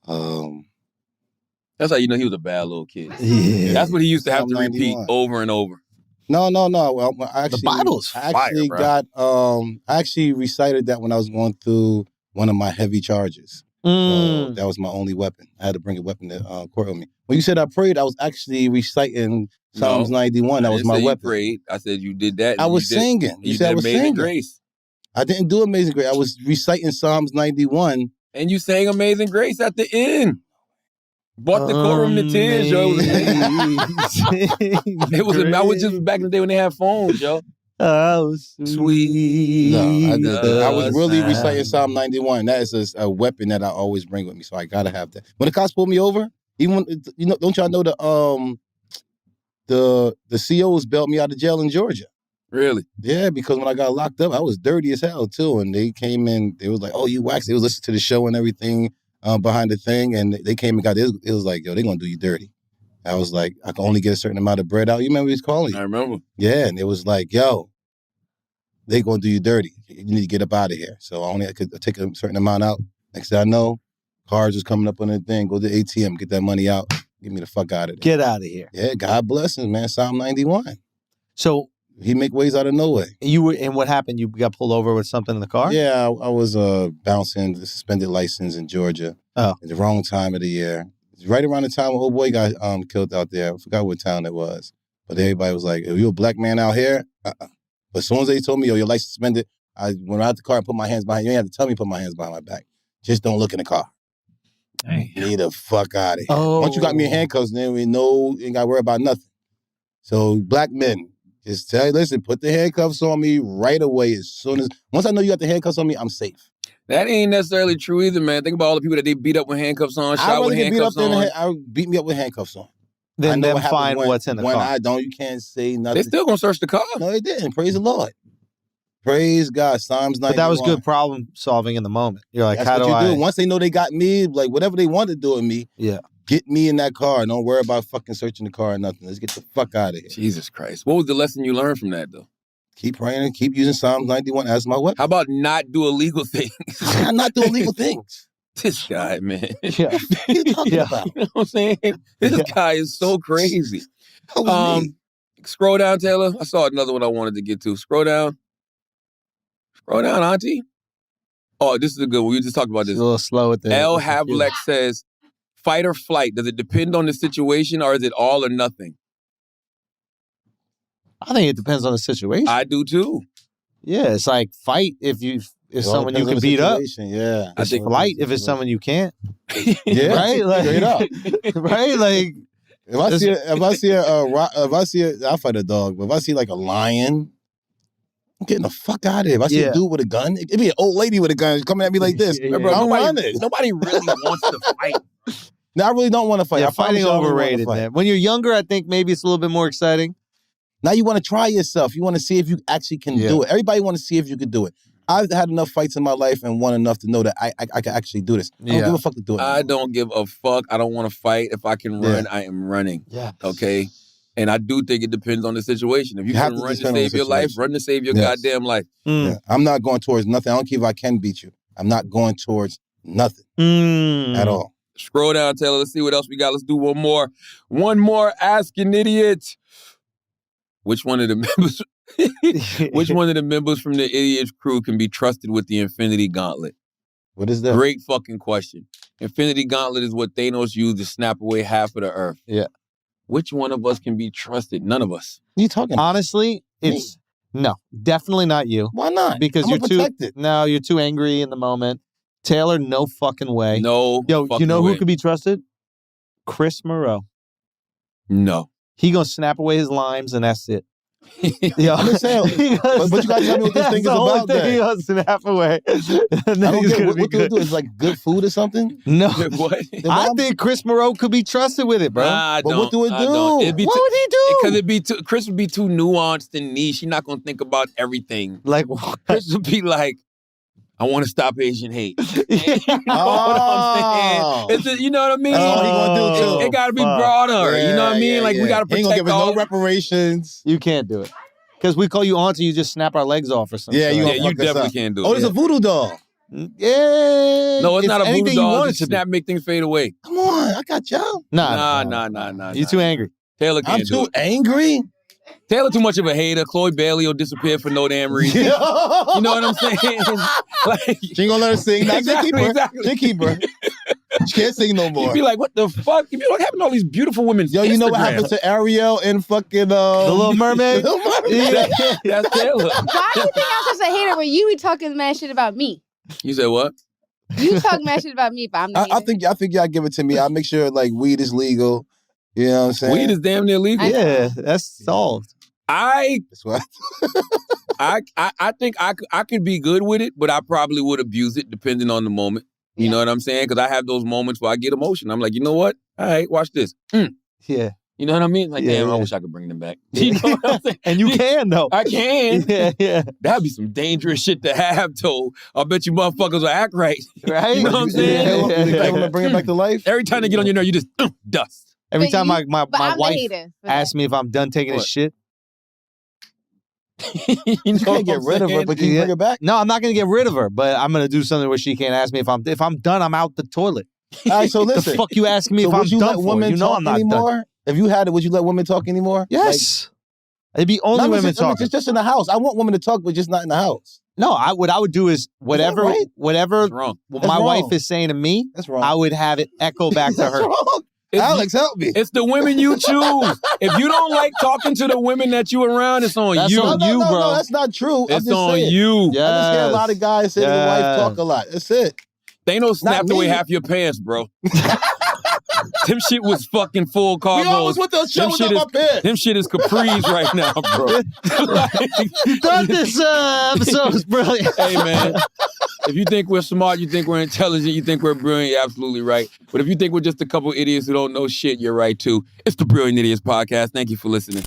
That's how you know he was a bad little kid. Yeah. That's what he used to have Psalm to repeat 91. over and over. No. Well, actually, The Bible's I fire, actually bro. I actually recited that when I was going through one of my heavy charges. So that was my only weapon. I had to bring a weapon to court with me. When you said I prayed, I was actually reciting Psalms 91. That was my weapon. You prayed. I said you did that. I was singing. You said did I was Amazing singing. Grace. I didn't do Amazing Grace. I was reciting Psalms 91. And you sang Amazing Grace at the end. Brought the courtroom to tears, yo. It was I was just back in the day when they had phones, yo. Oh, sweet. No, I was really reciting Psalm 91. That is a weapon that I always bring with me, so I gotta have that. When the cops pulled me over, even when, don't y'all know the COs bailed me out of jail in Georgia? Really? Yeah, because when I got locked up, I was dirty as hell too, and they came in. They was like, "Oh, you waxed." They was listening to the show and everything behind the thing, and they came and got it. It was like, "Yo, they gonna do you dirty." I was like, I can only get a certain amount of bread out. You remember he was calling you? I remember. Yeah, and it was like, yo, they gonna do you dirty. You need to get up out of here. So I could take a certain amount out. Next thing I know, cars was coming up on the thing. Go to the ATM, get that money out. Get me the fuck out of there. Get out of here. Yeah, God bless him, man. Psalm 91. So He make ways out of no way. and what happened? You got pulled over with something in the car? Yeah, I was bouncing the suspended license in Georgia. Oh. At the wrong time of the year. Right around the time when old boy got killed out there. I forgot what town it was. But everybody was like, "Are you a black man out here?" But as soon as they told me, "Yo, your license suspended," I went out the car and put my hands behind. You ain't have to tell me to put my hands behind my back. Just don't look in the car. Dang. Need the fuck out of here. Oh. Once you got me in handcuffs, then we know you ain't got to worry about nothing. So black men, just listen, put the handcuffs on me right away. Once I know you got the handcuffs on me, I'm safe. That ain't necessarily true either, man. Think about all the people that they beat up with handcuffs on, shot with handcuffs on. I beat me up with handcuffs on. Then I know them what find happens what's in the when car. I don't, you can't say nothing. They still gonna search the car. No, they didn't. Praise the Lord. Praise God. Psalms 91. But that was good problem solving in the moment. You're like, That's how what do you I? do. Once they know they got me, like whatever they want to do with me, Yeah. get me in that car. Don't worry about fucking searching the car or nothing. Let's get the fuck out of here. Jesus Christ. What was the lesson you learned from that, though? Keep praying and keep using Psalms 91 as my weapon. How about not do illegal things? I'm not doing illegal things. This guy, man. Yeah. What are you talking about? You know what I'm saying? This guy is so crazy. That was me. Scroll down, Taylor. I saw another one I wanted to get to. Scroll down. Scroll down, Auntie. Oh, this is a good one. We just talked about It's this. a little slow with the L. Havleck says, fight or flight. Does it depend on the situation or is it all or nothing? I think it depends on the situation. I do too. Yeah, it's like fight if It all someone you depends on can the beat up. situation. Yeah. I think flight if it's someone you can't. Yeah. Right? Like, Straight up. Right? Like If I see I'll fight a dog, but if I see like a lion, I'm getting the fuck out of here. If I see a dude with a gun, it'd be an old lady with a gun coming at me like this. Yeah, Bro, I'm running. nobody really wants to fight. No, I really don't want to fight. yeah, I promise fighting you I don't wanna overrated, fight. man. When you're younger, I think maybe it's a little bit more exciting. Now you want to try yourself. You want to see if you actually can do it. Everybody want to see if you can do it. I've had enough fights in my life and won enough to know that I can actually do this. I don't give a fuck to do it. I don't give a fuck. I don't want to fight. If I can run, I am running. Yeah. Okay? And I do think it depends on the situation. If you have can to run to depend on the save your life, situation. run to save your Yes. goddamn life. Mm. Yeah. I'm not going towards nothing. I don't care if I can beat you. I'm not going towards nothing at all. Scroll down, Taylor. Let's see what else we got. Let's do one more. One more Ask an Idiot. Which one of the members which one of the members from the Idiots crew can be trusted with the Infinity Gauntlet? What is that? Great fucking question. Infinity Gauntlet is what Thanos used to snap away half of the Earth. Yeah. Which one of us can be trusted? None of us. What are you talking about? Honestly, it's no, definitely not you. Why not? Because I'm you're too protected. you're too angry in the moment. Taylor, no fucking way. No. Yo, fucking you know way. who could be trusted? Chris Moreau. No. He gonna snap away his limes and that's it. Yo, I'm just saying, but you gotta tell me what this thing is about then. He gonna snap away. And I then don't he's get gonna what be do they good. do? It's like good food or something? No. What? I think Chris Moreau could be trusted with it, bro. Nah, I But don't. what do it I do? don't. It'd be What too- would he do? Because it'd be too, Chris would be too nuanced and niche. He's not gonna think about everything. Like what? Chris would be like, I want to stop Asian hate. You know Oh. what I'm saying? You know what I mean? That's all he gonna do, too. It gotta be fuck. broader. You know what I mean? Yeah, Like, we yeah. gotta He ain't protect gonna give us all. no reparations. You can't do it. Because we call you auntie, you just snap our legs off or something. Yeah, you Yeah, gonna you fuck us definitely up. can't do it. Oh, there's a voodoo doll. Yeah. No, it's not a voodoo anything doll. you want it Just to be. snap, make things fade away. Come on, I got y'all. Nah. You're too angry. Taylor I'm can't do too it. angry. Taylor too much of a hater. Chloe Bailey will disappear for no damn reason. You know what I'm saying? Like, She ain't gonna let her sing. Nah, Exactly, she keep her. exactly. She keep her. She can't sing no more. you'd be like, what the fuck? You know what happened to all these beautiful women's Yo, you know what Instagram? happened to Ariel and fucking The Little Mermaid? The Little Mermaid. That's Taylor. Why do you think I'm such a hater when you be talking mad shit about me? You said what? You talk mad shit about me, but I'm the I hater. think y'all give it to me. I'll make sure like weed is legal. You know what I'm saying? Weed is damn near legal. Yeah, that's solved. That's what. I think I could be good with it, but I probably would abuse it depending on the moment. You know what I'm saying? Because I have those moments where I get emotion. I'm like, you know what? All right, watch this. Yeah. You know what I mean? Like, Yeah, damn, I yeah. wish I could bring them back. You know what I'm saying? And you can, though. I can. Yeah. That'd be some dangerous shit to have, though. I bet you motherfuckers will act right. Right? You know what I'm saying? You want to bring it back to life? Every time they get on your nerve, you just dust. Every But time you- my but I'm the wife hater for asks me if I'm done taking a What? shit. You You can't get rid of her, but you can bring her back. No, I'm not going to get rid of her, but I'm going to do something where she can't ask me if I'm done, I'm out the toilet. All right, so The listen. fuck you asking me So if I'm would you done let for? women You know talk I'm not anymore? done. If you had it, would you let women talk anymore? Yes. It'd be only Like, women talking. just in the house. I want women to talk, but just not in the house. No, what I would do is whatever right? whatever It's wrong. That's my wrong. wife is saying to me, That's wrong. I would have it echo back to That's her. wrong. Alex, help me. It's the women you choose. If you don't like talking to the women that you around, it's on That's you. on No, you, bro. No, that's not true. I'm It's just on saying. you. I just hear a lot of guys say their wife Yes. talk a lot. That's it. They don't snapped me. away half your pants, bro. Them shit was fucking full cargos. We always went to a show Them without shit my is- pants. Them shit is capris right now, bro. You thought this episode was brilliant. Hey, man. If you think we're smart, you think we're intelligent, you think we're brilliant, you're absolutely right. But if you think we're just a couple idiots who don't know shit, you're right, too. It's the Brilliant Idiots Podcast. Thank you for listening.